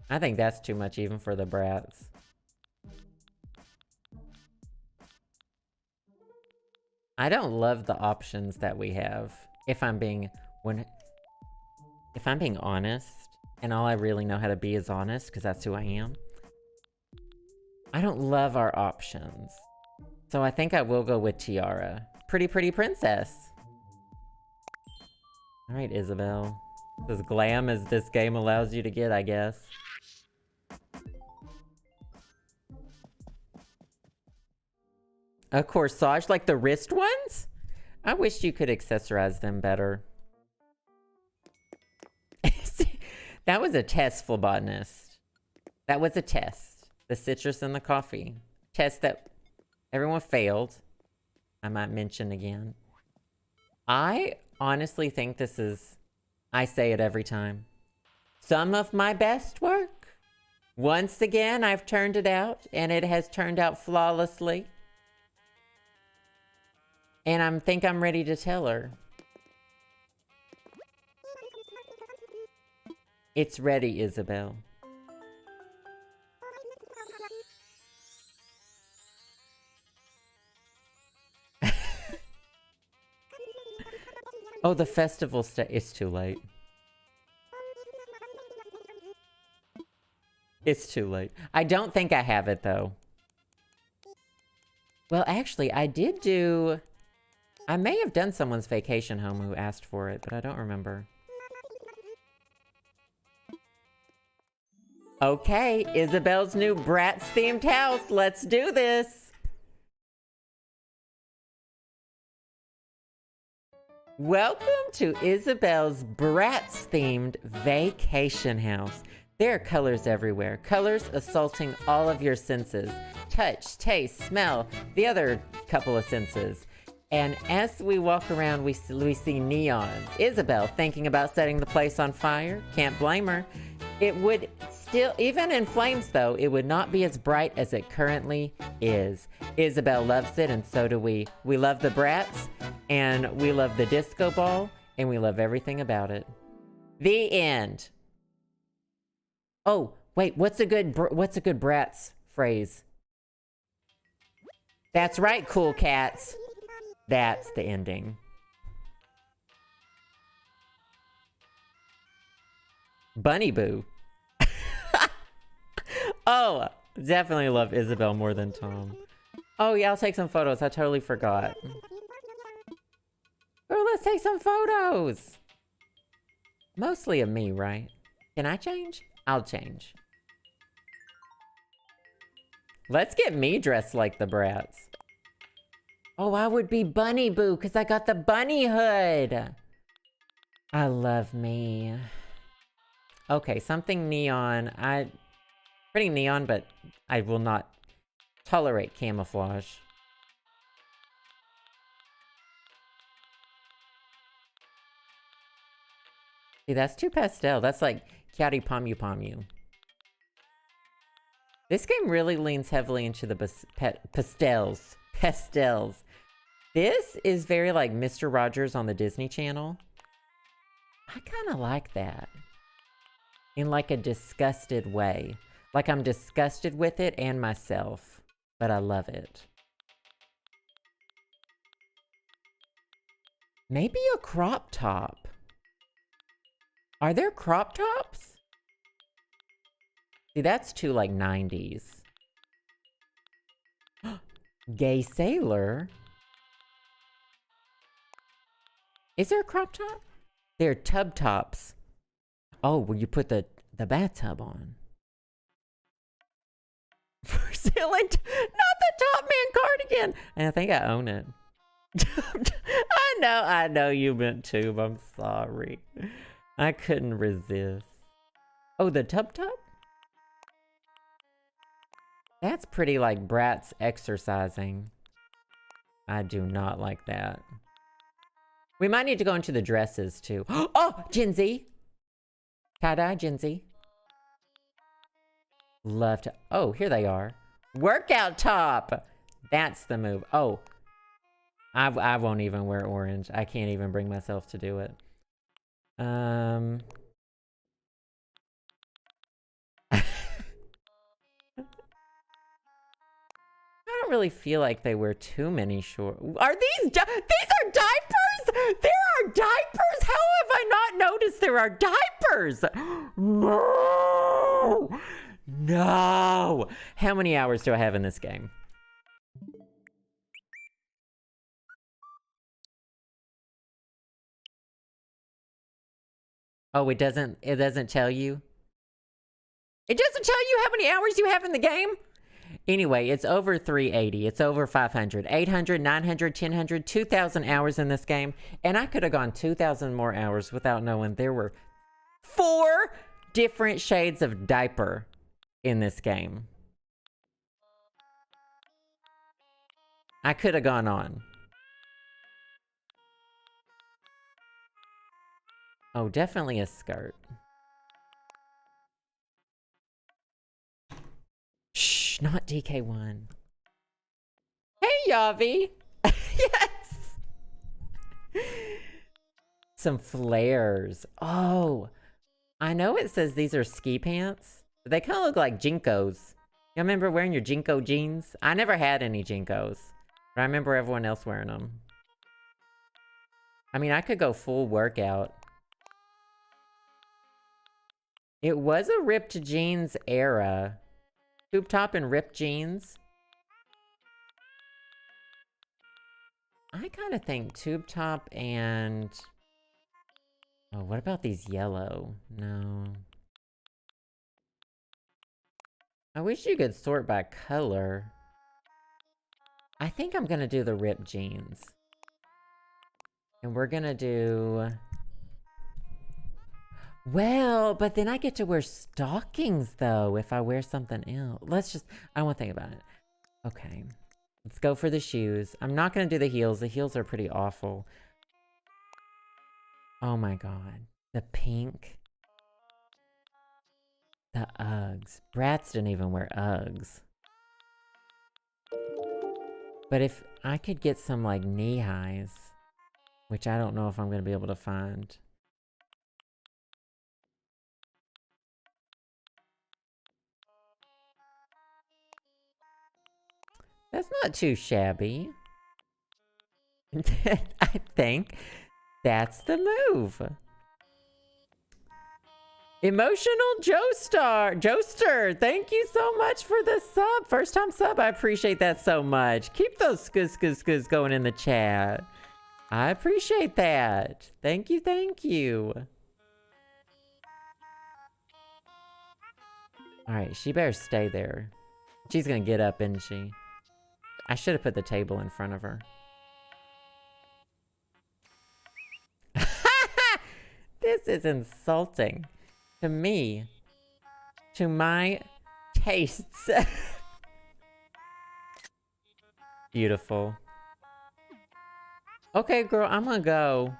I think that's too much even for the BRATZ. I don't love the options that we have. If I'm being honest, and all I really know how to be is honest, because that's who I am. I don't love our options. So I think I will go with tiara. Pretty princess. All right, Isabelle. As glam as this game allows you to get, I guess. A corsage, like the wrist ones? I wish you could accessorize them better. That was a test, phlebotanist. That was a test. The citrus and the coffee. Test that everyone failed. I might mention again. I honestly think this is... I say it every time. Some of my best work. Once again, I've turned it out, and it has turned out flawlessly. And I think I'm ready to tell her. It's ready, Isabelle. Oh, the festival it's too late. It's too late. I don't think I have it, though. Well, actually, I did do... I may have done someone's vacation home who asked for it, but I don't remember. Okay, Isabelle's new BRATZ-themed house. Let's do this! Welcome to Isabelle's BRATZ-themed vacation house. There are colors everywhere. Colors assaulting all of your senses. Touch, taste, smell, the other couple of senses. And as we walk around, we see neons. Isabelle thinking about setting the place on fire. Can't blame her. It would still, even in flames though, it would not be as bright as it currently is. Isabelle loves it, and so do we. We love the BRATZ, and we love the disco ball, and we love everything about it. The end. Oh, wait, what's a good BRATZ phrase? That's right, cool cats. That's the ending. Bunny Boo. Oh, definitely love Isabelle more than Tom. Oh yeah, I'll take some photos. I totally forgot. Oh, let's take some photos. Mostly of me, right? Can I change? I'll change. Let's get me dressed like the BRATZ. Oh, I would be Bunny Boo because I got the bunny hood. I love me. Okay, something neon. Pretty neon, but I will not tolerate camouflage. See, that's too pastel. That's like Kiari Pamu Pamu. This game really leans heavily into the pastels. Pastels. This is very like Mr. Rogers on the Disney Channel. I kind of like that. In like a disgusted way. Like I'm disgusted with it and myself. But I love it. Maybe a crop top. Are there crop tops? See, that's too like 90s. Gay sailor? Is there a crop top? They're tub tops. Oh, well, you put the bathtub on. For sale, not the Top Man cardigan. And I think I own it. I know you meant to. I'm sorry. I couldn't resist. Oh, the tub top? That's pretty like BRATZ exercising. I do not like that. We might need to go into the dresses too. Oh, Gen Z. Tie-dye, Gen Z. Love to. Oh, here they are. Workout top. That's the move. Oh, I won't even wear orange. I can't even bring myself to do it. I don't really feel like they wear too many short. Are these are diapers? There are diapers? How have I not noticed there are diapers? No! No! How many hours do I have in this game? Oh, it doesn't tell you? It doesn't tell you how many hours you have in the game? Anyway, it's over 380. It's over 500. 800, 900, 1000, 2,000 hours in this game. And I could have gone 2,000 more hours without knowing there were 4 different shades of diaper in this game. I could have gone on. Oh, definitely a skirt. Shh, not DK1. Hey, Yavi. Yes. Some flares. Oh, I know it says these are ski pants, but they kind of look like Jinkos. You remember wearing your Jinko jeans? I never had any Jinkos, but I remember everyone else wearing them. I mean, I could go full workout. It was a ripped jeans era. Tube top and ripped jeans. I kind of think tube top and... Oh, what about these yellow? No. I wish you could sort by color. I think I'm gonna do the ripped jeans. And we're gonna do... Well, but then I get to wear stockings, though, if I wear something else. I won't think about it. Okay. Let's go for the shoes. I'm not going to do the heels. The heels are pretty awful. Oh, my God. The pink. The Uggs. BRATZ didn't even wear Uggs. But if I could get some, like, knee highs, which I don't know if I'm going to be able to find. That's not too shabby. I think that's the move. Emotional Joester, thank you so much for the sub. First time sub, I appreciate that so much. Keep those skis going in the chat. I appreciate that. Thank you, thank you. All right, she better stay there. She's gonna get up, isn't she? I should have put the table in front of her. is insulting to me, to my tastes. Beautiful. Okay, girl, I'm gonna go.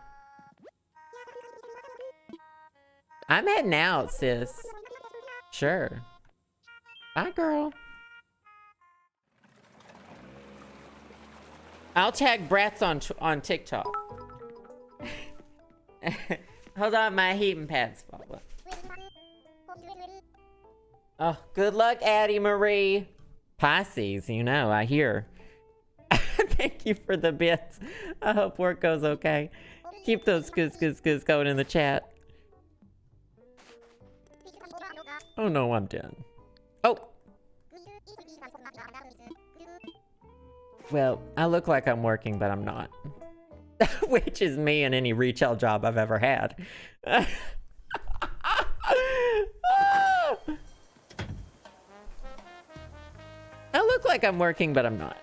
I'm heading out, sis. Sure. Bye, girl. I'll tag BRATZ on TikTok. Hold on, my heating pad's falling. Oh, good luck, Addie Marie. Pisces, you know, I hear. Thank you for the bits. I hope work goes okay. Keep those goose going in the chat. Oh no, I'm done. Oh! Well, I look like I'm working, but I'm not. Which is me in any retail job I've ever had. I look like I'm working, but I'm not.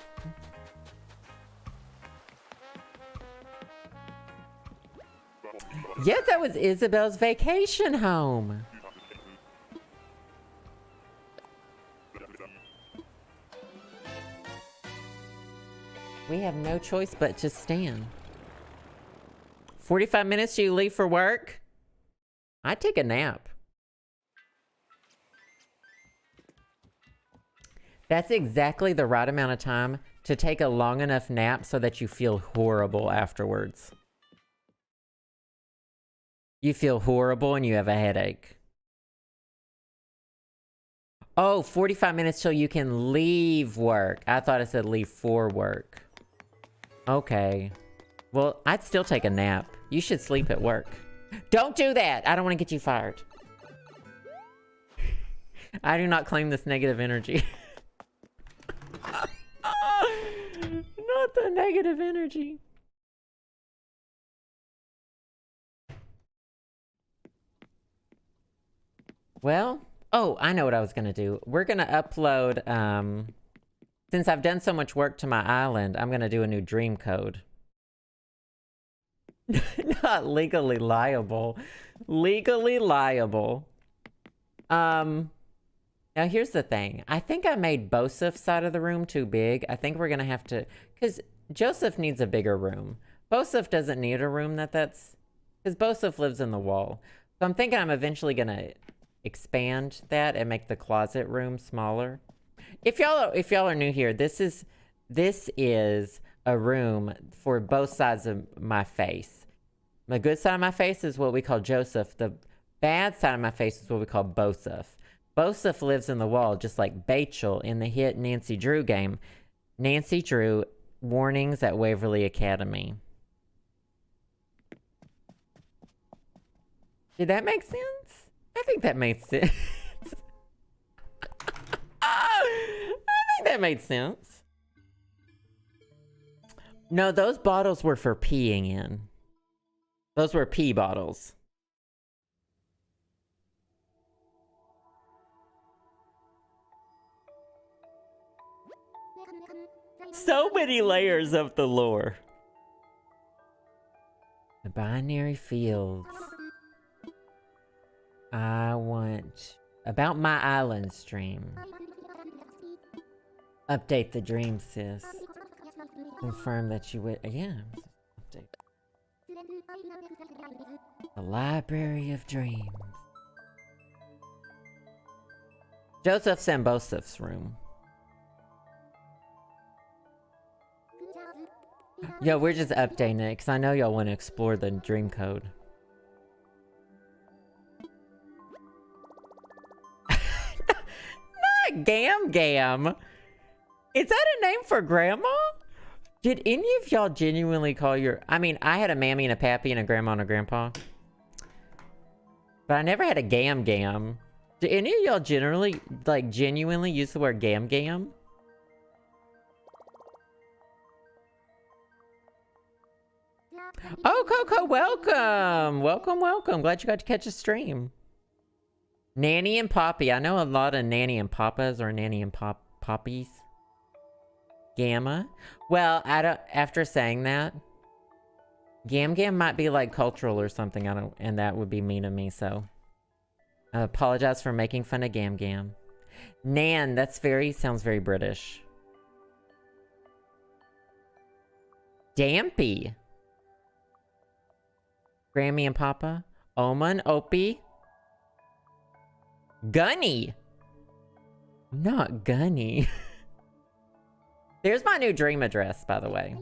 Yes, that was Isabelle's vacation home. We have no choice but to stand. 45 minutes till you leave for work? I'd take a nap. That's exactly the right amount of time to take a long enough nap so that you feel horrible afterwards. You feel horrible and you have a headache. Oh, 45 minutes till you can leave work. I thought it said leave for work. Okay. Well, I'd still take a nap. You should sleep at work. Don't do that! I don't want to get you fired. I do not claim this negative energy. Not the negative energy. Well, oh, I know what I was gonna do. We're gonna upload, since I've done so much work to my island, I'm gonna do a new dream code. Not legally liable. Legally liable. Now here's the thing. I think I made Bosef's side of the room too big. I think we're gonna have to, because Joseph needs a bigger room. Bosef doesn't need a room because Bosef lives in the wall. So I'm thinking I'm eventually gonna expand that and make the closet room smaller. If y'all are new here, this is a room for both sides of my face. My good side of my face is what we call Joseph. The bad side of my face is what we call Bosef. Bosef lives in the wall, just like Bachel in the hit Nancy Drew game. Nancy Drew, warnings at Waverly Academy. Did that make sense? I think that made sense. I think that made sense. No, those bottles were for peeing in. Those were pee bottles. So many layers of the lore. The binary fields. I want... About my island stream. Update the dream, sis. Confirm that you would... Yeah. Update. The Library of Dreams. Joseph Sambosef's room. Yo, we're just updating it because I know y'all want to explore the dream code. Not Gam Gam. Is that a name for grandma? Did any of y'all genuinely call your... I mean, I had a mammy and a pappy and a grandma and a grandpa. But I never had a Gam Gam. Do any of y'all generally, like, genuinely use the word Gam Gam? Oh, Coco, welcome! Welcome, welcome. Glad you got to catch a stream. Nanny and Poppy. I know a lot of Nanny and Papas or Nanny and Poppies. Gamma. Well, I don't... After saying that, Gam Gam might be like cultural or something. I don't, and that would be mean of me. So I apologize for making fun of Gam Gam. Nan, that's sounds very British. Dampy. Grammy and Papa. Oman, Opie. Gunny. Not Gunny. There's my new dream address, by the way.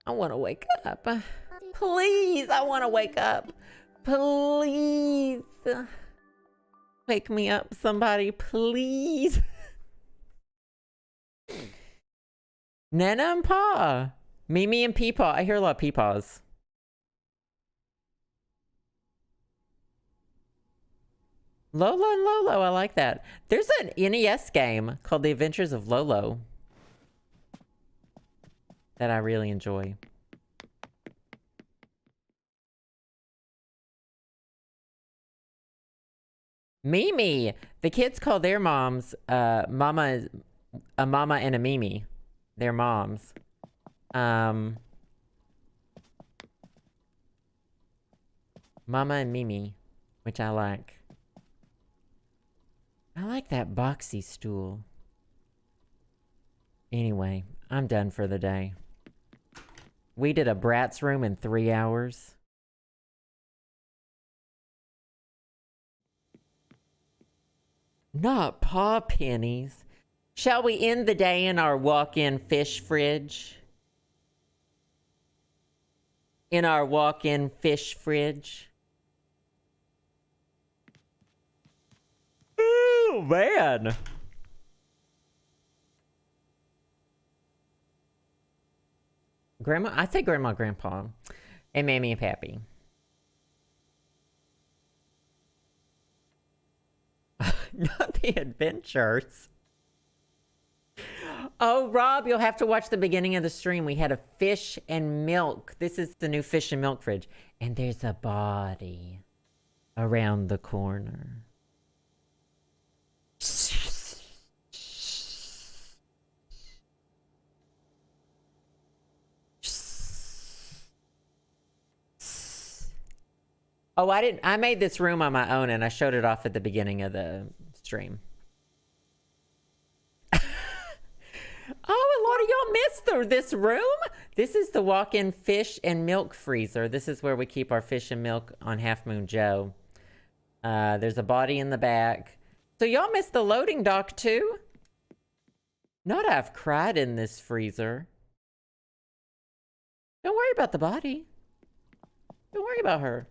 I want to wake up. Please, I want to wake up. Please. Wake me up, somebody, please. Nana and Pa. Mimi and Peepaw. I hear a lot of Peepaws. Lolo and Lolo, I like that. There's an NES game called The Adventures of Lolo that I really enjoy. Mimi. The kids call their moms mama and a Mimi. Their moms. Mama and Mimi, which I like. I like that boxy stool. Anyway, I'm done for the day. We did a BRATZ room in 3 hours. Not paw pennies. Shall we end the day in our walk-in fish fridge? In our walk-in fish fridge. Oh, man. Grandma, I say Grandma, Grandpa, and Mammy and Pappy. Not the adventures. Oh, Rob, you'll have to watch the beginning of the stream. We had a fish and milk. This is the new fish and milk fridge. And there's a body around the corner. Oh, I made this room on my own and I showed it off at the beginning of the stream. Oh, a lot of y'all missed this room. This is the walk-in fish and milk freezer. This is where we keep our fish and milk on Half Moon Joe. There's a body in the back. So y'all missed the loading dock too? Not I've cried in this freezer. Don't worry about the body. Don't worry about her.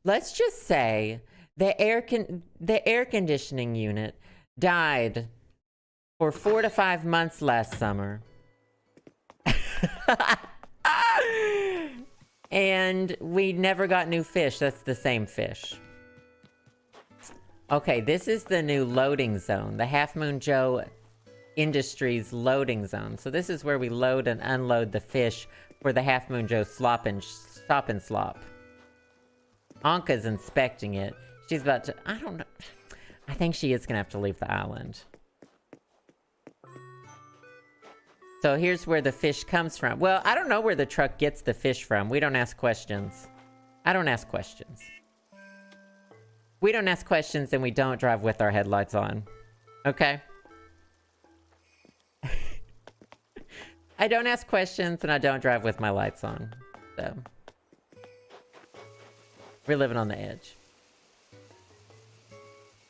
Let's just say the air conditioning unit died for 4 to 5 months last summer. And we never got new fish. That's the same fish. Okay, this is the new loading zone. The Half Moon Joe Industries loading zone. So this is where we load and unload the fish for the Half Moon Joe Stop and Slop. Anka's inspecting it. She's about to... I don't know. I think she is going to have to leave the island. So here's where the fish comes from. Well, I don't know where the truck gets the fish from. We don't ask questions. I don't ask questions. We don't ask questions and we don't drive with our headlights on. Okay? I don't ask questions and I don't drive with my lights on. So... we're living on the edge.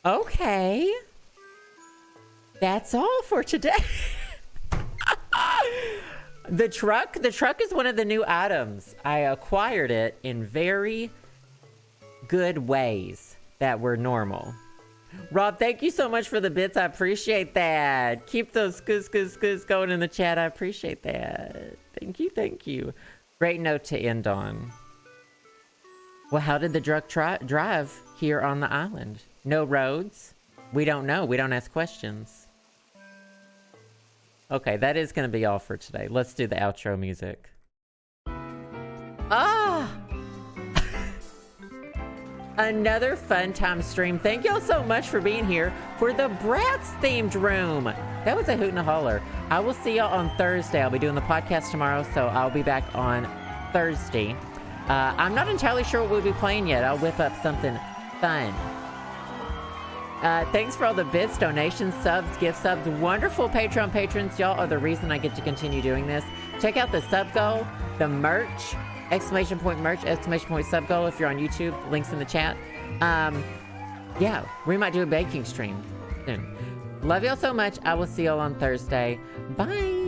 Okay. That's all for today. The truck is one of the new items. I acquired it in very good ways that were normal. Rob, thank you so much for the bits. I appreciate that. Keep those scoos going in the chat. I appreciate that. Thank you, thank you. Great note to end on. Well, how did the truck drive here on the island? No roads? We don't know. We don't ask questions. Okay, that is going to be all for today. Let's do the outro music. Ah! Another fun time stream. Thank y'all so much for being here for the BRATZ themed room. That was a hoot and a holler. I will see y'all on Thursday. I'll be doing the podcast tomorrow, so I'll be back on Thursday. I'm not entirely sure what we'll be playing yet. I'll whip up something fun. Thanks for all the bits, donations, subs, gift subs. Wonderful Patreon patrons. Y'all are the reason I get to continue doing this. Check out the sub goal, the merch, exclamation point merch, exclamation point sub goal if you're on YouTube. Links in the chat. Yeah, we might do a baking stream soon. Love y'all so much. I will see y'all on Thursday. Bye.